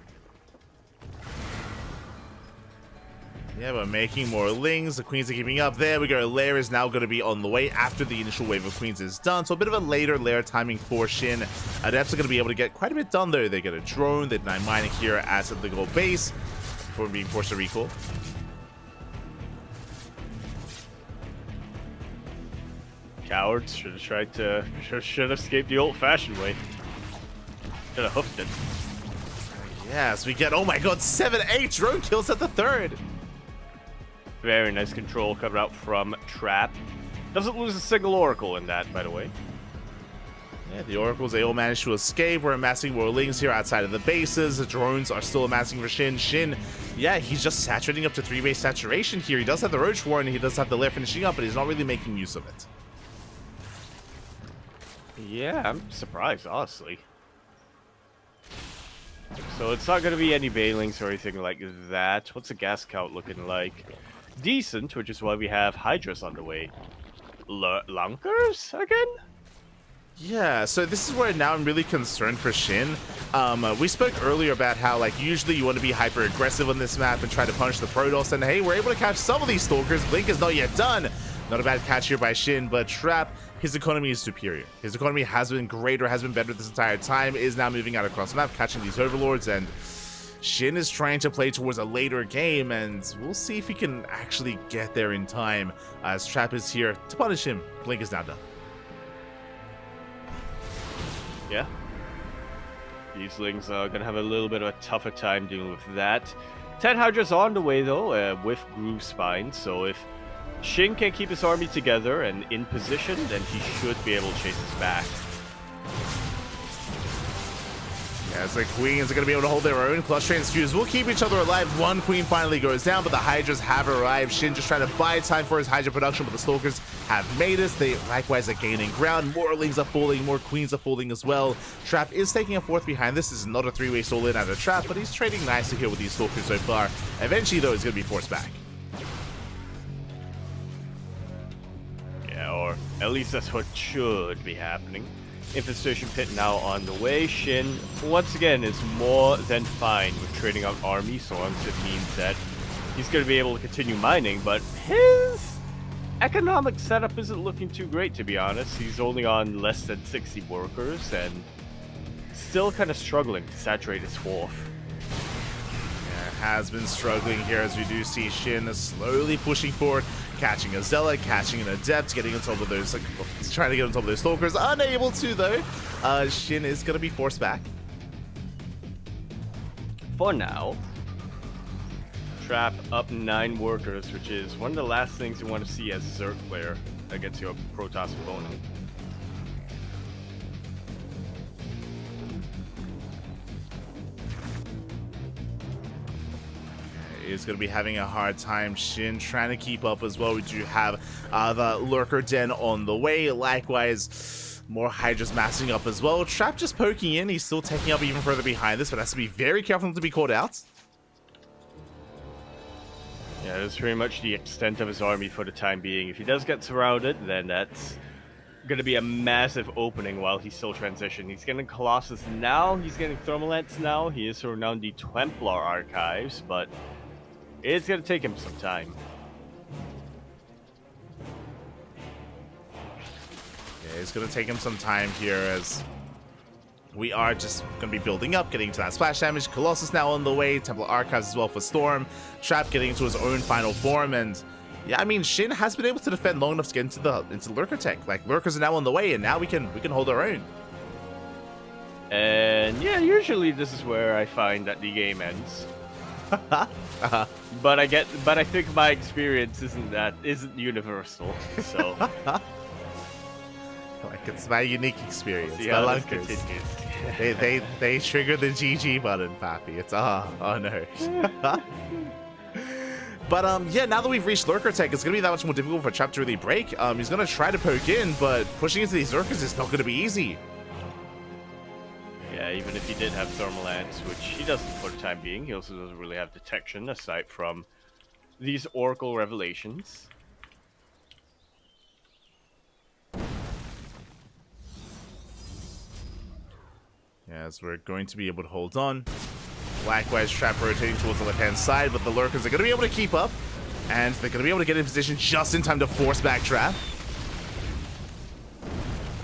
Yeah, we're making more lings. The queens are keeping up. There we go. Lair is now going to be on the way after the initial wave of queens is done. So a bit of a later lair timing for Shin. Adepts are going to be able to get quite a bit done though. They get a drone. They deny mining here at the gold base before being forced to recall. Cowards should have tried to should have escaped the old-fashioned way. Should have hoofed it. Yes, we get, oh my god, 7-8 drone kills at the third. Very nice control coming out from Trap. Doesn't lose a single Oracle in that, by the way. Yeah, the Oracles, they all managed to escape. We're amassing more lings here outside of the bases. The drones are still amassing for Shin. Shin, yeah, he's just saturating up to 3-base saturation here. He does have the Roach Warren, he does have the lair finishing up, but he's not really making use of it. Yeah, I'm surprised, honestly. So it's not going to be any Bailings or anything like that. What's the gas count looking like? Decent, which is why we have Hydras on the way. Lunkers again? Yeah, so this is where now I'm really concerned for Shin. We spoke earlier about how, like, usually you want to be hyper-aggressive on this map and try to punch the Protoss, and hey, we're able to catch some of these Stalkers. Blink is not yet done. Not a bad catch here by Shin, but Trap, his economy is superior. His economy has been greater, has been better this entire time, is now moving out across the map, catching these Overlords, and Shin is trying to play towards a later game, and we'll see if he can actually get there in time, as Trap is here to punish him. Blink is now done. Yeah. These Lings are going to have a little bit of a tougher time dealing with that. 10 Hydras on the way, though, with Groove Spine, so if Shin can keep his army together and in position, then he should be able to chase us back. Yeah, the Queens are going to be able to hold their own. Clutch Transfuse will keep each other alive. One Queen finally goes down, but the Hydras have arrived. Shin just trying to buy time for his Hydra production, but the Stalkers have made it. They likewise are gaining ground. More Lings are falling, more Queens are falling as well. Trap is taking a fourth behind. This is not a three-way stall-in out of Trap, but he's trading nicely here with these Stalkers so far. Eventually, though, he's going to be forced back. Yeah, or at least that's what should be happening. Infestation Pit now on the way. Shin, once again, is more than fine with trading out armies, so long as it means that he's going to be able to continue mining, but his economic setup isn't looking too great, to be honest. He's only on less than 60 workers, and still kind of struggling to saturate his fourth. Has been struggling here, as we do see Shin slowly pushing forward, catching a Zealot, catching an Adept, getting on top of those, like, he's trying to get on top of those Stalkers, unable to though. Shin is going to be forced back. For now, Trap up 9 workers, which is one of the last things you want to see as a Zerg player against your Protoss opponent. Is going to be having a hard time. Shin trying to keep up as well. We do have the Lurker Den on the way. Likewise, more Hydras massing up as well. Trap just poking in. He's still taking up even further behind this, but has to be very careful not to be caught out. Yeah, that's pretty much the extent of his army for the time being. If he does get surrounded, then that's going to be a massive opening while he's still transitioning. He's getting Colossus now. He's getting Thermalance now. He is around the Templar archives, but it's going to take him some time. Yeah, it's going to take him some time here, as we are just going to be building up, getting to that splash damage. Colossus now on the way. Templar Archives as well for Storm. Trap getting into his own final form, and yeah, I mean, Shin has been able to defend long enough to get into the Lurker tech. Like, Lurkers are now on the way, and now we can hold our own. And yeah, usually this is where I find that the game ends. But I think my experience isn't universal. So like, it's my unique experience. Yeah, let's continue. they trigger the GG button, Pappy. It's oh no. But yeah, now that we've reached Lurker Tech, it's gonna be that much more difficult for Trap to really break. He's gonna try to poke in, but pushing into these Lurkers is not gonna be easy. Yeah, even if he did have Thermal Lance, which he doesn't for the time being, he also doesn't really have detection aside from these Oracle Revelations. Yeah, as we're going to be able to hold on. Likewise, Trap rotating towards the left-hand side, but the Lurkers are going to be able to keep up. And they're going to be able to get in position just in time to force back trap.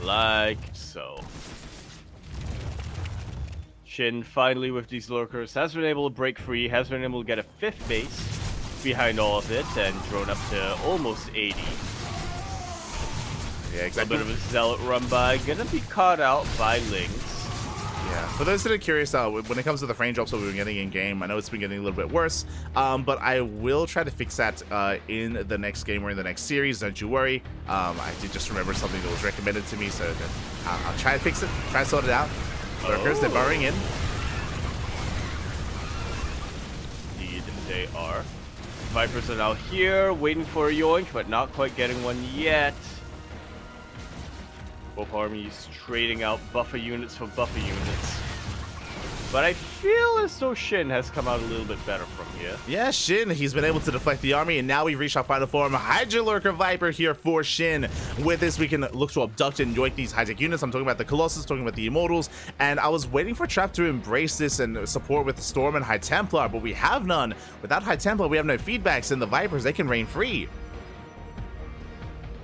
Like so. Shin finally with these lurkers has been able to break free, has been able to get a 5th base behind all of it, and drone up to almost 80. Yeah, exactly. A bit of a zealot run by, gonna be caught out by Lings. Yeah, for those that are curious, when it comes to the frame drops that we've been getting in game, I know it's been getting a little bit worse, but I will try to fix that in the next game or in the next series. Don't you worry. I did just remember something that was recommended to me, so I'll try to fix it, try to sort it out. Lurkers, they're burrowing in. Indeed, they are. Vipers are now here, waiting for a yoink, but not quite getting one yet. Both armies trading out buffer units for buffer units. But I feel as though Shin has come out a little bit better from here. Yeah, Shin, he's been able to deflect the army, and now we've reached our final form. Hydra Lurker Viper here for Shin. With this, we can look to abduct and yoink these hijack units. I'm talking about the Colossus, talking about the Immortals, and I was waiting for Trap to embrace this and support with the Storm and High Templar, but we have none. Without High Templar, we have no feedbacks, and the Vipers, they can reign free.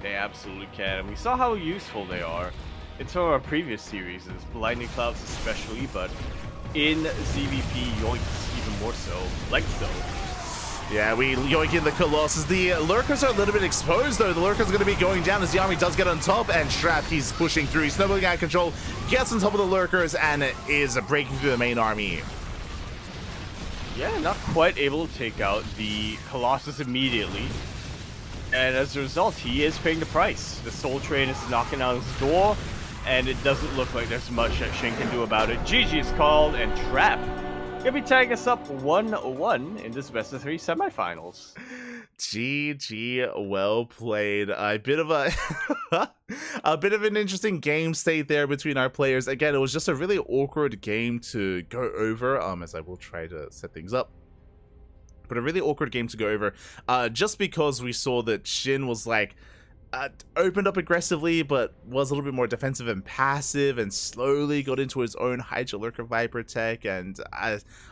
They absolutely can, and we saw how useful they are in some of our previous series, Blinding Clouds especially, but in ZVP, yoinks even more so, like so. Yeah, we yoink in the Colossus. The Lurkers are a little bit exposed, though. The Lurkers are going to be going down as the army does get on top, and Trap, he's pushing through. He's snowballing out of control, gets on top of the Lurkers, and is breaking through the main army. Yeah, not quite able to take out the Colossus immediately. And as a result, he is paying the price. The Soul Train is knocking on his door, and it doesn't look like there's much that Shin can do about it. GG is called, and Trap gonna be tying us up 1-1 in this best of 3 semifinals. GG, well played. A bit of a bit of an interesting game state there between our players. Again, it was just a really awkward game to go over. As I will try to set things up. But a really awkward game to go over, just because we saw that Shin was like opened up aggressively, but was a little bit more defensive and passive, and slowly got into his own Hydra Lurker Viper tech, and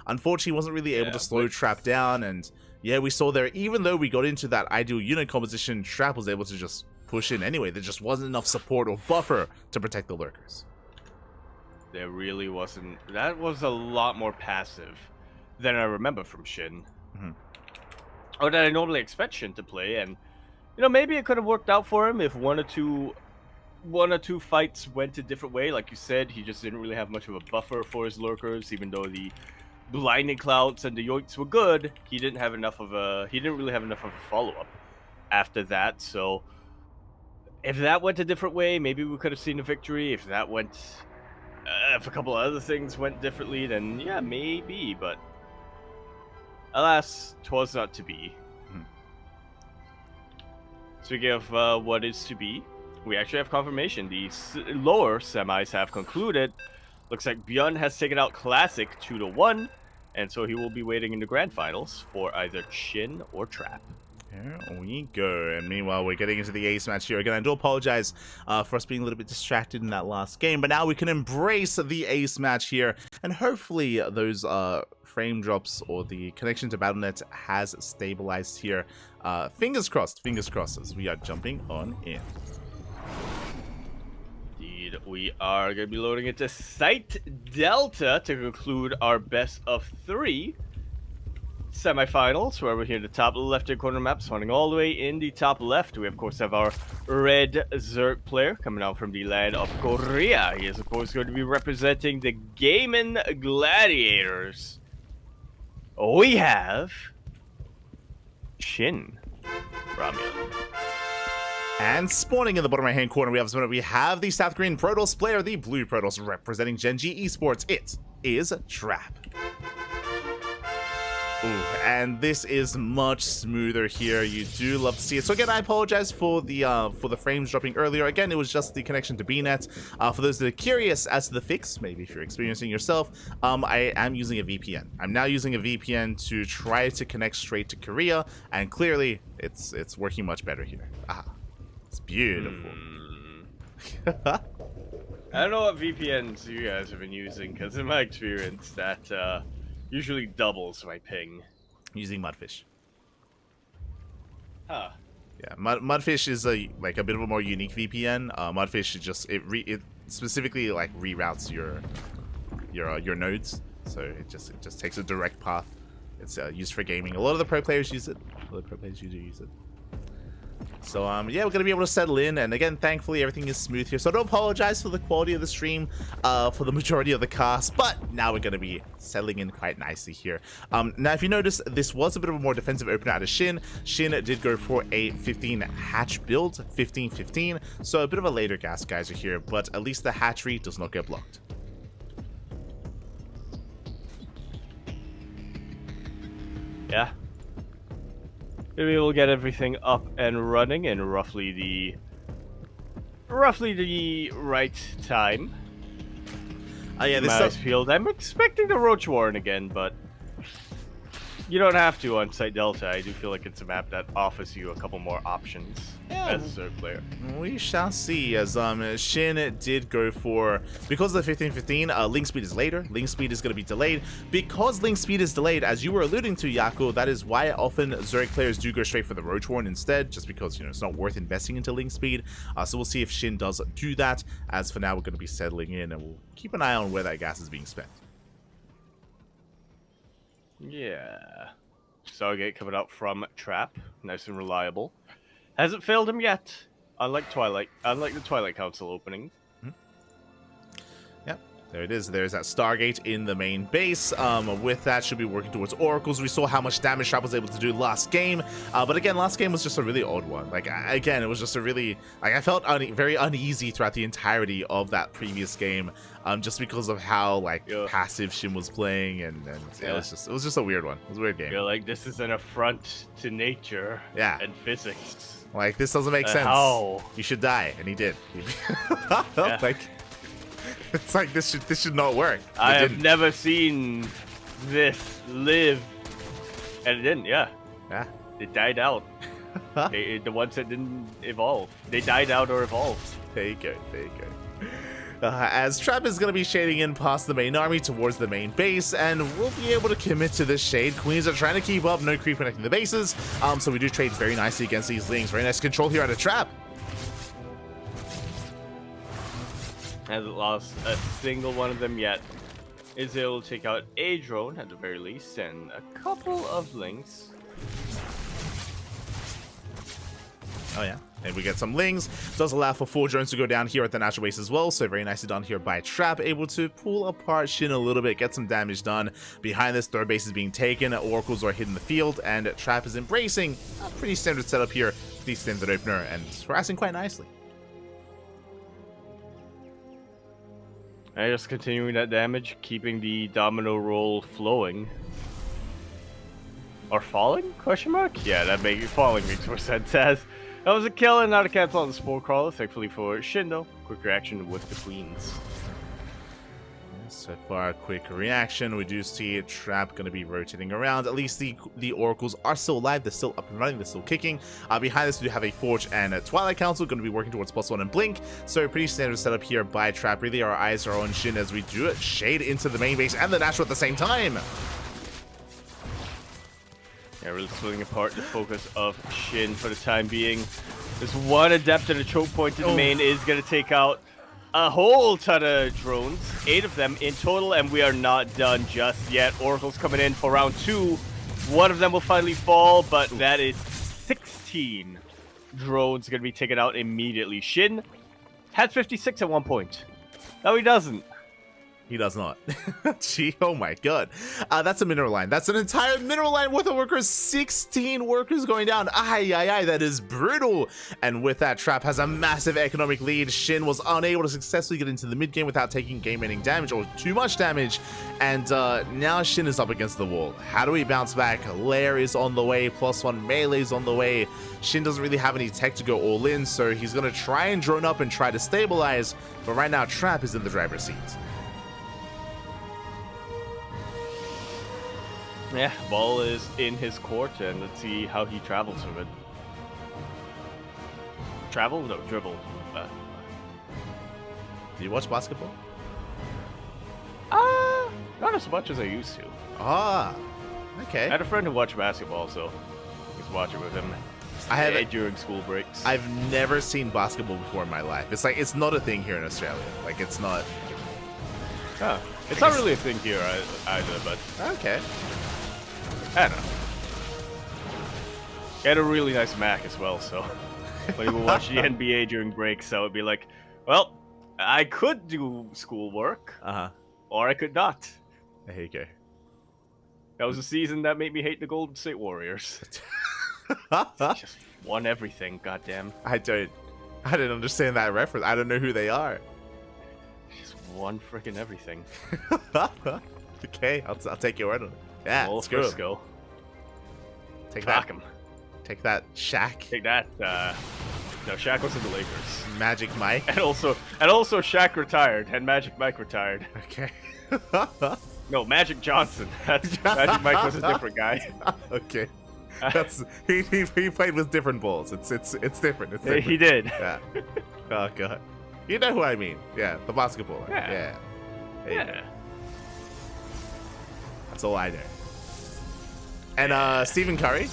unfortunately wasn't really able to slow Trap down. And yeah, we saw there, even though we got into that ideal unit composition, Trap was able to just push in anyway. There just wasn't enough support or buffer to protect the Lurkers. There really wasn't. That was a lot more passive than I remember from Shin. Or that I normally expect Shin to play, and you know, maybe it could have worked out for him if one or two fights went a different way. Like you said, he just didn't really have much of a buffer for his lurkers, even though the blinding clouds and the yoinks were good. He didn't really have enough of a follow-up after that. So if that went a different way, maybe we could have seen a victory. If that went if a couple of other things went differently, then yeah, maybe, but alas, 'twas not to be. Speaking of what is to be, we actually have confirmation. The lower semis have concluded. Looks like Bjorn has taken out Classic 2-1, and so he will be waiting in the grand finals for either Shin or Trap. Here we go. And meanwhile, we're getting into the ace match here. Again, I do apologize for us being a little bit distracted in that last game, but now we can embrace the ace match here, and hopefully those frame drops or the connection to Battle.net has stabilized here. Fingers crossed as we are jumping on in. Indeed, we are going to be loading into Site Delta to conclude our best of 3 semifinals, where we're here in the top left-hand corner map, spawning all the way in the top left. We of course have our red Zerg player coming out from the land of Korea. He is of course going to be representing the Gaiman Gladiators. We have Shin Romulan. And spawning in the bottom right-hand corner, we have the South Korean Protoss player, the blue Protoss representing Genji Esports. It is Trap. Ooh, and this is much smoother here. You do love to see it. So again, I apologize for the frames dropping earlier. Again, it was just the connection to BNet. For those that are curious as to the fix, maybe if you're experiencing yourself, I am using a VPN. I'm now using a VPN to try to connect straight to Korea, and clearly it's working much better here. It's beautiful. I don't know what VPNs you guys have been using, because in my experience, that usually doubles my ping. Using Mudfish. Huh. Yeah, Mudfish is a bit of a more unique VPN. Mudfish it specifically like reroutes your nodes, so it just takes a direct path. It's used for gaming. A lot of the pro players use it. A lot of pro players usually use it. So yeah, we're gonna be able to settle in, and again, thankfully everything is smooth here. So I don't apologize for the quality of the stream for the majority of the cast, but now we're gonna be settling in quite nicely here. Now, if you notice, this was a bit of a more defensive opener out of Shin. Shin did go for a 15 hatch build, 15-15, so a bit of a later gas geyser here, but at least the hatchery does not get blocked. Yeah. Maybe we'll get everything up and running in roughly the right time. Yeah, this Mouse field. I'm expecting the Roach Warren again, but you don't have to on Site Delta. I do feel like it's a map that offers you a couple more options as a third player. We shall see, as Shin did go for, because of the 15-15, link speed is later. Link speed is going to be delayed. Because link speed is delayed, as you were alluding to, Yako, that is why often Zurich players do go straight for the Roach Warren instead, just because, you know, it's not worth investing into link speed. So we'll see if Shin does do that. As for now, we're going to be settling in, and we'll keep an eye on where that gas is being spent. Yeah. Stargate coming out from Trap. Nice and reliable. Hasn't failed him yet. Unlike the Twilight Council opening. Yep, there it is. There's that Stargate in the main base. With that, should be working towards Oracles. We saw how much damage Trap was able to do last game. But again, last game was just a really odd one. Like, again, it was just a really... Like, I felt very uneasy throughout the entirety of that previous game. Just because of how, like, passive Shin was playing. And yeah, it was just a weird one. It was a weird game. I feel like this is an affront to nature and physics. Like, this doesn't make sense. How? You should die, and he did. Like, it's like this should not work. I have never seen this live, and it didn't. Yeah. It died out. The ones that didn't evolve, they died out or evolved. There you go. There you go. As Trap is going to be shading in past the main army towards the main base, and we'll be able to commit to this shade. Queens are trying to keep up, no creep connecting the bases, so we do trade very nicely against these Lings. Very nice control here out of Trap. Hasn't lost a single one of them yet. Is able to take out a drone at the very least, and a couple of Lings. Oh yeah, and we get some Lings. Does allow for 4 drones to go down here at the natural base as well, so very nicely done here by Trap, able to pull apart Shin a little bit, get some damage done. Behind this, third base is being taken, Oracles are hitting the field, and Trap is embracing a pretty standard setup here for the standard opener, and harassing quite nicely. And just continuing that damage, keeping the domino roll flowing. Or falling? Question mark? Yeah, falling makes more sense as. That was a kill and not a cancel on the Spore Crawler, thankfully for Shindo. Quick reaction with the Queens. So far, quick reaction. We do see Trap going to be rotating around. At least the Oracles are still alive. They're still up and running. They're still kicking. Behind this, we do have a Forge and a Twilight Council going to be working towards +1 and Blink. So pretty standard setup here by Trap. Really, our eyes are on Shin as we do it. Shade into the main base and the natural at the same time. Yeah, really splitting apart the focus of Shin for the time being. This one Adept at a choke point in the main is going to take out a whole ton of drones. 8 of them in total, and we are not done just yet. Oracle's coming in for round 2. One of them will finally fall, but that is 16 drones going to be taken out immediately. Shin had 56 at one point. No, he doesn't. He does not. Gee, oh my god. That's a mineral line. That's an entire mineral line worth of workers. 16 workers going down. Ay, that is brutal. And with that, Trap has a massive economic lead. Shin was unable to successfully get into the mid game without taking game-ending damage or too much damage. And now Shin is up against the wall. How do we bounce back? Lair is on the way. +1 melee is on the way. Shin doesn't really have any tech to go all in, so he's going to try and drone up and try to stabilize. But right now, Trap is in the driver's seat. Yeah, ball is in his court, and let's see how he travels with it. Travel? No, dribble. Do you watch basketball? Not as much as I used to. Okay. I had a friend who watched basketball, so I just watch it with him. during school breaks. I've never seen basketball before in my life. It's like it's not a thing here in Australia. Like it's not. Huh. It's not really a thing here either, but Okay. I don't know. He had a really nice Mac as well, so when we would watch the NBA during breaks, I would be like, well, I could do schoolwork, or I could not. There you go. That was a season that made me hate the Golden State Warriors. Just won everything, goddamn. I don't understand that reference. I don't know who they are. Just won freaking everything. Okay, I'll take your word on it. Yeah, Well, let's go. Frisco. Take Fuck that. him. Take that, Shaq. Take that. No, Shaq was in the Lakers. Magic Mike. And also Shaq retired, and Magic Mike retired. Okay. No, Magic Johnson. Magic Mike was a different guy. Okay. That's he played with different balls. It's different. It's different. He did. Yeah. Oh god. You know who I mean? Yeah, the basketballer. Yeah. Yeah. There you go. Yeah. That's all I know. And Stephen Curry.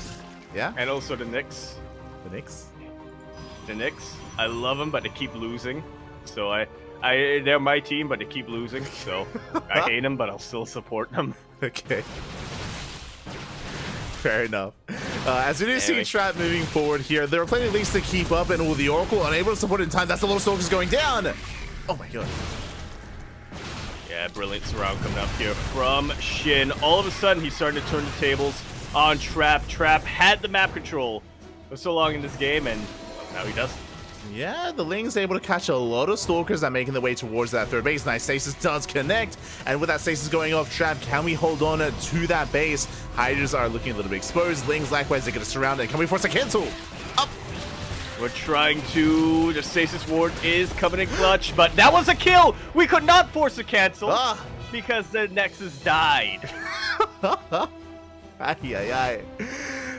Yeah. And also the Knicks. The Knicks. The Knicks. I love them, but they keep losing. So they're my team, but they keep losing. So I hate them, but I'll still support them. Okay. Fair enough. As we do see Trap moving forward here, there are plenty of leagues to keep up, and with the Oracle unable to support in time, that's the Lost Stalkers going down. Oh my god. Yeah, brilliant surround coming up here from Shin. All of a sudden, he's starting to turn the tables on Trap. Trap had the map control for so long in this game, and now he doesn't. Yeah, the Ling's able to catch a lot of Stalkers that are making their way towards that third base. Nice stasis does connect, and with that stasis going off, Trap, can we hold on to that base? Hydras are looking a little bit exposed. Lings, likewise, they're going to surround it. Can we force a cancel? Up! We're trying to... The stasis ward is coming in clutch, but that was a kill! We could not force a cancel because the Nexus died.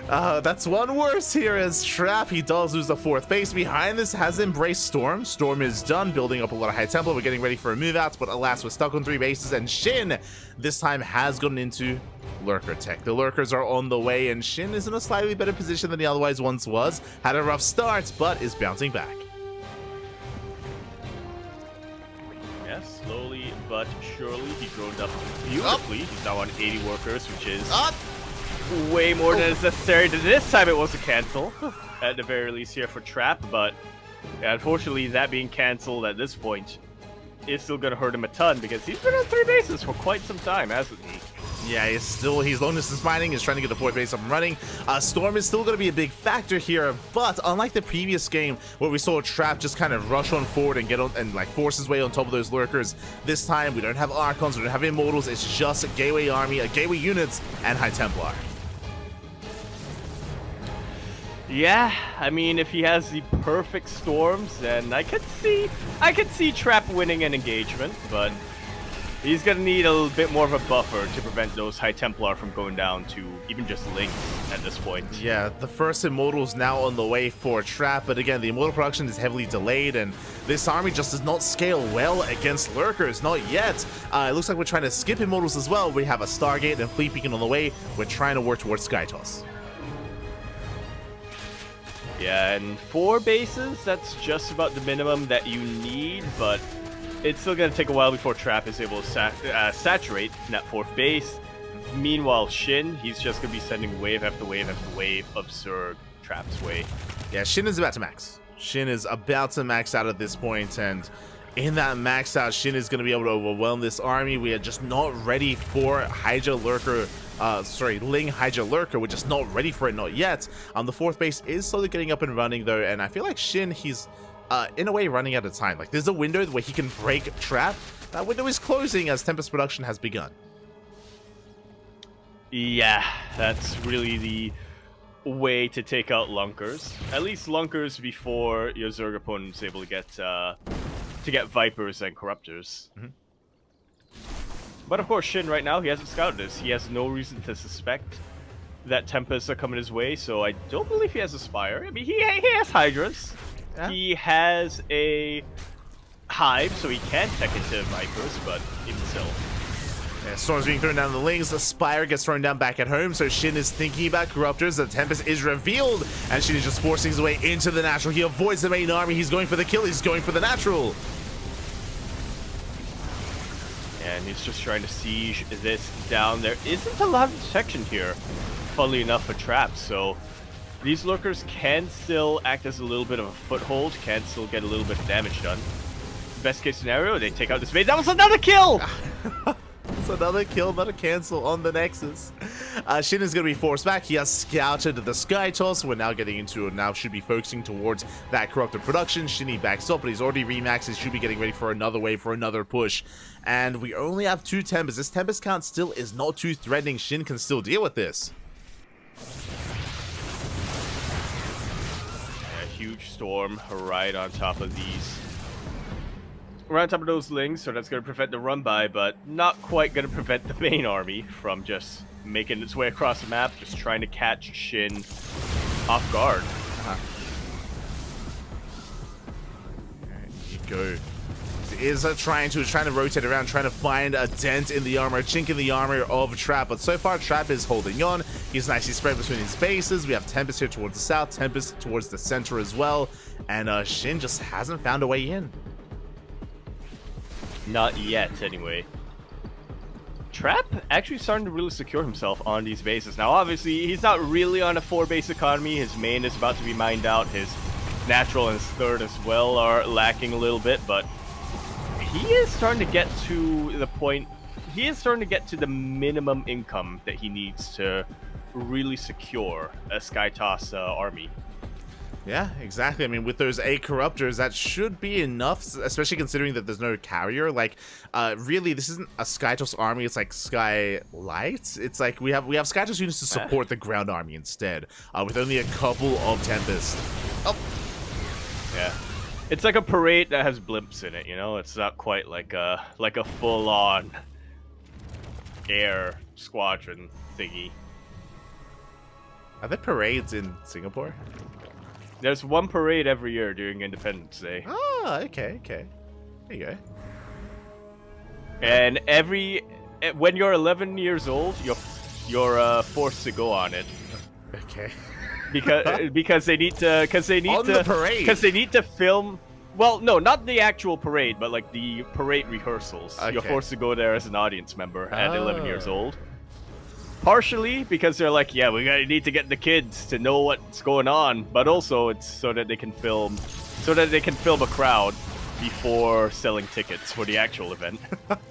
That's one worse here as Trap, he does lose the fourth base. Behind this has embraced Storm. Storm is done building up a lot of high tempo. We're getting ready for a move out, but alas, we're stuck on 3 bases, and Shin this time has gotten into Lurker tech. The Lurkers are on the way, and Shin is in a slightly better position than he otherwise once was. Had a rough start, but is bouncing back. Yes, slowly but surely he droned up beautifully. He's now on 80 workers, which is way more than is necessary. This time it was a cancel, at the very least here for Trap, but yeah, unfortunately that being canceled at this point is still going to hurt him a ton because he's been on 3 bases for quite some time, hasn't he? Yeah, he's long distance mining. He's trying to get the fourth base up and running. Storm is still going to be a big factor here, but unlike the previous game where we saw Trap just kind of rush on forward and get on and like force his way on top of those Lurkers, this time we don't have Archons, we don't have Immortals. It's just a Gateway Army, Gateway units, and High Templar. Yeah, I mean, if he has the perfect storms, then I could see Trap winning an engagement, but he's gonna need a little bit more of a buffer to prevent those High Templar from going down to even just Lings at this point. Yeah, the first Immortal's now on the way for Trap, but again, the Immortal production is heavily delayed, and this army just does not scale well against Lurkers, not yet. It looks like we're trying to skip Immortals as well. We have a Stargate and Fleet Beacon on the way. We're trying to work towards Sky Toss. Yeah, and 4 bases, that's just about the minimum that you need, but it's still going to take a while before Trap is able to saturate that 4th base. Meanwhile, Shin, he's just going to be sending wave after wave after wave of Zerg Trap's way. Yeah, Shin is about to max. Shin is about to max out at this point, and in that max out, Shin is going to be able to overwhelm this army. We are just not ready for Hydra Lurker. Ling Hydra Lurker. We're just not ready for it, not yet. The 4th base is slowly getting up and running though, and I feel like Shin, he's in a way running out of time. Like there's a window where he can break Trap. That window is closing as Tempest production has begun. Yeah, that's really the way to take out Lunkers. At least Lunkers before your Zerg opponent is able to get Vipers and Corruptors. Mm-hmm. But of course, Shin right now, he hasn't scouted this. He has no reason to suspect that Tempests are coming his way, so I don't believe he has a Spire. I mean, he has Hydras. Yeah. He has a Hive, so he can tech into Vipers, but even still. Yeah, Storm's being thrown down the links. The Spire gets thrown down back at home. So Shin is thinking about Corruptors. The Tempest is revealed. And Shin is just forcing his way into the natural. He avoids the main army. He's going for the kill. He's going for the natural. And he's just trying to siege this down. There isn't a lot of detection here, funnily enough, for traps. So these lurkers can still act as a little bit of a foothold. Can still get a little bit of damage done. Best case scenario, they take out this base. That was another kill! It's another kill, another cancel on the Nexus. Shin is going to be forced back. He has scouted the Sky Toss. We're now getting into it. Now should be focusing towards that Corrupted production. Shinny backs up, but he's already remaxed. He should be getting ready for another wave, for another push. And we only have 2 Tempests. This Tempest count still is not too threatening. Shin can still deal with this. A huge storm right on top of these. Right on top of those lings, so that's going to prevent the run by, but not quite going to prevent the main army from just making its way across the map, just trying to catch Shin off guard. Alright, you go. Is trying to rotate around, trying to find a dent in the armor, a chink in the armor of Trap, but so far Trap is holding on. He's nicely spread between his bases. We have Tempest here towards the south, Tempest towards the center as well, and Shin just hasn't found a way in. Not yet, anyway. Trap actually starting to really secure himself on these bases. Now, obviously, he's not really on a 4-base economy. His main is about to be mined out. His natural and his third as well are lacking a little bit, but he is starting to get to the point. He is starting to get to the minimum income that he needs to really secure a Sky Toss army. Yeah, exactly. I mean, with those 8 Corruptors, that should be enough, especially considering that there's no carrier. Like, really, this isn't a Skytos army. It's like Sky Light. It's like we have Skytos units to support the ground army instead, with only a couple of Tempest. Oh, yeah. It's like a parade that has blimps in it, you know? It's not quite like a full-on air squadron thingy. Are there parades in Singapore? There's one parade every year during Independence Day. Oh, okay. There you go. And when you're 11 years old, you're forced to go on it. Okay. because they need to film. Well, no, not the actual parade, but like the parade rehearsals. Okay. You're forced to go there as an audience member at 11 years old. Partially because they're like, yeah, need to get the kids to know what's going on, but also it's so that they can film a crowd before selling tickets for the actual event.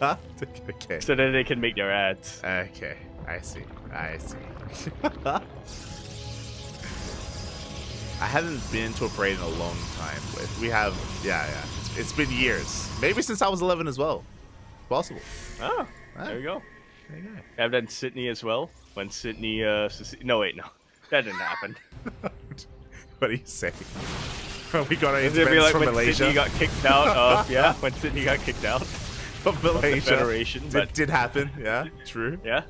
Okay. So that they can make their ads. Okay, I see. I haven't been to a parade in a long time. We have, yeah. It's been years. Maybe since I was 11 as well. Possible. Oh, there you go. There you go. I've done Sydney as well. When Sydney, no, wait, no. That didn't happen. What are you saying? We got our It'd independence be like from when Malaysia. Sydney got kicked out of, yeah, when Sydney got kicked out of Malaysia. Of the Federation. It did happen, yeah, true. Yeah.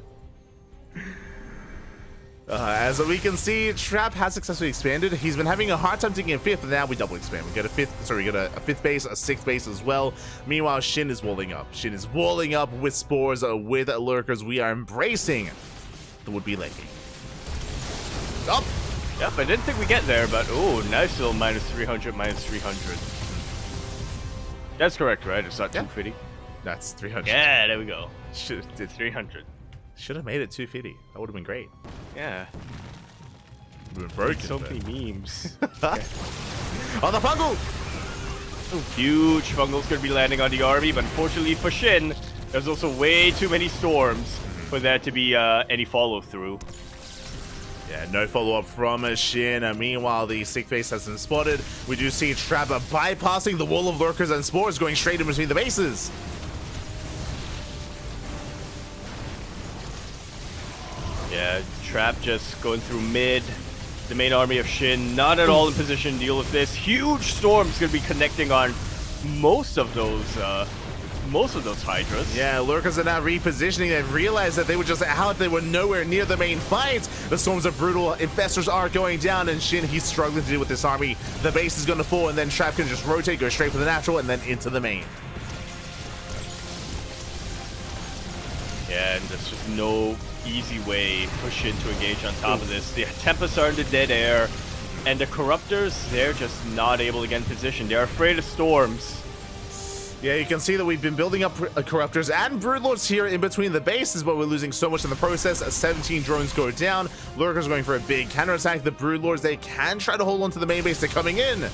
As we can see, Trap has successfully expanded. He's been having a hard time taking a 5th, but now we double expand. We get a 5th base, a 6th base as well. Meanwhile, Shin is walling up. Shin is walling up with spores, with lurkers. We are embracing the would-be lady. Up. Yep, I didn't think we get there, but oh, nice little minus 300. That's correct, right? It's not 250. That's 300. Yeah, there we go. Should did 300. Should have made it 250. That would have been great. Yeah. Would have been broken. So many memes. On the fungal! Huge fungal's gonna be landing on the army, but unfortunately for Shin, there's also way too many storms for there to be any follow-through. Yeah, no follow-up from Shin. Meanwhile, the 6th base has been spotted. We do see Trapper bypassing the wall of lurkers and spores, going straight in between the bases. Yeah, Trap just going through mid. The main army of Shin not at all in position to deal with this. Huge storm's gonna be connecting on most of those Hydras. Yeah, lurkers are now repositioning. They've realized that they were just out. They were nowhere near the main fight. The storms are brutal. Infestors are going down, and Shin, he's struggling to deal with this army. The base is gonna fall, and then Trap can just rotate, go straight for the natural, and then into the main. Yeah, and there's just no easy way for Shin to engage on top of this. The Tempests are in the dead air, and the Corruptors, they're just not able to get in position. They're afraid of storms. Yeah, you can see that we've been building up Corruptors and Broodlords here in between the bases, but we're losing so much in the process. 17 drones go down. Lurkers going for a big counterattack. The Broodlords, they can try to hold on to the main base. They're coming in. And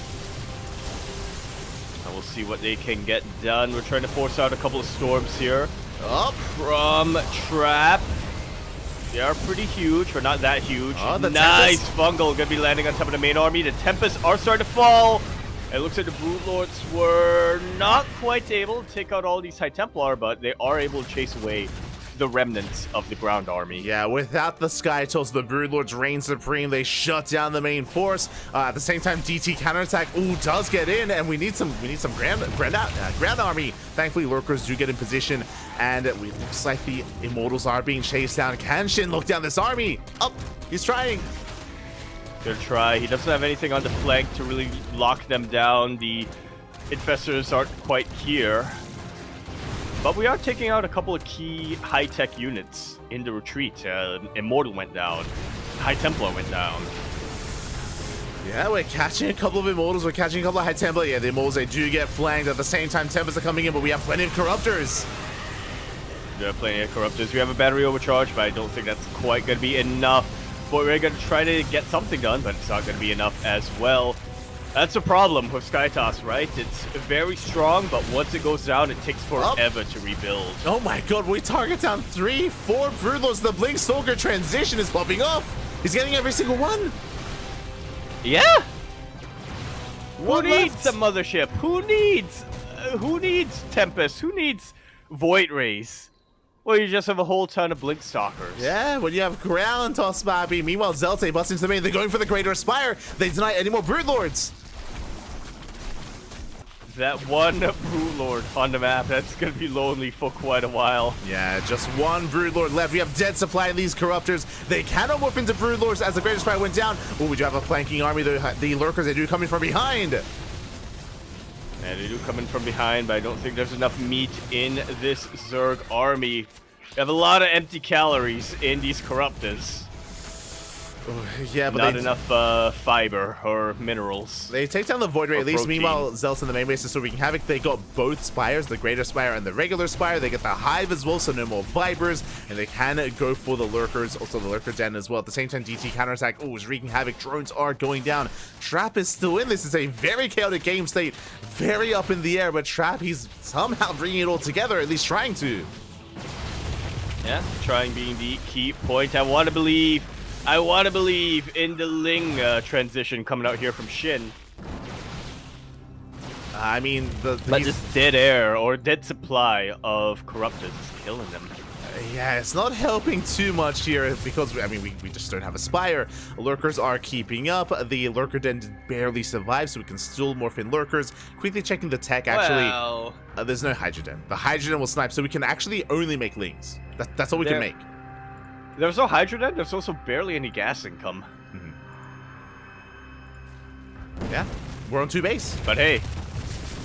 we'll see what they can get done. We're trying to force out a couple of storms here. Up from Trap. They are pretty huge, but not that huge. Oh, the nice Tempest. Fungal gonna be landing on top of the main army. The Tempests are starting to fall. It looks like the Broodlords were not quite able to take out all these High Templar, but they are able to chase away the remnants of the ground army. Yeah, without the Sky Tulls, the Broodlords reign supreme. They shut down the main force. At the same time, DT counterattack does get in, and we need some ground army. Thankfully, Lurkers do get in position, and it looks like the Immortals are being chased down. Can Shin look down this army? Up, he's trying. Gonna try. He doesn't have anything on the flank to really lock them down. The Infestors aren't quite here. But we are taking out a couple of key high-tech units in the retreat. Immortal went down. High Templar went down. Yeah, we're catching a couple of Immortals. We're catching a couple of High Templar. Yeah, the Immortals, they do get flanked. At the same time, Tempests are coming in, but we have plenty of Corruptors. There are plenty of Corruptors. We have a battery overcharge, but I don't think that's quite going to be enough. But we're going to try to get something done, but it's not going to be enough as well. That's a problem with Skytoss, right? It's very strong, but once it goes down, it takes forever to rebuild. Oh my god, we target down 3, 4 Broodlords. The Blink Stalker transition is popping off. He's getting every single one. Yeah? What Who needs left? a mothership? Who needs Tempest? Who needs Void Rays? Well, you just have a whole ton of Blink Stalkers. Yeah, when you have ground toss, Bobby. Meanwhile, Zelte busts into the main. They're going for the Greater Spire. They deny any more Broodlords. That one Broodlord on the map, that's going to be lonely for quite a while. Yeah, just one Broodlord left. We have dead supply in these Corruptors. They cannot morph into Broodlords as the Greater Spire went down. Oh, we do have a flanking army. The Lurkers, they do come in from behind. And they do come in from behind, but I don't think there's enough meat in this Zerg army. We have a lot of empty calories in these Corruptors. Yeah, but not enough fiber or minerals. They take down the Void Ray at least. Protein. Meanwhile, Zelt's in the main base is so wreaking havoc. They got both Spires, the Greater Spire and the regular Spire. They get the Hive as well, so no more Vipers. And they can go for the Lurkers, also the Lurker Den as well. At the same time, DT counterattack. Oh, is wreaking havoc. Drones are going down. Trap is still in. This is a very chaotic game state. Very up in the air, but Trap, he's somehow bringing it all together, at least trying to. Yeah, trying being the key point. I want to believe in the Ling transition coming out here from Shin. I mean, But this dead air or dead supply of Corruptors is killing them. yeah, it's not helping too much here because, I mean, we just don't have a Spire. Lurkers are keeping up. The Lurker Den barely survives, so we can still morph in Lurkers. Quickly checking the tech, actually. Well, There's no Hydroden. The Hydroden will snipe, so we can actually only make Lings. That's all we can make. there's no Hydroden. There's also barely any gas income. Yeah, we're on 2 base. But hey,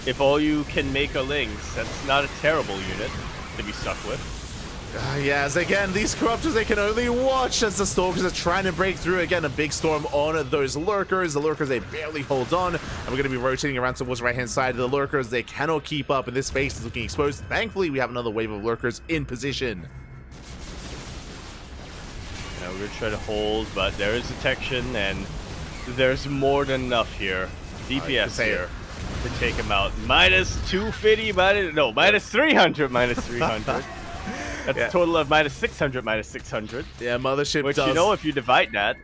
if all you can make are Lings, that's not a terrible unit to be stuck with. Yes, again, these Corruptors, they can only watch as the Stalkers are trying to break through. Again, a big storm on those Lurkers. The Lurkers, they barely hold on. And we're going to be rotating around towards the right-hand side. The Lurkers, they cannot keep up, and this space is looking exposed. Thankfully, we have another wave of Lurkers in position. Now we're going to try to hold, but there is detection, and there's more than enough here. DPS here to take him out. Minus 250, minus 300, minus 300. That's a total of minus 600, minus 600. Yeah, Mothership Which, does. you know, if you divide that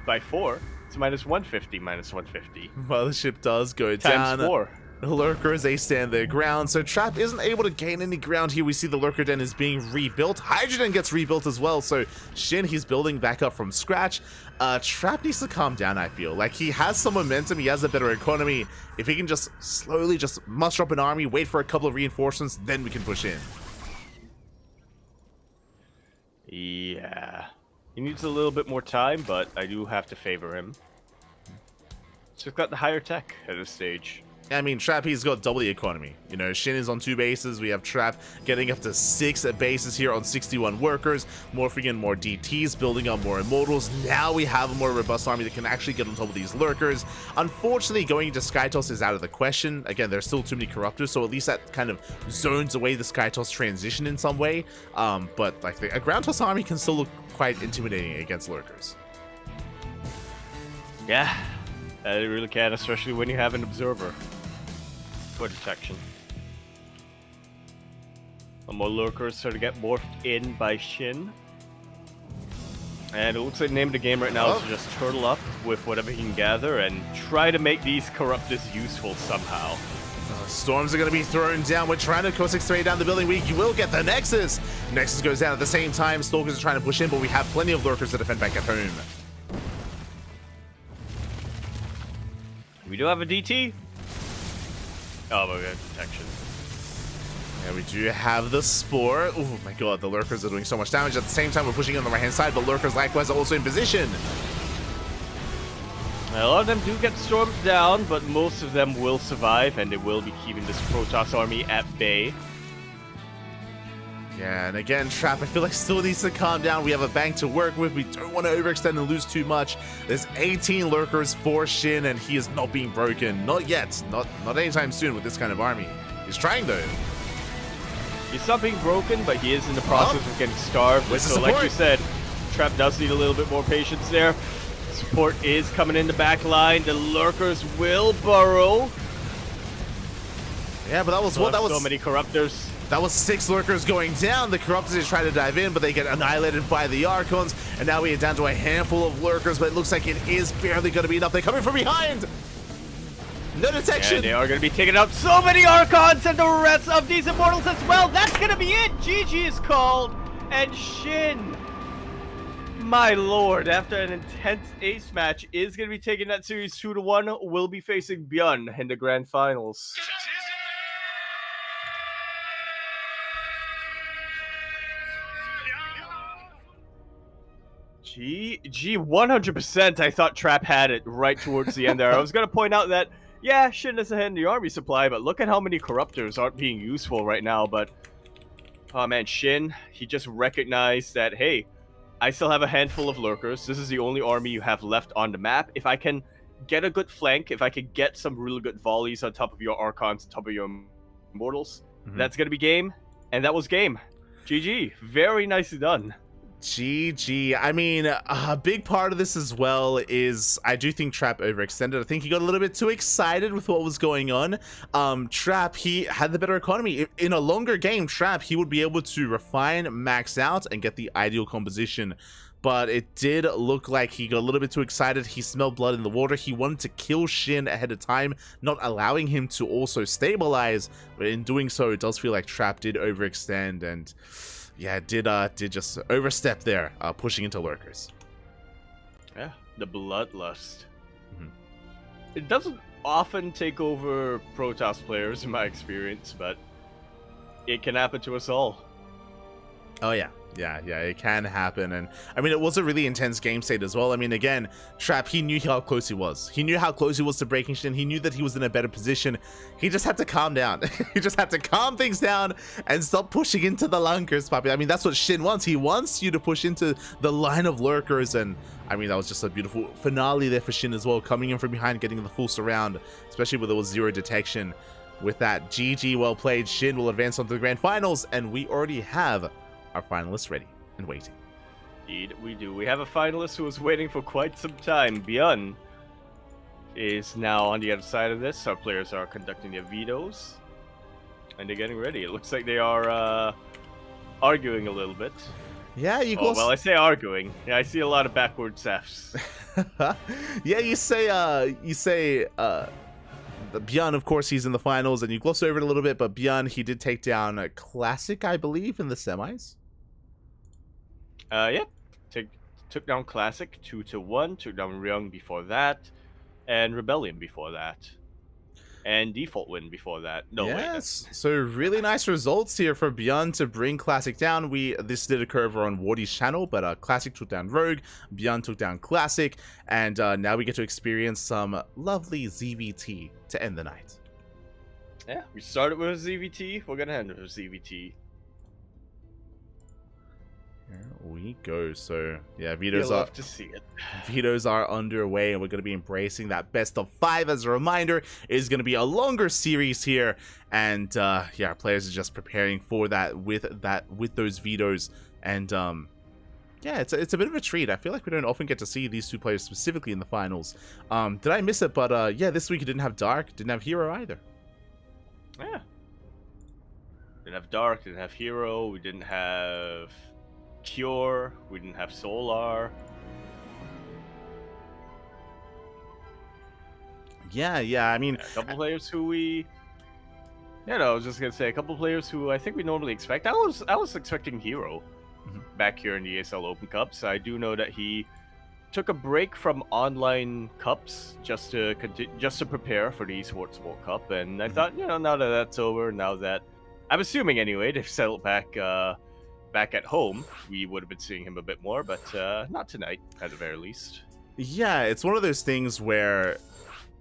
by 4, it's minus 150, minus 150. Mothership does go Times down. 4. Lurkers, they stand their ground, so Trap isn't able to gain any ground here. We see the Lurker Den is being rebuilt. Hydrogen gets rebuilt as well, so Shin, he's building back up from scratch. Trap needs to calm down, I feel. Like, he has some momentum, he has a better economy. If he can just slowly just muster up an army, wait for a couple of reinforcements, then we can push in. Yeah. He needs a little bit more time, but I do have to favor him. Just got the higher tech at this stage. I mean, Trap, he's got double the economy. You know, Shin is on 2 bases. We have Trap getting up to 6 bases here on 61 workers. Morphing in more DTs, building up more Immortals. Now we have a more robust army that can actually get on top of these Lurkers. Unfortunately, going into Skytoss is out of the question. Again, there's still too many Corruptors, so at least that kind of zones away the Skytoss transition in some way. But like a Ground Toss army can still look quite intimidating against Lurkers. Yeah, it really can, especially when you have an Observer for detection. More Lurkers sort of get morphed in by Shin. And it looks like the name of the game right now is to just turtle up with whatever he can gather and try to make these Corruptors useful somehow. Storms are going to be thrown down. We're trying to Cossack straight down the building. We will get the Nexus. Nexus goes down at the same time. Stalkers are trying to push in, but we have plenty of Lurkers to defend back at home. We do have a DT. Oh, my god, detection. Yeah, we do have the Spore. Oh my god, the Lurkers are doing so much damage. At the same time, we're pushing on the right-hand side, but Lurkers likewise are also in position. A lot of them do get stormed down, but most of them will survive, and they will be keeping this Protoss army at bay. Yeah, and again, Trap, I feel like still needs to calm down. We have a bank to work with. We don't want to overextend and lose too much. There's 18 Lurkers for Shin, and he is not being broken. Not yet. Not anytime soon with this kind of army. He's trying, though. He's not being broken, but he is in the process of getting starved. So like you said, Trap does need a little bit more patience there. Support is coming in the back line. The Lurkers will burrow. Yeah, but that was what? That was so many Corruptors. That was 6 Lurkers going down. The Corruptors try to dive in, but they get annihilated by the Archons. And now we are down to a handful of Lurkers, but it looks like it is barely going to be enough. They're coming from behind. No detection. And they are going to be taking out so many Archons and the rest of these Immortals as well. That's going to be it. GG is called. And Shin, my lord, after an intense ace match, is going to be taking that series 2-1. Will be facing Byun in the grand finals. GG, 100%. I thought Trap had it right towards the end there. I was going to point out that, yeah, Shin is ahead in the army supply, but look at how many Corruptors aren't being useful right now. But, oh man, Shin, he just recognized that, hey, I still have a handful of Lurkers. This is the only army you have left on the map. If I can get a good flank, if I can get some really good volleys on top of your Archons, on top of your Immortals, that's going to be game. And that was game. GG. Very nicely done. GG. I mean, a big part of this as well is I do think Trap overextended. I think he got a little bit too excited with what was going on. Trap, he had the better economy. In a longer game, Trap, he would be able to refine, max out, and get the ideal composition. But it did look like he got a little bit too excited. He smelled blood in the water. He wanted to kill Shin ahead of time, not allowing him to also stabilize. But in doing so, it does feel like Trap did overextend and... yeah, did just overstep there, pushing into Lurkers. Yeah, the bloodlust. It doesn't often take over Protoss players in my experience, but it can happen to us all. Oh yeah. Yeah, it can happen. And I mean, it was a really intense game state as well. I mean, again, Trap, he knew how close he was. He knew how close he was to breaking Shin. He knew that he was in a better position. He just had to calm down. He just had to calm things down and stop pushing into the Lurkers, Papi. I mean, that's what Shin wants. He wants you to push into the line of Lurkers. And I mean, that was just a beautiful finale there for Shin as well, coming in from behind, getting the full surround, especially when there was 0 detection. With that, GG, well played. Shin will advance on to the grand finals, and we already have our finalists ready and waiting. Indeed, we do. We have a finalist who was waiting for quite some time. Byun is now on the other side of this. Our players are conducting their vetoes, and they're getting ready. It looks like they are arguing a little bit. Yeah, you go. Oh, well, I say arguing. Yeah, I see a lot of backwards Fs. Yeah, you say Byun, of course, he's in the finals, and you gloss over it a little bit, but Byun, he did take down a Classic, I believe, in the semis. Yeah. Took down Classic 2-1, took down Ryung before that, and Rebellion before that. And Default Win before that. No, yes, so really nice results here for Byun to bring Classic down. This did occur over on Wardy's channel, but Classic took down Rogue, Byun took down Classic, and now we get to experience some lovely ZVT to end the night. Yeah, we started with a ZVT. We're gonna end with a ZVT. Here we go. So yeah, You'll love to see it. vetoes are underway, and we're going to be embracing that best of 5. As a reminder, it is going to be a longer series here, and yeah, our players are just preparing for that with those vetoes, and yeah, it's a bit of a treat. I feel like we don't often get to see these two players specifically in the finals. Did I miss it? But yeah, this week it didn't have Dark, didn't have Hero either. Yeah, didn't have Dark, didn't have Hero, we didn't have Cure, we didn't have Solar. Yeah, I mean, a couple players who we, I was just gonna say a couple players who I think we normally expect. I was expecting Hero back here in the ESL Open Cups. I do know that he took a break from online cups just to prepare for the Esports World Cup, and I thought, now that that's over, now that I'm assuming anyway they've settled back at home, we would have been seeing him a bit more, but not tonight at the very least. Yeah, it's one of those things where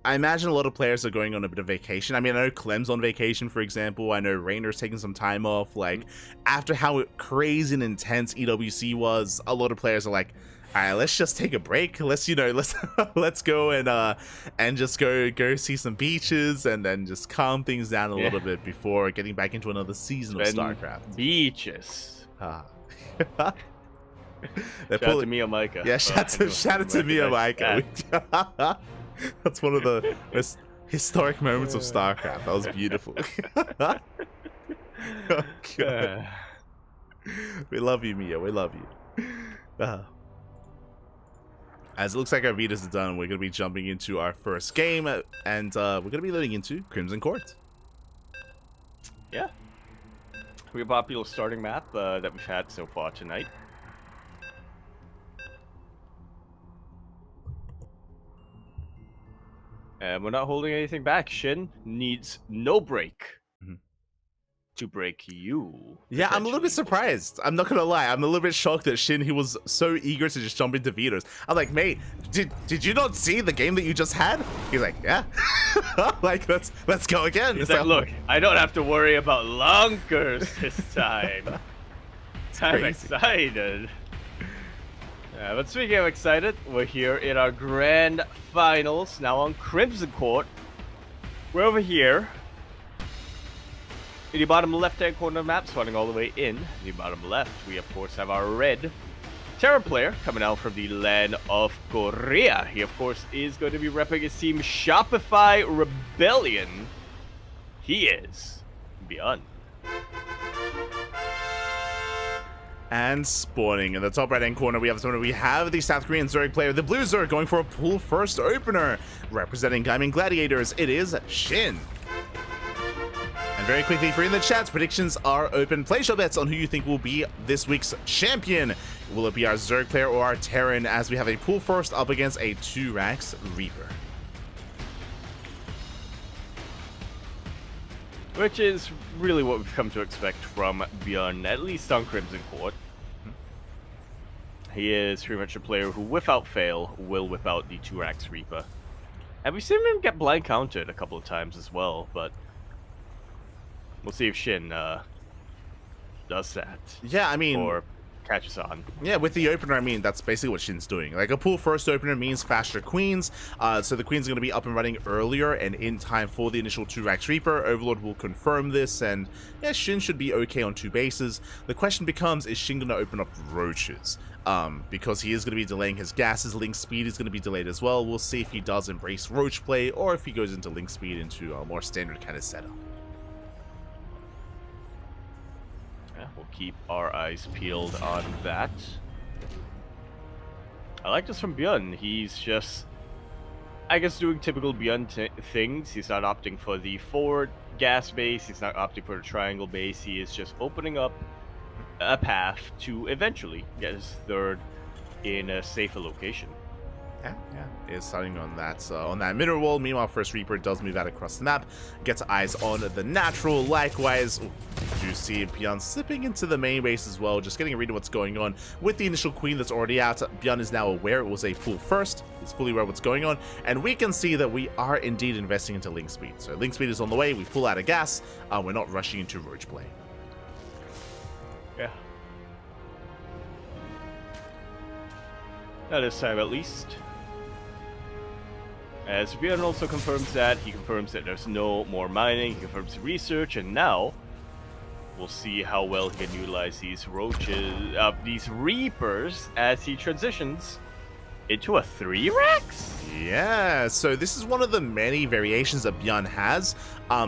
I imagine a lot of players are going on a bit of vacation. I mean, I know Clem's on vacation, for example. I know Rainer's taking some time off. Like, after how crazy and intense EWC was, a lot of players are like, all right, let's just take a break. Let's let's go and just go see some beaches and then just calm things down a little bit before getting back into another season of StarCraft. Beaches. Shout out to Mia Micah. Yeah, shout out to Mia Micah. That's one of the most historic moments of StarCraft. That was beautiful. Oh, God. We love you, Mia. We love you. As it looks like our Vitas are done, we're going to be jumping into our first game, and we're going to be leading into Crimson Court. Yeah. Pretty popular starting map that we've had so far tonight. And we're not holding anything back. Shin needs no break to break you. Yeah, I'm a little bit surprised. I'm not gonna lie. I'm a little bit shocked that Shin, he was so eager to just jump into vetoes. I'm like, mate, did you not see the game that you just had? He's like, yeah. Like, let's go again. He's like, look, I don't have to worry about lunkers this time. I'm excited. Yeah, but speaking of excited, we're here in our grand finals now on Crimson Court. We're over here in the bottom left-hand corner of the map, swatting all the way in the bottom left. We of course have our red Terra player coming out from the land of Korea. He of course is going to be repping his team Shopify Rebellion. He is Beyond. And spawning in the top right hand corner, we have the South Korean Zerg player, the blue Zerg, going for a pool first opener. Representing Gaimin Gladiators, it is Shin. And very quickly, for in the chats, predictions are open. Place your bets on who you think will be this week's champion. Will it be our Zerg player or our Terran, as we have a pool first up against a 2-Rax Reaper? Which is really what we've come to expect from Bjorn, at least on Crimson Court. He is pretty much a player who, without fail, will whip out the 2-Rax Reaper. And we've seen him get blind countered a couple of times as well, but we'll see if Shin does that. Yeah, I mean, or catches on. Yeah, with the opener, I mean, that's basically what Shin's doing. Like, a pool first opener means faster queens, so the queen's going to be up and running earlier and in time for the initial 2-Rax Reaper. Overlord will confirm this, and yeah, Shin should be okay on 2 bases. The question becomes, is Shin going to open up roaches? Because he is going to be delaying his gases. Link speed is going to be delayed as well. We'll see if he does embrace roach play, or if he goes into link speed into a more standard kind of setup. We'll keep our eyes peeled on that. I like this from Bjorn. He's just, I guess, doing typical Bjorn things. He's not opting for the forward gas base. He's not opting for the triangle base. He is just opening up a path to eventually get his third in a safer location. Yeah, is starting on that mineral wall. Meanwhile, first Reaper does move out across the map, gets eyes on the natural. Likewise, you see Bjorn slipping into the main base as well, just getting a read of what's going on with the initial queen that's already out. Bjorn is now aware it was a full first. He's fully aware of what's going on, and we can see that we are indeed investing into link speed. So link speed is on the way. We pull out of gas. We're not rushing into roach play. Yeah. Not this time, at least. As Bjorn also confirms that, he confirms that there's no more mining, he confirms research, and now we'll see how well he can utilize these roaches, these reapers, as he transitions into a 3-Rex? Yeah, so this is one of the many variations that Bjorn has.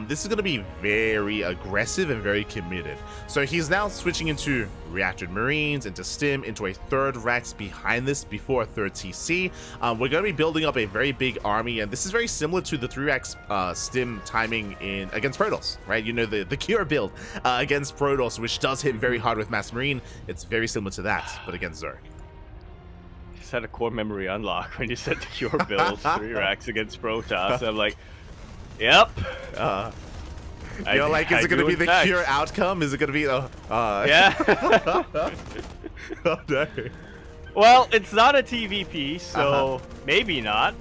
This is going to be very aggressive and very committed. So he's now switching into reactored marines, into stim, into a 3rd Rex behind this before a 3rd TC. We're going to be building up a very big army, and this is very similar to the 3-Rex stim timing in against Protoss, right? You know, the Cure build against Protoss, which does hit very hard with Mass Marine. It's very similar to that, but against Zerg. Had a core memory unlock when you said the Cure build 3-Rex against Protoss. I'm like, yep. You're like, is it going to be the Cure outcome? Is it going to be yeah. Oh no. Well, it's not a TVP, so maybe not.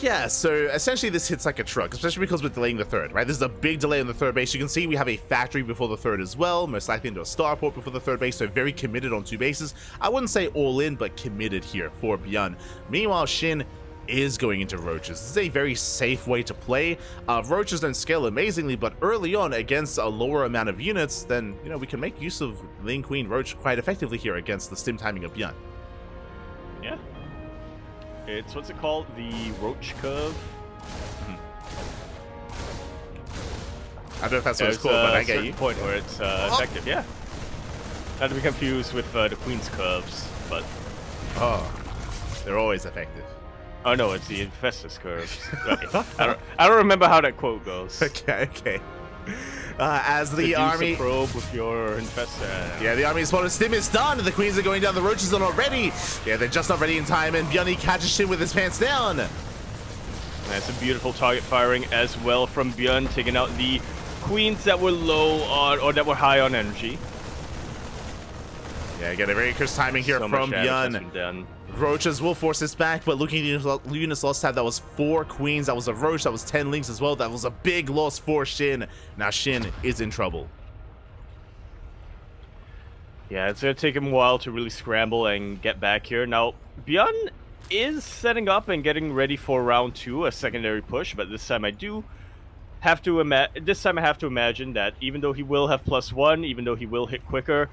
Yeah, so essentially this hits like a truck, especially because we're delaying the 3rd, right? This is a big delay on the 3rd base. You can see we have a factory before the 3rd as well, most likely into a starport before the 3rd base, so very committed on 2 bases. I wouldn't say all in, but committed here for Bjorn. Meanwhile, Shin is going into roaches. This is a very safe way to play. Roaches don't scale amazingly, but early on against a lower amount of units, then, you know, we can make use of Ling Queen Roach quite effectively here against the stim timing of Bjorn. Yeah. It's, what's it called? The Roach Curve? I don't know if that's what it's called, but I get you. Point where it's effective, yeah. Not to be confused with the Queen's Curves, but... Oh, they're always effective. Oh no, it's the Infestus Curves. Okay. I don't remember how that quote goes. Okay. As the army a probe with your infestor. Yeah, the army spotted stim is done. The queens are going down. The roaches are not ready. Yeah, they're just not ready in time. And Bjorn catches Shin with his pants down. That's a beautiful target firing as well from Bjorn, taking out the queens that were low on or that were high on energy. Yeah, get a very crisp timing here from Bjorn. Roaches will force this back, but looking at the units lost tab, that was 4 queens, that was a roach, that was 10 links as well. That was a big loss for Shin. Now Shin is in trouble. Yeah, it's going to take him a while to really scramble and get back here. Now, Bjorn is setting up and getting ready for round 2, a secondary push, but this time I have to imagine that even though he will have +1, even though he will hit quicker,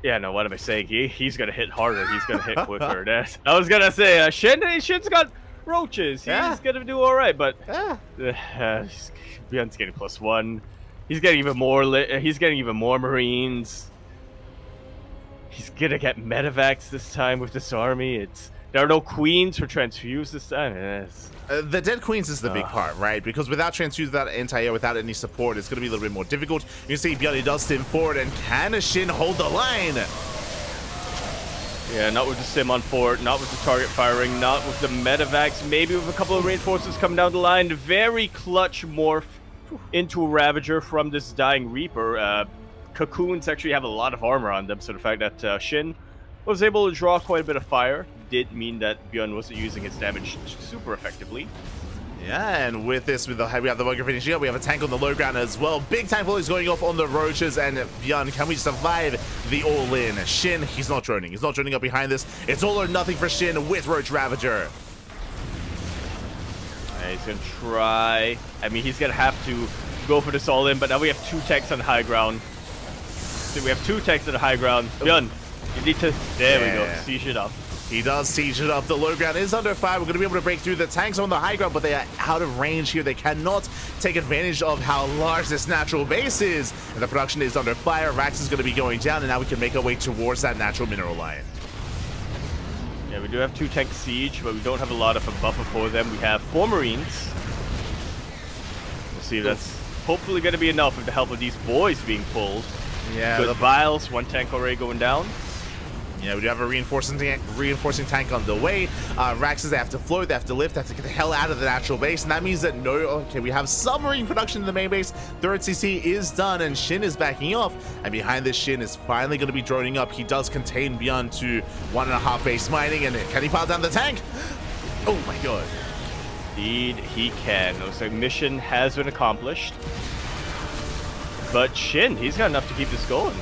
yeah, no, what am I saying? He's gonna hit harder. He's gonna hit quicker. I was gonna say, Shin's got roaches. He's gonna do all right, but Bjorn's getting +1. He's getting even more. He's getting even more Marines. He's gonna get medevacs this time with this army. There are no queens for transfuse this time. The dead queens is the big part, right? Because without transfuse, without anti-air, without any support, it's going to be a little bit more difficult. You can see Bjorn does stim forward, and can Shin hold the line? Yeah, not with the sim on forward, not with the target firing, not with the medevacs, maybe with a couple of reinforcements coming down the line. Very clutch morph into a Ravager from this dying Reaper. Cocoons actually have a lot of armor on them, so the fact that Shin was able to draw quite a bit of fire did mean that Bjorn wasn't using his damage super effectively. Yeah, and with this, we have the bunker finishing up. We have a tank on the low ground as well. Big tank volleys going off on the roaches, and Bjorn, can we survive the all-in? Shin, he's not droning. He's not droning up behind this. It's all or nothing for Shin with Roach Ravager. He's gonna try. I mean, he's gonna have to go for this all-in, but now we have 2 tanks on high ground. So we have 2 tanks on the high ground. Bjorn, you need to... There we go. Siege it up. He does siege it up. The low ground is under fire. We're going to be able to break through. The tanks on the high ground, but they are out of range here. They cannot take advantage of how large this natural base is. And the production is under fire. Rax is going to be going down, and now we can make our way towards that natural mineral line. Yeah, we do have 2 tank siege, but we don't have a lot of a buffer for them. We have 4 Marines. We'll see if that's hopefully going to be enough with the help of these boys being pulled. Yeah. Good vials. 1 tank already going down. Yeah, we do have a reinforcing tank on the way. Raxes, they have to float, they have to lift, they have to get the hell out of the natural base, and that means that we have submarine production in the main base. Third CC is done, and Shin is backing off, and behind this, Shin is finally going to be droning up. He does contain Beyond to 1.5 base mining, and can he pile down the tank? Oh my god. Indeed, he can. Looks like mission has been accomplished. But Shin, he's got enough to keep this going.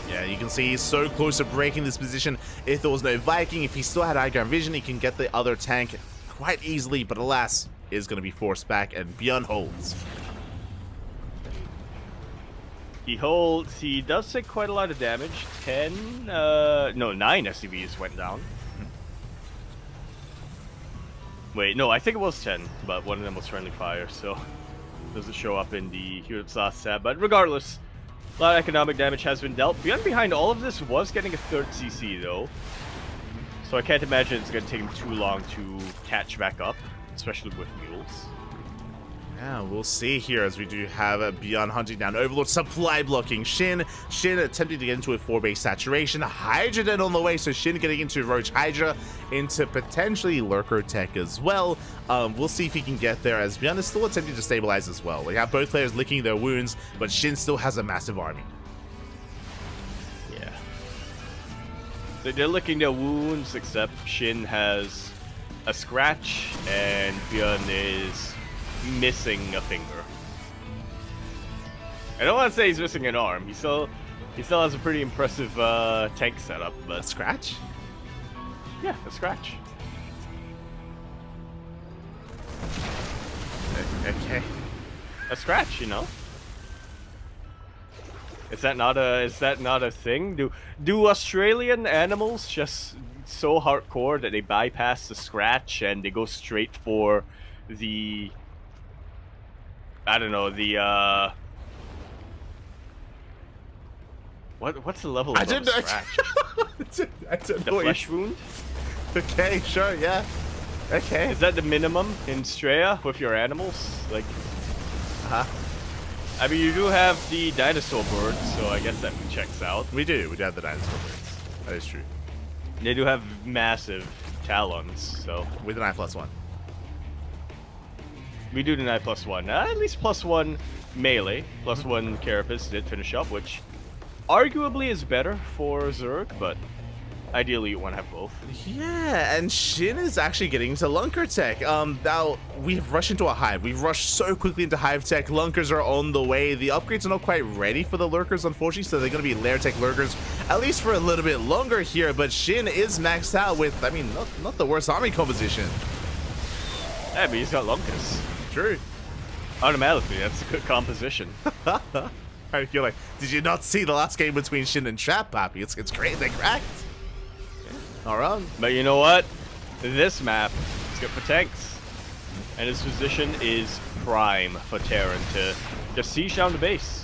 Yeah, you can see he's so close to breaking this position. If there was no Viking, if he still had high ground vision, he can get the other tank quite easily, but alas, is going to be forced back, and Beyond holds. He holds. He does take quite a lot of damage. 9 SCVs went down. Wait, no, I think it was 10, but one of them was friendly fire, so doesn't show up in the Heroes Lost tab. But regardless, a lot of economic damage has been dealt. Beyond behind all of this was getting a 3rd CC though, so I can't imagine it's going to take him too long to catch back up, especially with mules. Yeah, we'll see here as we do have Beyond hunting down Overlord, supply blocking Shin attempting to get into a 4-base saturation. Hydra then on the way, so Shin getting into Roach Hydra, into potentially Lurker Tech as well. We'll see if he can get there, as Beyond is still attempting to stabilize as well. We have both players licking their wounds, but Shin still has a massive army. Yeah. So they're licking their wounds, except Shin has a scratch, and Beyond is missing a finger. I don't want to say he's missing an arm. He still has a pretty impressive tank setup. But a scratch? Yeah, a scratch. Okay. A scratch, you know. Is that not a thing? Do Australian animals just so hardcore that they bypass the scratch and they go straight for the, I don't know, the what's the level of I didn't know. scratch? I don't The know. flesh wound? Okay, sure, yeah. Okay. Is that the minimum in Straya with your animals? Like, I mean, you do have the dinosaur birds, so I guess that checks out. We do have the dinosaur birds. That is true. They do have massive talons, so With an I+1. we do deny +1. At least +1 melee, +1 carapace did finish up, which arguably is better for Zerg, but ideally you want to have both. Yeah, and Shin is actually getting into Lunker Tech. Now, we've rushed into a Hive. We've rushed so quickly into Hive Tech. Lunkers are on the way. The upgrades are not quite ready for the Lurkers, unfortunately, so they're going to be Lair Tech Lurkers, at least for a little bit longer here, but Shin is maxed out with, I mean, not the worst army composition. Yeah, but he's got Lunkers. True. Automatically, that's a good composition. I feel like, did you not see the last game between Shin and Trap, Pappy? It's great, they cracked. All right. But you know what? This map is good for tanks. And his position is prime for Terran to just siege down the base.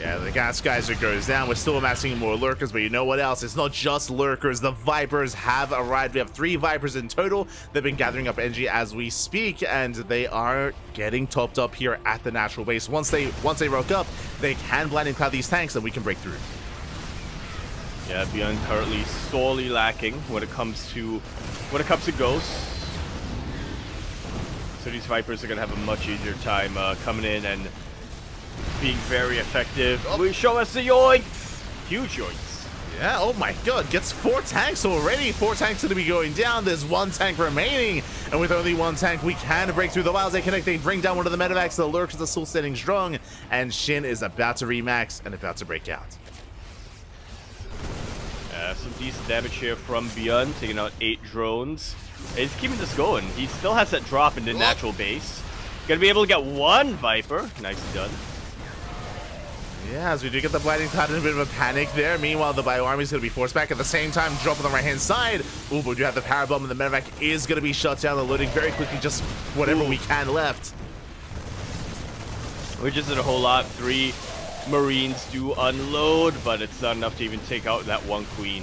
Yeah, the gas geyser goes down. We're still amassing more lurkers, but you know what else? It's not just lurkers. The Vipers have arrived. We have 3 Vipers in total. They've been gathering up energy as we speak, and they are getting topped up here at the natural base. Once they rock up, they can blinding cloud these tanks, and we can break through. Yeah, Beyond currently sorely lacking when it comes to ghosts. So these Vipers are gonna have a much easier time coming in and being very effective. Oh. Show us the yoinks! Huge yoinks. Yeah, oh my god, gets 4 tanks already. 4 tanks going to be going down. There's 1 tank remaining. And with only 1 tank, we can break through the wilds. They connect, they bring down one of the medevacs. The lurkers are still standing strong. And Shin is about to remax and about to break out. Some decent damage here from Beyond, taking out 8 drones. He's keeping this going. He still has that drop in the natural base. Gonna be able to get 1 Viper. Nicely done. Yeah, as we do get the blinding cloud in a bit of a panic there. Meanwhile, the bio army is going to be forced back at the same time. Drop on the right-hand side. Ooh, but we do have the power bomb, and the medevac is going to be shut down. The loading very quickly, just whatever we can left. Which isn't a whole lot. 3 Marines do unload, but it's not enough to even take out that 1 Queen.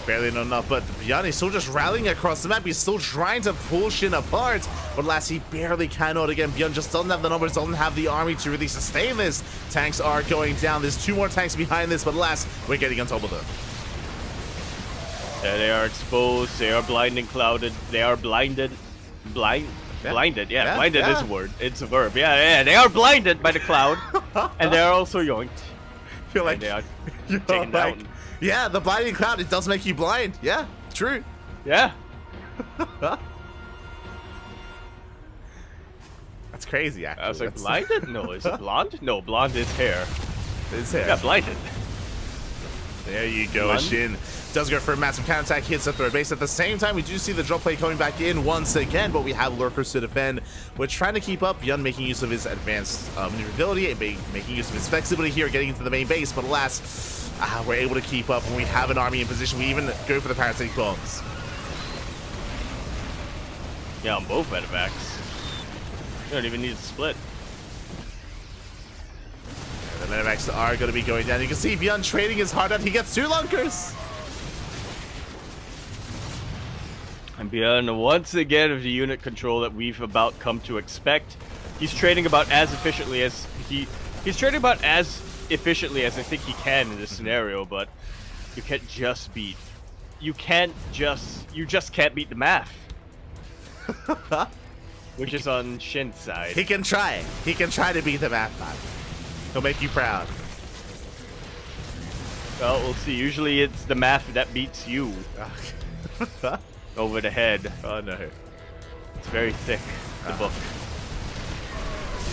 Barely not enough, but Beyond is still just rallying across the map. He's still trying to pull Shin apart, but alas, he barely cannot. Again, Beyond just doesn't have the numbers, doesn't have the army to really sustain this. Tanks are going down. There's 2 more tanks behind this, but alas, we're getting on top of them. They are exposed. They are blind and clouded. They are blinded. Blinded. Yeah, blinded is a word. It's a verb. Yeah. They are blinded by the cloud, and they are also yoinked. You're like, And they are you're taken like, down. yeah, the blinding cloud, it does make you blind. Yeah, true. Yeah. That's crazy, actually. I was like, blinded? No, is it blonde? No, blonde is hair. It's hair. Yeah, blinded. There you go, Blonde? Shin. Does go for a massive counterattack, hits the third base. At the same time, we do see the drop play coming back in once again, but we have lurkers to defend. We're trying to keep up. Yun making use of his advanced maneuverability and making use of his flexibility here, getting into the main base, but alas, we're able to keep up when we have an army in position. We even go for the parasitic bombs. Yeah, on both medevacs. You don't even need to split. The medevacs are going to be going down. You can see Yun trading his heart out. He gets 2 lunkers. And Bjorn, once again, of the unit control that we've about come to expect. He's trading about as efficiently as he's trading about as efficiently as I think he can in this scenario, but you can't just beat. You just can't beat the math. Which is on Shin's side. He can try. He can try to beat the math man. He'll make you proud. Well, we'll see. Usually it's the math that beats you. Over the head. Oh no. It's very thick, the book.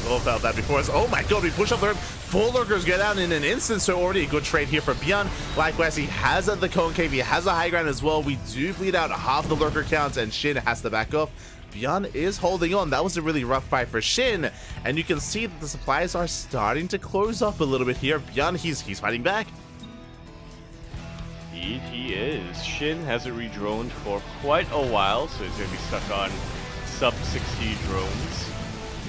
We've all felt that before. Oh my god, we push up there. 4 lurkers go down in an instant, so already a good trade here for Bjorn. Likewise, he has the concave, he has a high ground as well. We do bleed out half the lurker count, and Shin has to back off. Bjorn is holding on. That was a really rough fight for Shin, and you can see that the supplies are starting to close up a little bit here. Bjorn, he's fighting back. Indeed, he is. Shin hasn't redroned for quite a while, so he's going to be stuck on sub-60 drones.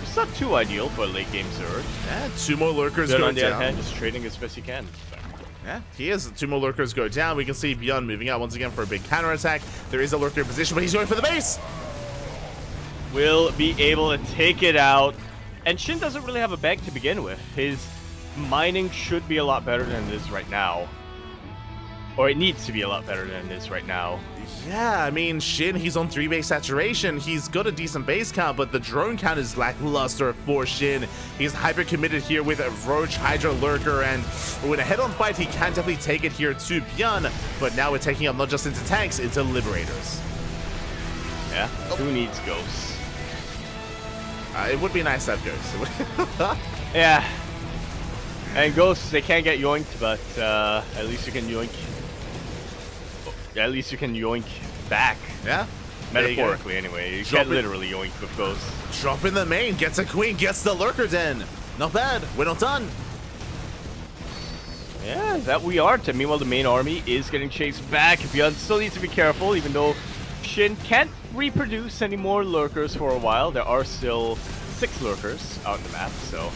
It's not too ideal for a late-game Zerg. Yeah, 2 more lurkers But go on the other down. hand, just trading as best he can. Yeah, he is. 2 more lurkers go down. We can see Bjorn moving out once again for a big counterattack. There is a lurker in position, but he's going for the base. Will be able to take it out. And Shin doesn't really have a bank to begin with. His mining should be a lot better than it is right now. Or it needs to be a lot better than it is right now. Yeah, I mean, Shin, he's on 3 base saturation. He's got a decent base count, but the drone count is lackluster for Shin. He's hyper committed here with a Roach Hydra Lurker, and with a head-on fight, he can definitely take it here to Bjorn. But now we're taking him not just into tanks, into Liberators. Yeah, who needs ghosts? It would be nice to have ghosts. Yeah. And ghosts, they can't get yoinked, but at least you can yoink. At least you can yoink back. Yeah. Metaphorically, anyway. You can't literally yoink with ghosts. Drop in the main, gets a queen, gets the lurker den. Not bad. We're not done. Yeah, that we aren't. And meanwhile, the main army is getting chased back. Bjorn still needs to be careful, even though Shin can't reproduce any more lurkers for a while. There are still 6 lurkers out in the map, so...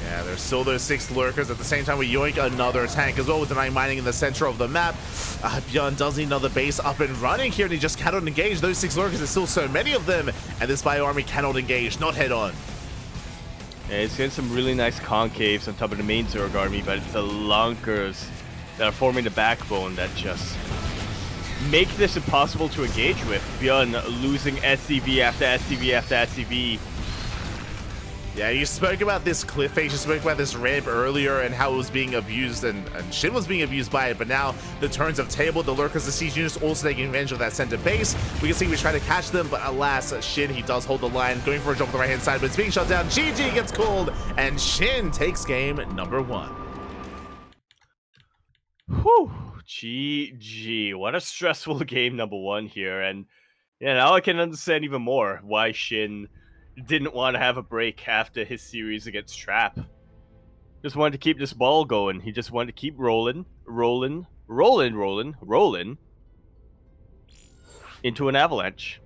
Yeah, there's still those 6 lurkers. At the same time, we yoink another tank as well with the 9 mining in the center of the map. Bjorn does need another base up and running here, and he just cannot engage. Those 6 lurkers, there's still so many of them, and this bio army cannot engage, not head on. Yeah, it's getting some really nice concaves on top of the main Zerg army, but it's the lunkers that are forming the backbone that just make this impossible to engage with. Bjorn losing SCV after SCV after SCV. Yeah, you spoke about this cliff face, you spoke about this ramp earlier and how it was being abused, and Shin was being abused by it, but now the turns have tabled. The lurkers, the siege units also taking advantage of that center base. We can see we try to catch them, but alas, Shin, he does hold the line, going for a jump on the right hand side, but it's being shut down. GG gets called, and Shin takes game number 1. Whew, GG. What a stressful game number 1 here, and yeah, now I can understand even more why Shin didn't want to have a break after his series against Trap. Just wanted to keep this ball going. He just wanted to keep rolling into an avalanche.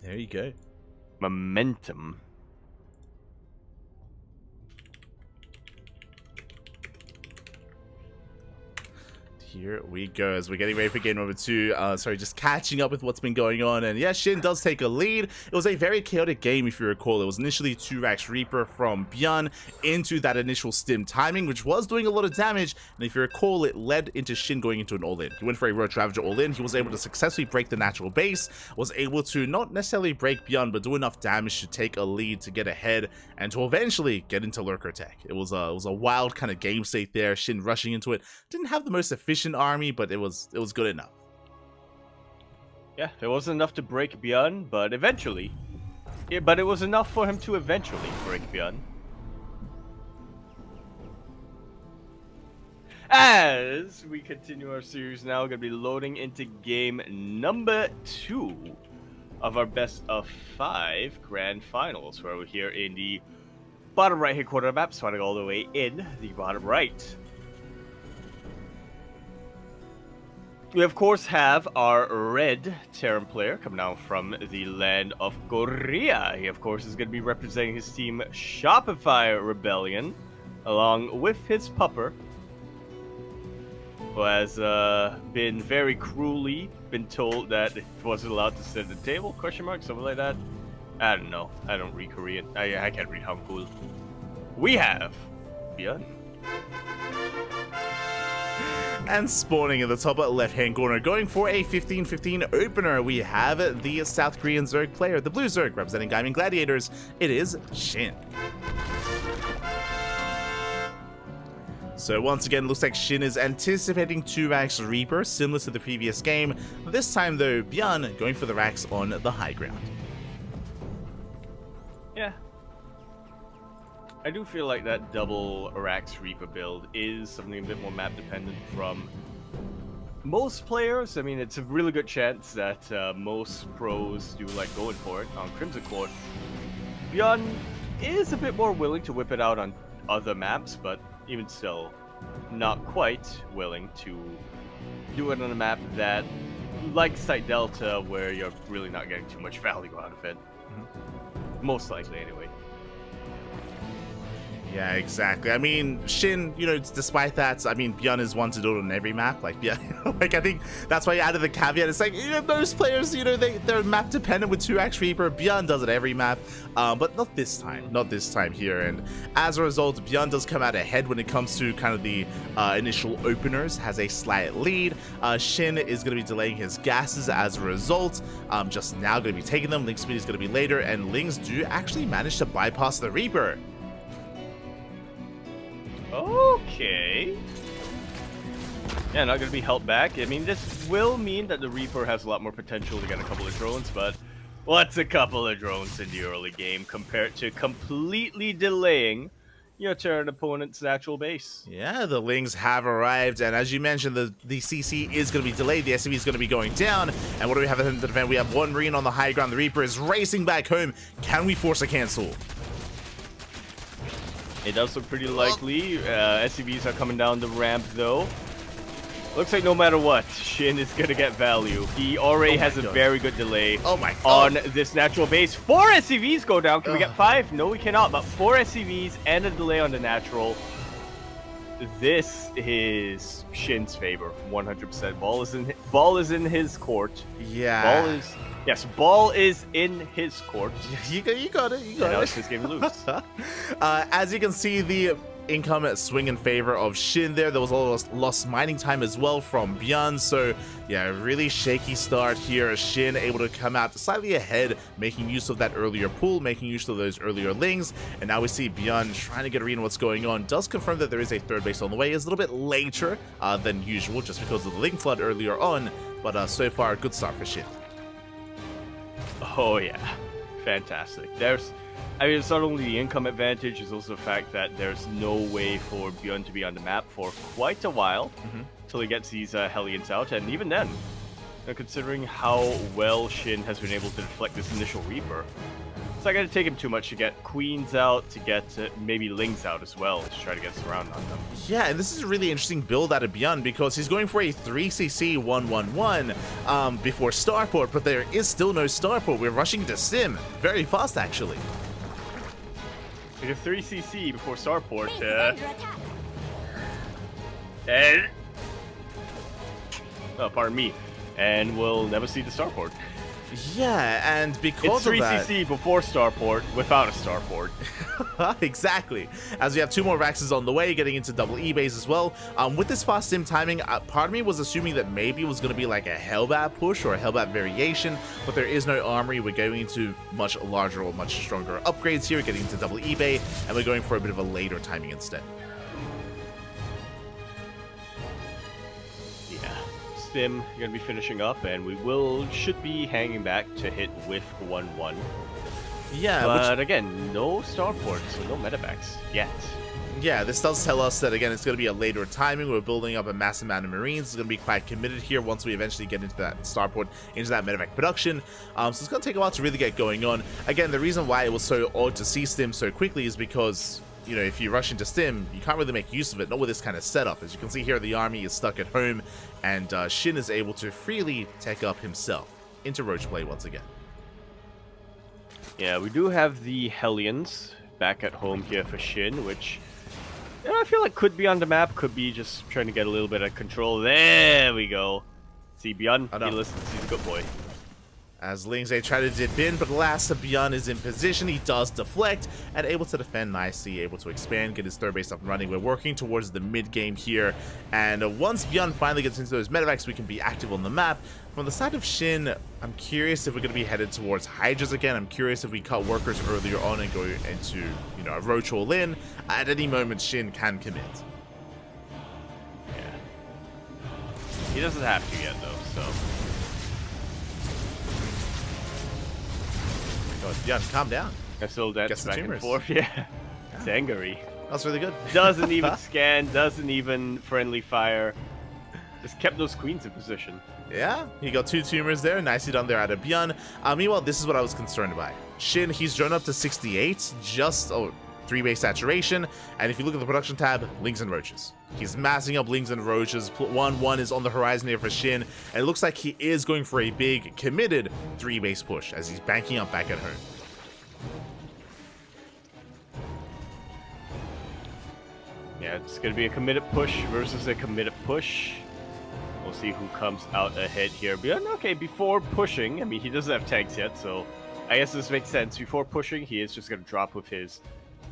There you go. Momentum. Here we go as we're getting ready for game number 2. Sorry, just catching up with what's been going on. And yeah, Shin does take a lead. It was a very chaotic game, if you recall. It was initially 2-Rax Reaper from Bjorn into that initial stim timing, which was doing a lot of damage. And if you recall, it led into Shin going into an all-in. He went for a Roach Ravager all-in. He was able to successfully break the natural base, was able to not necessarily break Bjorn, but do enough damage to take a lead to get ahead and to eventually get into Lurker Tech. It was a wild kind of game state there. Shin rushing into it. Didn't have the most efficient army, but it was good enough. Yeah, it wasn't enough to break Bjorn, but eventually. But it was enough for him to eventually break Bjorn. As we continue our series now, we're going to be loading into game number 2 of our best of 5 grand finals, where we're here in the bottom right hand corner of the map, starting all the way in the bottom right. We, of course, have our red Terran player coming down from the land of Korea. He, of course, is going to be representing his team Shopify Rebellion, along with his pupper, who has been very cruelly been told that he wasn't allowed to sit at the table, question mark, something like that. I don't know. I don't read Korean. I can't read Hangul. We have Bjorn. And spawning in the top left-hand corner, going for a 15-15 opener, we have the South Korean Zerg player, the Blue Zerg, representing Gaimin Gladiators. It is Shin. So once again, looks like Shin is anticipating 2-Rax Reaper, similar to the previous game. This time, though, Bjorn going for the Rax on the high ground. Yeah. I do feel like that double Rax Reaper build is something a bit more map dependent from most players. I mean, it's a really good chance that most pros do like going for it on Crimson Court. Bjorn is a bit more willing to whip it out on other maps, but even still, not quite willing to do it on a map that, like Site Delta, where you're really not getting too much value out of it. Most likely, anyway. Yeah, exactly. I mean, Shin, you know, despite that, I mean, Bjorn is one to do it on every map. Like, yeah, like, I think that's why you added the caveat. It's like, you know, most players, you know, they're map dependent with 2-Rax Reaper. Bjorn does it every map, but not this time. Not this time here. And as a result, Bjorn does come out ahead when it comes to kind of the initial openers, has a slight lead. Shin is going to be delaying his gases as a result. Just now going to be taking them. Link speed is going to be later, and Lings do actually manage to bypass the Reaper. Okay. Yeah, not going to be held back. I mean, this will mean that the Reaper has a lot more potential to get a couple of drones, but what's a couple of drones in the early game compared to completely delaying your Terran opponent's natural base? Yeah, the Lings have arrived, and as you mentioned, the CC is going to be delayed. The SCV is going to be going down, and what do we have in the event? We have one Marine on the high ground. The Reaper is racing back home. Can we force a cancel? It does look pretty likely. SCVs are coming down the ramp, though. Looks like no matter what, Shin is going to get value. He already has a very good delay on this natural base. 4 SCVs go down. Can we get 5? No, we cannot. But 4 SCVs and a delay on the natural. This is Shin's favor, 100%. Ball is in his court. Yeah. Ball is in his court. You got it. Now it's his game to lose. As you can see, the income swing in favor of Shin there. There was a lot of lost mining time as well from Bjorn. So yeah, really shaky start here. Shin able to come out slightly ahead, making use of that earlier pool, making use of those earlier Lings. And now we see Bjorn trying to get a read on what's going on. Does confirm that there is a third base on the way. It's a little bit later than usual, just because of the Ling flood earlier on. But so far, a good start for Shin. Oh yeah, fantastic. I mean, it's not only the income advantage, it's also the fact that there's no way for Bjorn to be on the map for quite a while till he gets these Hellions out, and even then, considering how well Shin has been able to deflect this initial Reaper, it's not going to take him too much to get Queens out, to get maybe Lings out as well, to try to get surround on them. Yeah, and this is a really interesting build out of Bjorn, because he's going for a 3cc 111 before Starport, but there is still no Starport. We're rushing to Sim very fast, actually. So the 3cc before Starport, and pardon me, and we'll never see the starport. Yeah, and It's because of that, 3CC before starport, without a starport. exactly. As we have 2 more Vaxes on the way, getting into double E-base as well. With this fast sim timing, part of me was assuming that maybe it was going to be like a Hellbat push or a Hellbat variation, but there is no armory. We're going into much larger or much stronger upgrades here, getting into double E-bay, and we're going for a bit of a later timing instead. Sim gonna be finishing up, and we should be hanging back to hit with 1-1. Yeah, but again, no starport, so no medevacs yet. Yeah, this does tell us that, again, it's going to be a later timing. We're building up a massive amount of Marines. It's going to be quite committed here once we eventually get into that starport, into that medevac production. So it's going to take a while to really get going on. Again, the reason why it was so odd to see Stim so quickly is because, you know, if you rush into Stim, you can't really make use of it, not with this kind of setup. As you can see here, the army is stuck at home, and Shin is able to freely tech up himself into Roach play once again. Yeah, we do have the Hellions back at home here for Shin, which I feel like could be on the map, could be just trying to get a little bit of control. There we go. See, Bjorn, he listens, he's a good boy. As Lingze tried to dip in, but alas, Bjorn is in position. He does deflect and able to defend nicely, able to expand, get his third base up and running. We're working towards the mid game here, and once Bjorn finally gets into those medevacs, we can be active on the map. From the side of Shin, I'm curious if we're going to be headed towards Hydras again. I'm curious if we cut workers earlier on and go into, you know, a Roach all in. At any moment, Shin can commit. Yeah. He doesn't have to yet, though, so... Oh, Bjorn, calm down. I still dance back and forth, yeah. It's angry. That's really good. Doesn't even scan, doesn't even friendly fire. Just kept those queens in position. Yeah, he got 2 tumors there. Nicely done there out of Bjorn. Meanwhile, this is what I was concerned by. Shin, he's drawn up to 68, just 3-base saturation. And if you look at the production tab, Lings and Roaches. He's massing up Lings and Roaches. 1-1 is on the horizon here for Shin. And it looks like he is going for a big, committed 3-base push as he's banking up back at home. Yeah, it's going to be a committed push versus a committed push. We'll see who comes out ahead here. But okay, before pushing, I mean, he doesn't have tanks yet, so I guess this makes sense. Before pushing, he is just going to drop with his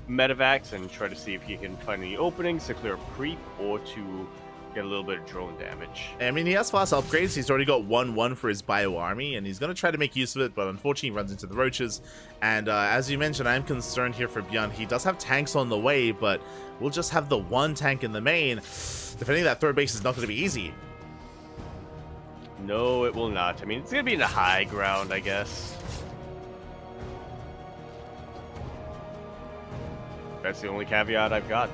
medevacs and try to see if he can find any openings to clear a creep or to get a little bit of drone damage. I mean, he has fast upgrades. He's already got 1-1 for his bio army, and he's going to try to make use of it, but unfortunately he runs into the Roaches. And as you mentioned, I'm concerned here for Bjorn. He does have tanks on the way, but we'll just have the 1 tank in the main. Defending that third base is not going to be easy. No, it will not. I mean, it's going to be in the high ground, I guess. That's the only caveat I've got.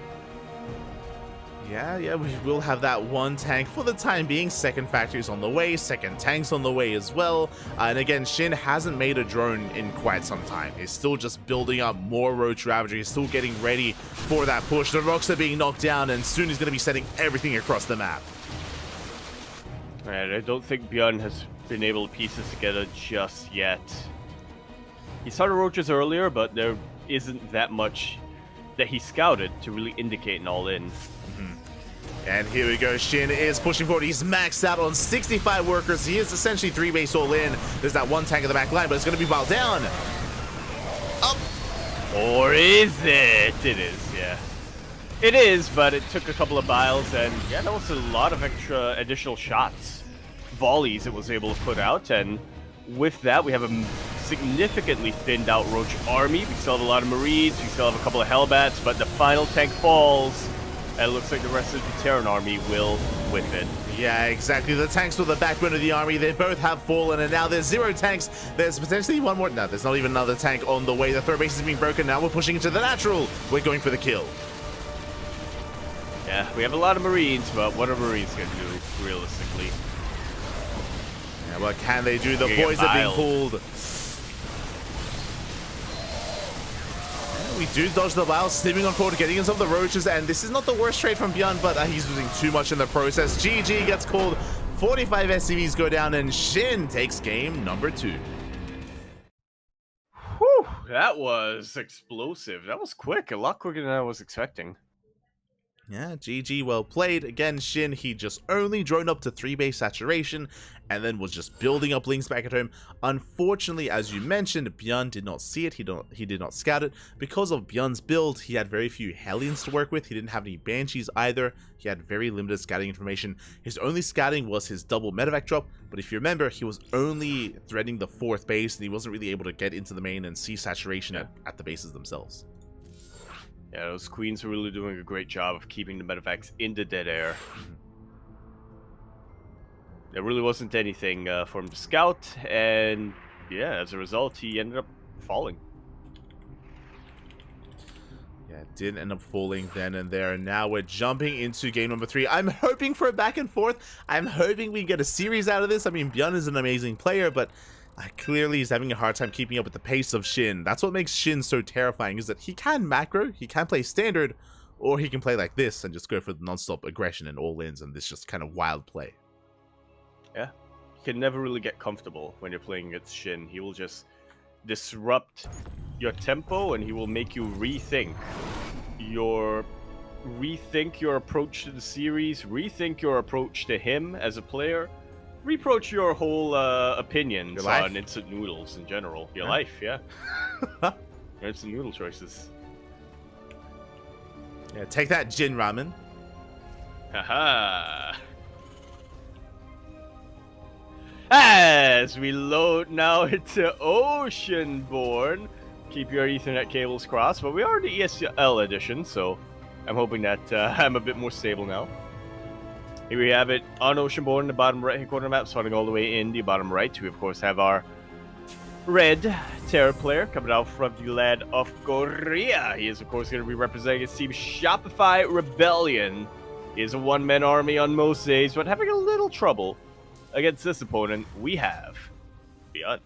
Yeah, we will have that 1 tank for the time being. Second factory's on the way, second tank's on the way as well. And again, Shin hasn't made a drone in quite some time. He's still just building up more Roach Ravager. He's still getting ready for that push. The rocks are being knocked down, and soon he's going to be setting everything across the map. Alright, I don't think Bjorn has been able to piece this together just yet. He started Roaches earlier, but there isn't that much that he scouted to really indicate an all-in. And here we go, Shin is pushing forward. He's maxed out on 65 workers. He is essentially 3-base all in. There's that 1 tank in the back line, but it's going to be bowed down. Up. Or is it? It is, yeah. It is, but it took a couple of biles, and yeah, that was a lot of extra additional shots. Volleys it was able to put out, and with that, we have a significantly thinned out Roach army. We still have a lot of Marines, we still have a couple of Hellbats, but the final tank falls. And it looks like the rest of the Terran army will with it. Yeah, exactly. The tanks were the backbone of the army. They both have fallen, and now there's 0 tanks. There's potentially 1 more. No, there's not even another tank on the way. The third base is being broken. Now we're pushing into the natural. We're going for the kill. Yeah, we have a lot of Marines, but what are Marines going to do, realistically? Yeah, what can they do? The boys are being pulled. We do dodge the bile, stimming on forward, getting in some of the Roaches, and this is not the worst trade from Bjorn, but he's losing too much in the process. GG gets called, 45 SCVs go down, and Shin takes game number 2. Whew, that was explosive. That was quick, a lot quicker than I was expecting. Yeah, GG, well played. Again, Shin, he just only drone up to 3 base saturation and then was just building up links back at home. Unfortunately, as you mentioned, Björn did not see it. He did not scout it. Because of Björn's build, he had very few Hellions to work with. He didn't have any Banshees either. He had very limited scouting information. His only scouting was his double medevac drop, but if you remember, he was only threading the 4th base and he wasn't really able to get into the main and see saturation at the bases themselves. Yeah, those queens are really doing a great job of keeping the medevacs in the dead air. There really wasn't anything for him to scout, and yeah, as a result, he ended up falling. Yeah, did end up falling then and there, and now we're jumping into game number 3. I'm hoping for a back and forth. I'm hoping we get a series out of this. I mean, Björn is an amazing player, but clearly he's having a hard time keeping up with the pace of Shin. That's what makes Shin so terrifying, is that he can macro, he can play standard, or he can play like this and just go for the non-stop aggression and all-ins and this just kind of wild play. Yeah, you can never really get comfortable when you're playing against Shin. He will just disrupt your tempo and he will make you rethink your approach to the series, rethink your approach to him as a player, reproach your whole opinions on instant noodles in general. Your life, yeah. Your instant noodle choices. Yeah, take that, Jin Ramen. Haha. As we load now into Oceanborn, keep your Ethernet cables crossed, but we are in the ESL edition, so I'm hoping that I'm a bit more stable now. Here we have it on Oceanborn in the bottom right-hand corner map, starting all the way in the bottom right. We, of course, have our red Terror player coming out from the land of Korea. He is, of course, going to be representing his team Shopify Rebellion. He is a one-man army on most days, but having a little trouble against this opponent. We have Björn.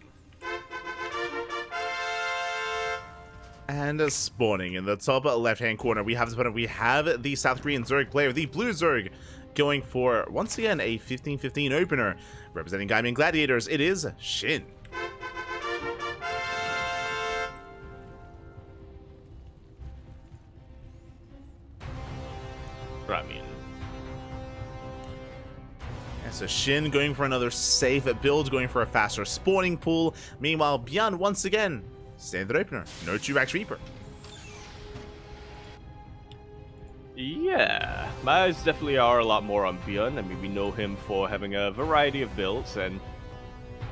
And spawning in the top left-hand corner, we have the South Korean Zerg player, the Blue Zerg, going for, once again, a 15-15 opener. Representing Gaimin Gladiators, it is Shin. Ramen. Yeah, so Shin going for another safe build, going for a faster spawning pool. Meanwhile, Björn, once again, standard opener. No 2-Rax Reaper. Yeah, my eyes definitely are a lot more on Björn. I mean, we know him for having a variety of builds, and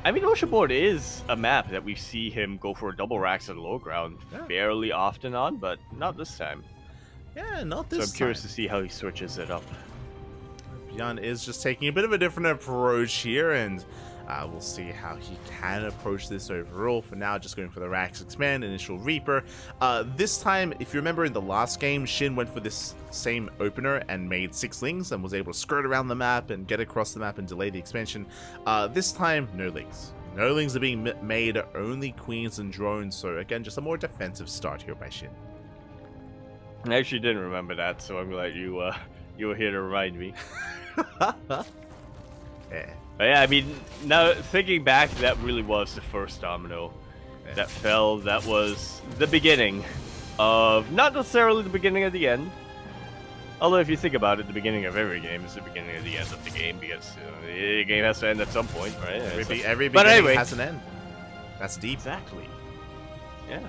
I mean, Oceanborn is a map that we see him go for a double racks at low ground fairly often on, but not this time. Yeah, not this time. So I'm curious to see how he switches it up. Björn is just taking a bit of a different approach here, and we'll see how he can approach this overall. For now, just going for the Rax Expand, initial Reaper. This time, if you remember in the last game, Shin went for this same opener and made 6 lings and was able to skirt around the map and get across the map and delay the expansion. This time, no lings. No lings are being made, only queens and drones. So again, just a more defensive start here by Shin. I actually didn't remember that, so I'm glad you were here to remind me. Yeah. But yeah, I mean, now thinking back, that really was the first domino that fell. That was the beginning of, not necessarily the beginning of the end. Although if you think about it, the beginning of every game is the beginning of the end of the game, because the game has to end at some point, right? Every beginning has an end. That's deep. Exactly. Yeah.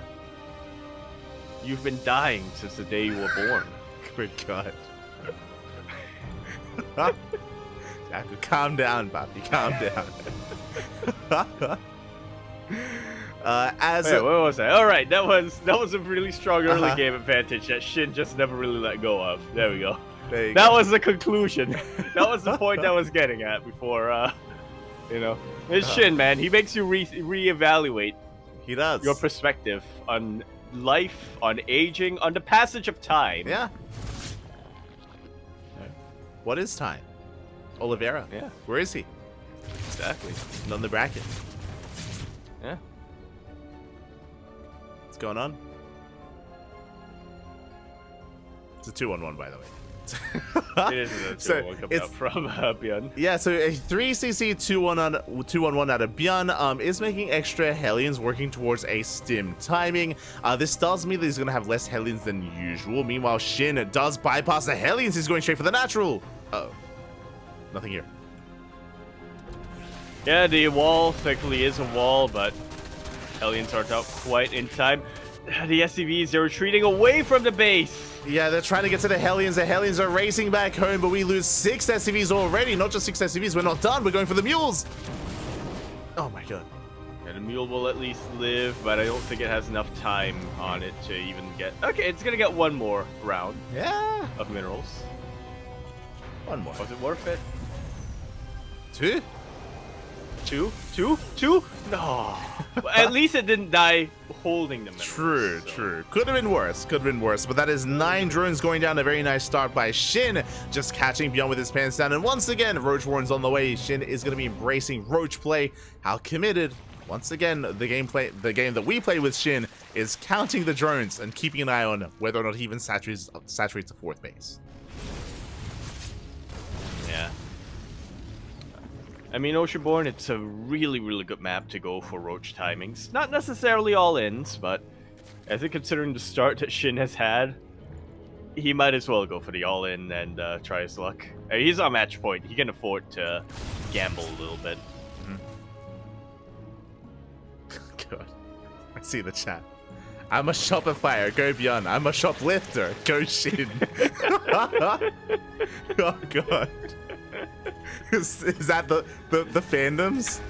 You've been dying since the day you were born. Good God. Calm down, Bobby. Calm down. Wait, what was that? All right, that was a really strong early game advantage that Shin just never really let go of. There we go. That was the conclusion. That was the point I was getting at before. It's Shin, man. He makes you reevaluate. He does. Your perspective on life, on aging, on the passage of time. Yeah. What is time? Oliveira. Yeah. Where is he? Exactly. Not in the bracket. Yeah. What's going on? It's a 2-on-1, by the way. It is a 2-1 coming up from Bjorn. Yeah, so a 3cc 2-1-1 out of Bjorn is making extra Hellions, working towards a stim timing. This does mean that he's going to have less Hellions than usual. Meanwhile, Shin does bypass the Hellions. He's going straight for the natural. Uh-oh. Nothing here. Yeah, the wall thankfully is a wall, but Hellions aren't out quite in time. The SCVs, they're retreating away from the base. Yeah, they're trying to get to the Hellions. The Hellions are racing back home, but we lose 6 SCVs already. Not just 6 SCVs, we're not done. We're going for the mules. Oh my god. And the mule will at least live, but I don't think it has enough time on it to even get... Okay, it's going to get one more round of minerals. One more. Was it worth it? 2? 2? No. At least it didn't die holding the minerals. True. Could have been worse. But that is 9 drones going down. A very nice start by Shin, just catching Bjorn with his pants down. And once again, Roach Warren's on the way. Shin is going to be embracing Roach play. How committed. Once again, the game that we play with Shin is counting the drones and keeping an eye on whether or not he even saturates the 4th base. Yeah. I mean, Oceanborn, it's a really, really good map to go for Roach timings. Not necessarily all-ins, but I think considering the start that Shin has had, he might as well go for the all-in and try his luck. He's on match point. He can afford to gamble a little bit. God, I see the chat. I'm a Shopifyer, go Bjorn. I'm a shoplifter, go Shin. Oh god. Is that the fandoms?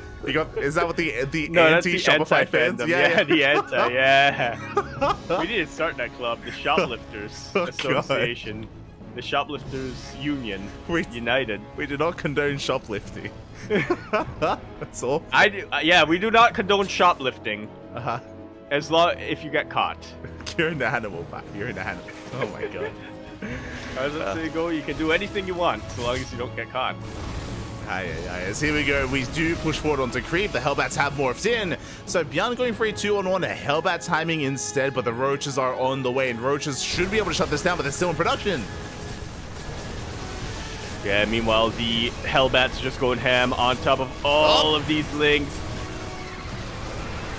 Is that what the anti-Shopify fans? Yeah, the anti, yeah. We need to start that club, the Shoplifters Association. God. The Shoplifters Union. United. We do not condone shoplifting. That's all. Yeah, we do not condone shoplifting. Uh-huh. As long if you get caught. You're an animal, Pat. You're an animal. Oh my god. As I say, go, you can do anything you want, so long as you don't get caught. As here we go, we do push forward onto creep. The Hellbats have morphed in. So Bjorn going for a 2-on-1, a Hellbat timing instead, but the Roaches are on the way, and Roaches should be able to shut this down, but they're still in production. Yeah, meanwhile, the Hellbats are just going ham on top of all of these Lings.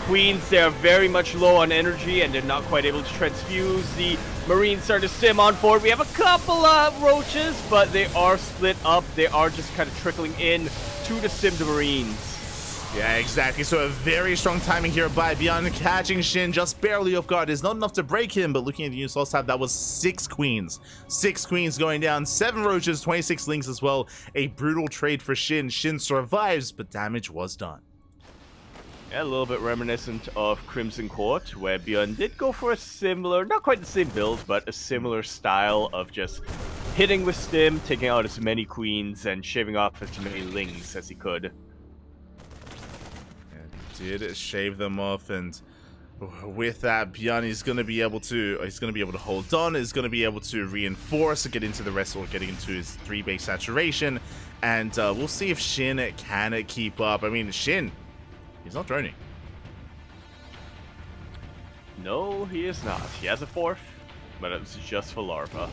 Queens, they're very much low on energy, and they're not quite able to transfuse. The Marines start to stim on forward. We have a couple of Roaches, but they are split up. They are just kind of trickling in to the stimmed Marines. Yeah, exactly. So a very strong timing here by Bjorn, catching Shin just barely off guard. Is not enough to break him, but looking at the new source tab, that was 6 Queens. 6 Queens going down, 7 Roaches, 26 Lings as well. A brutal trade for Shin. Shin survives, but damage was done. Yeah, a little bit reminiscent of Crimson Court, where Bjorn did go for a similar, not quite the same build, but a similar style of just hitting with stim, taking out as many Queens, and shaving off as many Lings as he could. Yeah, he did shave them off, and with that, Bjorn is going to be able to hold on, is going to be able to reinforce, get into the rest, or getting into his 3-base saturation, and we'll see if Shin can keep up. I mean, Shin, he's not droning. No, he is not. He has a 4th, but it's just for larva.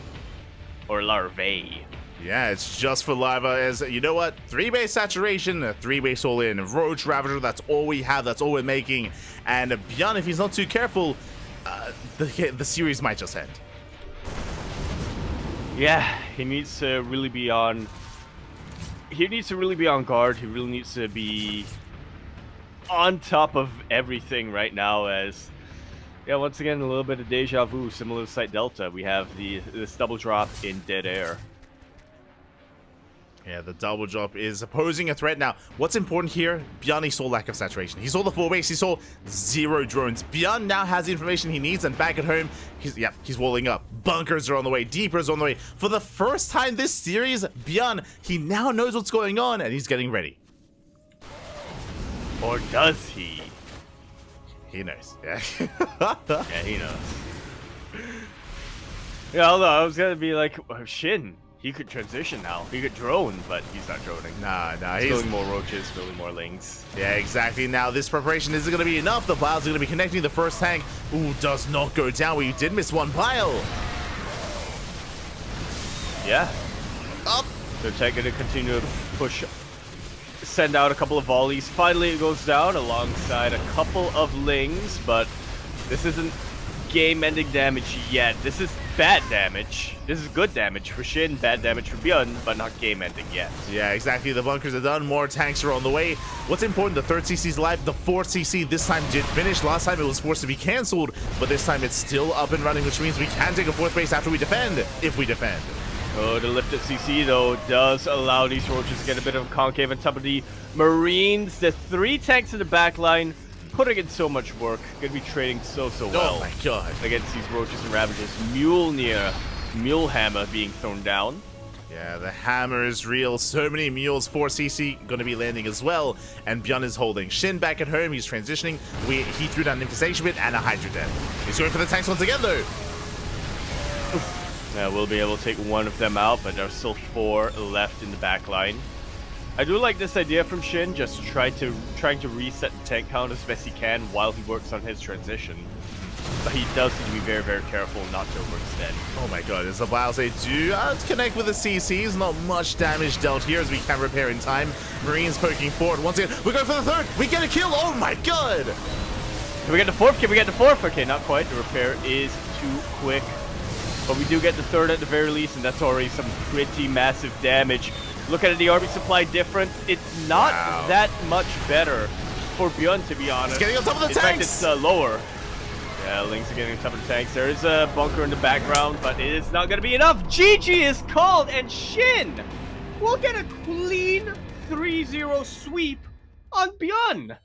Or larvae. Yeah, it's just for larva. As you know what? 3-base saturation, a 3-base all in. Roach Ravager, that's all we have, that's all we're making. And Bjorn, if he's not too careful, the series might just end. Yeah, he needs to really be on. He needs to really be on guard. He really needs to be on top of everything right now, as yeah, once again, a little bit of deja vu, similar to Site Delta. We have this double drop in dead air. Yeah, the double drop is posing a threat now. What's important here? Bjorn, he saw lack of saturation. He saw the 4-base, he saw 0 drones. Bjorn now has the information he needs, and back at home, he's walling up. Bunkers are on the way, deepers on the way. For the first time this series, Bjorn, he now knows what's going on, and he's getting ready. Or does he? He knows. Yeah. Yeah, he knows. Yeah, although I was gonna be like, Shin, he could transition now. He could drone, but he's not droning. Nah, he's building more Roaches, building more Lings. Yeah, exactly. Now, this preparation isn't gonna be enough. The piles are gonna be connecting the first tank. Ooh, does not go down. We did miss one pile. Yeah. Up. So Tech gonna continue to push, send out a couple of volleys. Finally, it goes down alongside a couple of Lings, but this isn't game-ending damage yet. This is bad damage. This is good damage for Shin, bad damage for Byun, but not game-ending yet. Yeah, exactly. The bunkers are done. More tanks are on the way. What's important, the 3rd CC is live. The 4th CC this time did finish. Last time it was forced to be cancelled, but this time it's still up and running, which means we can take a 4th base after we defend, if we defend. Oh, the lifted CC, though, does allow these roaches to get a bit of a concave on top of the Marines. The 3 tanks in the back line, putting in so much work. Gonna be trading so well. Oh my god. Against these roaches and ravagers. Mule hammer being thrown down. Yeah, the hammer is real. So many mules. 4 CC gonna be landing as well. And Byun is holding Shin back at home. He's transitioning. He threw down an infestation bit and a Hydra Den. He's going for the tanks once again, though. Yeah, we'll be able to take one of them out, but there's still 4 left in the back line. I do like this idea from Shin, just trying to reset the tank count as best he can while he works on his transition. But he does need to be very careful not to overextend. Oh my god, as the Biles they do connect with the CCs. Not much damage dealt here as we can repair in time. Marines poking forward once again. We're going for the 3rd. We get a kill. Oh my god. Can we get the 4th? Can we get the 4th? Okay, not quite. The repair is too quick. But we do get the 3rd at the very least, and that's already some pretty massive damage. Look at the army supply difference. It's not that much better for Byun, to be honest. It's getting on top of the tanks. In fact, it's lower. Yeah, Lings are getting on top of the tanks. There is a bunker in the background, but it is not going to be enough. GG is called, and Shin will get a clean 3-0 sweep on Byun.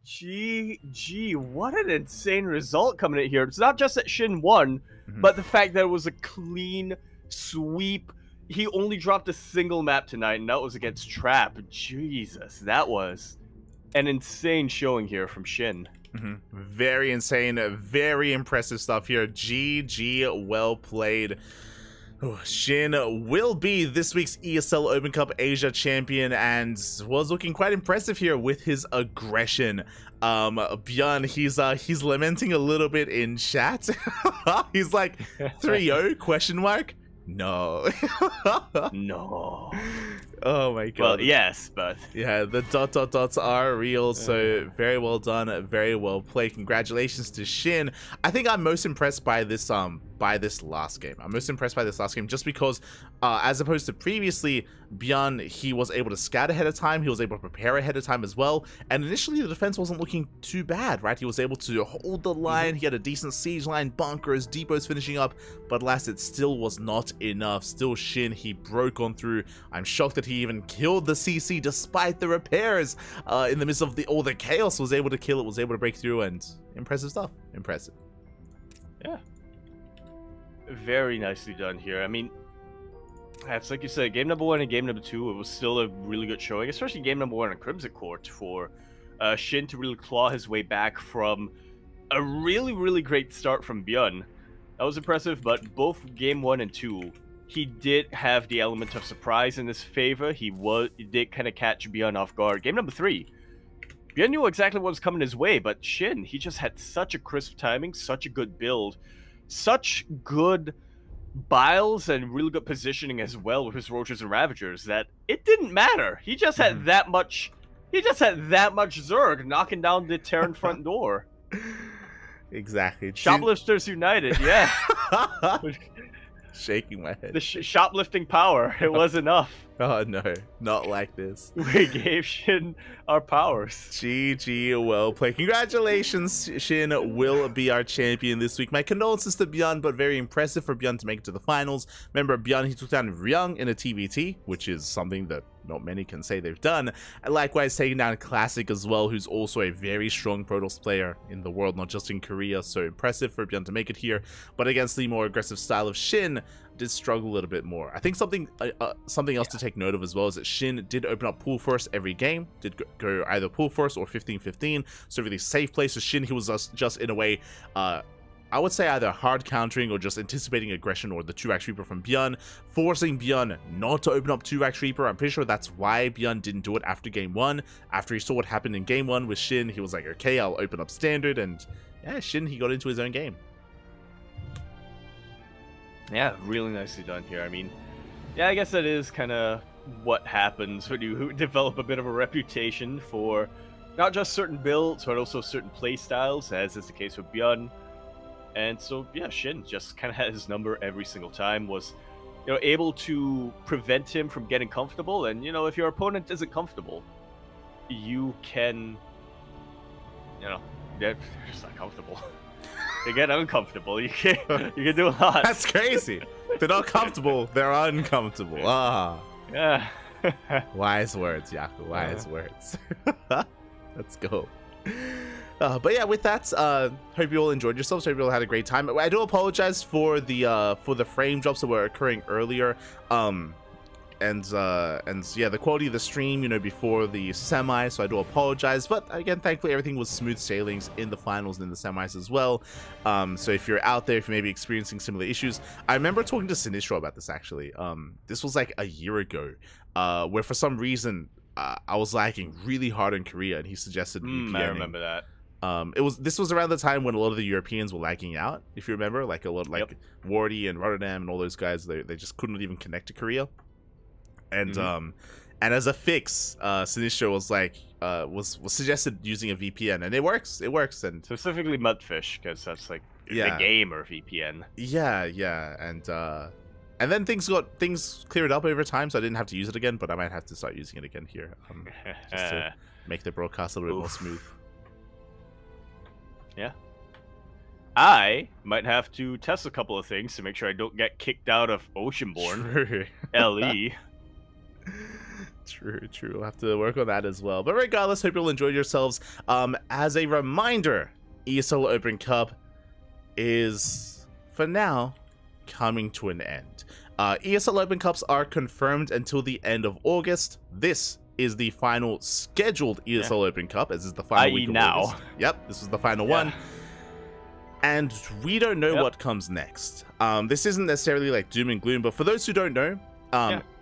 GG, what an insane result coming in here. It's not just that Shin won, but the fact that it was a clean sweep. He only dropped a single map tonight, and that was against Trap. Jesus, that was an insane showing here from Shin. Very insane, very impressive stuff here. GG, well played. Shin will be this week's ESL Open Cup Asia champion and was looking quite impressive here with his aggression. Byun, he's lamenting a little bit in chat. He's like 3-0 question mark? No. No. Oh my god. Well, yes, but yeah, the ... are real, so very well done, very well played. Congratulations to Shin. I think I'm most impressed by this last game. I'm most impressed by this last game just because as opposed to previously, Byun, he was able to scout ahead of time, he was able to prepare ahead of time as well, and initially the defense wasn't looking too bad, right? He was able to hold the line, he had a decent siege line, bunkers, depots finishing up, but alas, it still was not enough. Still Shin, he broke on through. I'm shocked that he even killed the CC despite the repairs in the midst of all the chaos, was able to kill it, was able to break through, and impressive stuff. Impressive. Yeah. Very nicely done here. I mean, it's like you said, game number 1 and game number 2, it was still a really good showing, especially game number 1 on Crimson Court for Shin to really claw his way back from a really great start from Byun. That was impressive, but both game 1 and 2, he did have the element of surprise in his favor. He did kind of catch Byun off guard. Game number 3, Byun knew exactly what was coming his way, but Shin, he just had such a crisp timing, such a good build, such good biles and really good positioning as well with his roaches and ravagers that it didn't matter. He just had that much. He just had that much Zerg knocking down the Terran front door. Exactly. Shoplifters United, yeah. Shaking my head. The shoplifting power. It was enough. Oh no, not like this. We gave Shin our powers. GG, well played. Congratulations, Shin will be our champion this week. My condolences to Byun, but very impressive for Byun to make it to the finals. Remember, Byun, he took down Ryung in a TVT, which is something that not many can say they've done. And likewise, taking down Classic as well, who's also a very strong Protoss player in the world, not just in Korea. So impressive for Byun to make it here. But against the more aggressive style of Shin, did struggle a little bit more. I think something else to take note of as well is that Shin did open up pool first every game, did go either pool first or 15-15, so really safe play. So Shin, he was just in a way I would say either hard countering or just anticipating aggression or the 2-rack sweeper from Bjorn, forcing Bjorn not to open up 2-rack sweeper. I'm pretty sure that's why Bjorn didn't do it after game 1. After he saw what happened in game 1 with Shin, he was like, okay, I'll open up standard, and yeah, Shin, he got into his own game. Yeah, really nicely done here. I mean, yeah, I guess that is kind of what happens when you develop a bit of a reputation for not just certain builds, but also certain play styles, as is the case with Bjorn. And so, yeah, Shin just kind of had his number every single time, was, able to prevent him from getting comfortable. And, if your opponent isn't comfortable, you can, they're just not comfortable. They get uncomfortable. You can do a lot. That's crazy. They're not comfortable. They're uncomfortable. Ah. Yeah. Wise words, Yaku. Wise words. Let's go. But yeah, with that, hope you all enjoyed yourselves. Hope you all had a great time. I do apologize for the frame drops that were occurring earlier. And yeah, the quality of the stream, before the semi, so I do apologize. But again, thankfully everything was smooth sailings in the finals and in the semis as well. So if you're out there, if you're maybe experiencing similar issues, I remember talking to Sinistro about this actually. This was like a year ago, where for some reason I was lagging really hard in Korea, and he suggested VPNing. I remember that. This was around the time when a lot of the Europeans were lagging out, if you remember, like a lot, like Wardy and Rotterdam and all those guys, they just couldn't even connect to Korea. And and as a fix, Sinistro was like was suggested using a VPN, and it works. And specifically Mudfish, because that's like the gamer VPN. Yeah, and then things cleared up over time, so I didn't have to use it again, but I might have to start using it again here, just to make the broadcast a little bit more smooth. Yeah. I might have to test a couple of things to make sure I don't get kicked out of Oceanborn. LE. True. We'll have to work on that as well. But regardless, hope you'll enjoy yourselves. As a reminder, ESL Open Cup is, for now, coming to an end. ESL Open Cups are confirmed until the end of August. This is the final scheduled ESL Open Cup, as is the final week of August. Yep, this is the final one. And we don't know what comes next. This isn't necessarily like doom and gloom, but for those who don't know,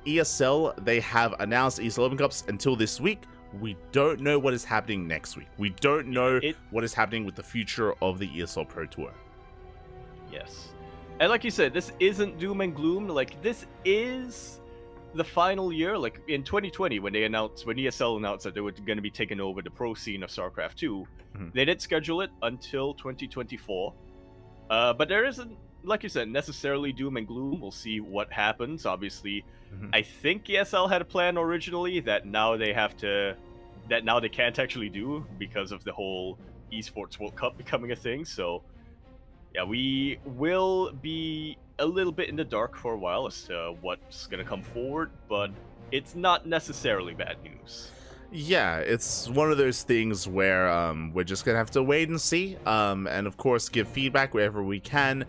ESL, they have announced ESL Open Cups until this week. We don't know what is happening next week. We don't know what is happening with the future of the ESL Pro Tour. Yes. And like you said, this isn't doom and gloom. Like, this is the final year. Like, in 2020, when ESL announced that they were going to be taking over the pro scene of StarCraft 2, they did schedule it until 2024. But there isn't, like you said, necessarily doom and gloom. We'll see what happens. Obviously, I think ESL had a plan originally that now they can't actually do because of the whole Esports World Cup becoming a thing. So yeah, we will be a little bit in the dark for a while as to what's going to come forward, but it's not necessarily bad news. Yeah, it's one of those things where we're just gonna have to wait and see, and of course give feedback wherever we can.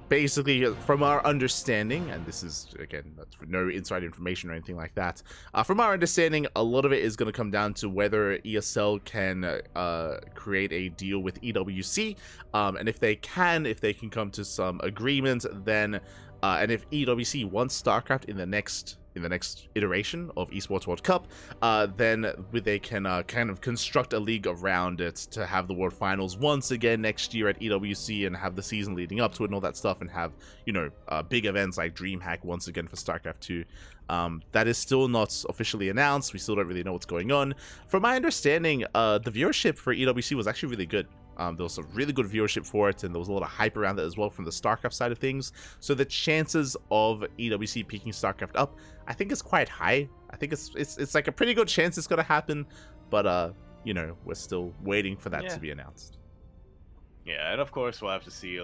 Basically, from our understanding, and this is again no inside information or anything like that, from our understanding, a lot of it is going to come down to whether ESL can create a deal with EWC, and if they can come to some agreement, then and if EWC wants StarCraft in the next iteration of Esports World Cup, then they can kind of construct a league around it to have the World Finals once again next year at EWC and have the season leading up to it and all that stuff, and have, big events like DreamHack once again for StarCraft 2. That is still not officially announced. We still don't really know what's going on. From my understanding, the viewership for EWC was actually really good. There was some really good viewership for it, and there was a lot of hype around it as well from the StarCraft side of things. So the chances of EWC picking StarCraft up, I think, is quite high. I think it's like a pretty good chance it's gonna happen, but we're still waiting for that to be announced. Yeah, and of course we'll have to see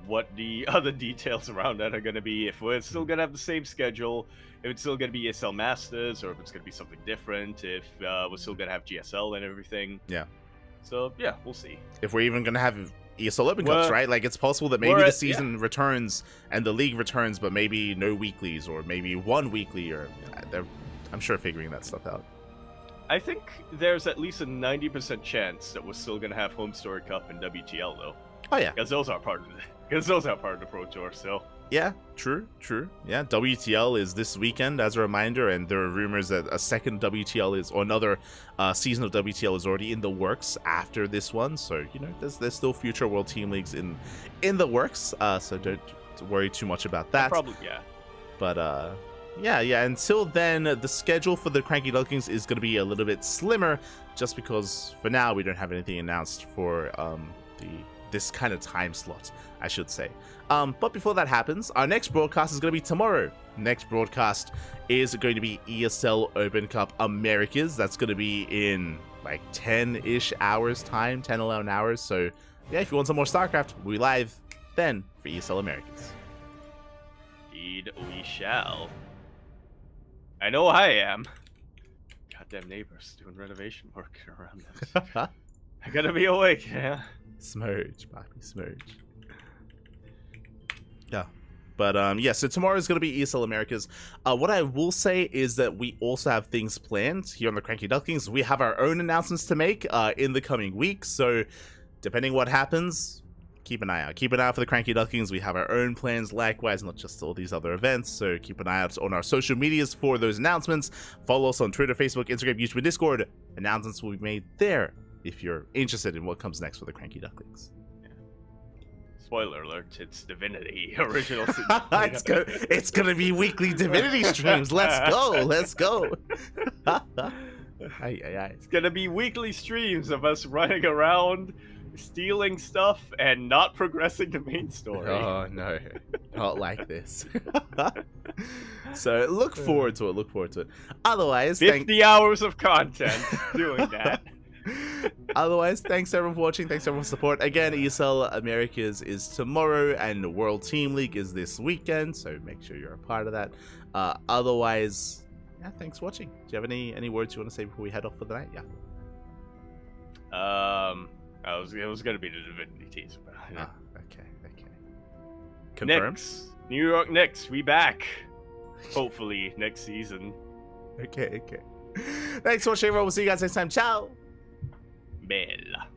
what the other details around that are gonna be. If we're still gonna have the same schedule, if it's still gonna be ESL Masters, or if it's gonna be something different. If we're still gonna have GSL and everything. Yeah. So, yeah, we'll see. If we're even going to have ESL Open Cups, right? Like, it's possible that maybe the season returns and the league returns, but maybe no weeklies, or maybe one weekly, or I'm sure figuring that stuff out. I think there's at least a 90% chance that we're still going to have Home Story Cup and WTL, though. Oh yeah. Because those are part of the Pro Tour still. Yeah, true. Yeah, WTL is this weekend as a reminder, and there are rumors that a second WTL is, or another season of WTL is already in the works after this one. So, you know, there's still future World Team Leagues in the works. So don't worry too much about that. Probably, yeah. But yeah. Until then, the schedule for the CranKy Ducklings is going to be a little bit slimmer, just because for now we don't have anything announced for this kind of time slot, I should say. But before that happens, our next broadcast is going to be tomorrow. Next broadcast is going to be ESL Open Cup Americas. That's going to be in like 10-ish hours time, 10, 11 hours. So yeah, if you want some more StarCraft, we'll be live then for ESL Americas. Indeed, we shall. I know I am. Goddamn neighbors doing renovation work around us. I gotta be awake, yeah. Smurge, Poppy, Smurge. Yeah. But yeah, so tomorrow is going to be ESL Americas. What I will say is that we also have things planned here on the CranKy Ducklings. We have our own announcements to make in the coming weeks. So depending what happens, keep an eye out. Keep an eye out for the CranKy Ducklings. We have our own plans likewise, not just all these other events. So keep an eye out on our social medias for those announcements. Follow us on Twitter, Facebook, Instagram, YouTube, and Discord. Announcements will be made there if you're interested in what comes next for the CranKy Ducklings. Spoiler alert, it's Divinity original. It's gonna be weekly Divinity streams. Let's go. It's gonna be weekly streams of us running around, stealing stuff, and not progressing the main story. Oh no, not like this. So look forward to it. Otherwise, 50 hours of content doing that. Otherwise, thanks everyone for watching. Thanks everyone for support. Again, ESL Americas is tomorrow, and World Team League is this weekend. So make sure you're a part of that. Otherwise, yeah, thanks for watching. Do you have any words you want to say before we head off for the night? Yeah. It was gonna be the Divinity teaser, but yeah. Okay. Confirmed. Knicks, New York Knicks, we back. Hopefully next season. Okay. Thanks for watching, everyone. We'll see you guys next time. Ciao. Bella.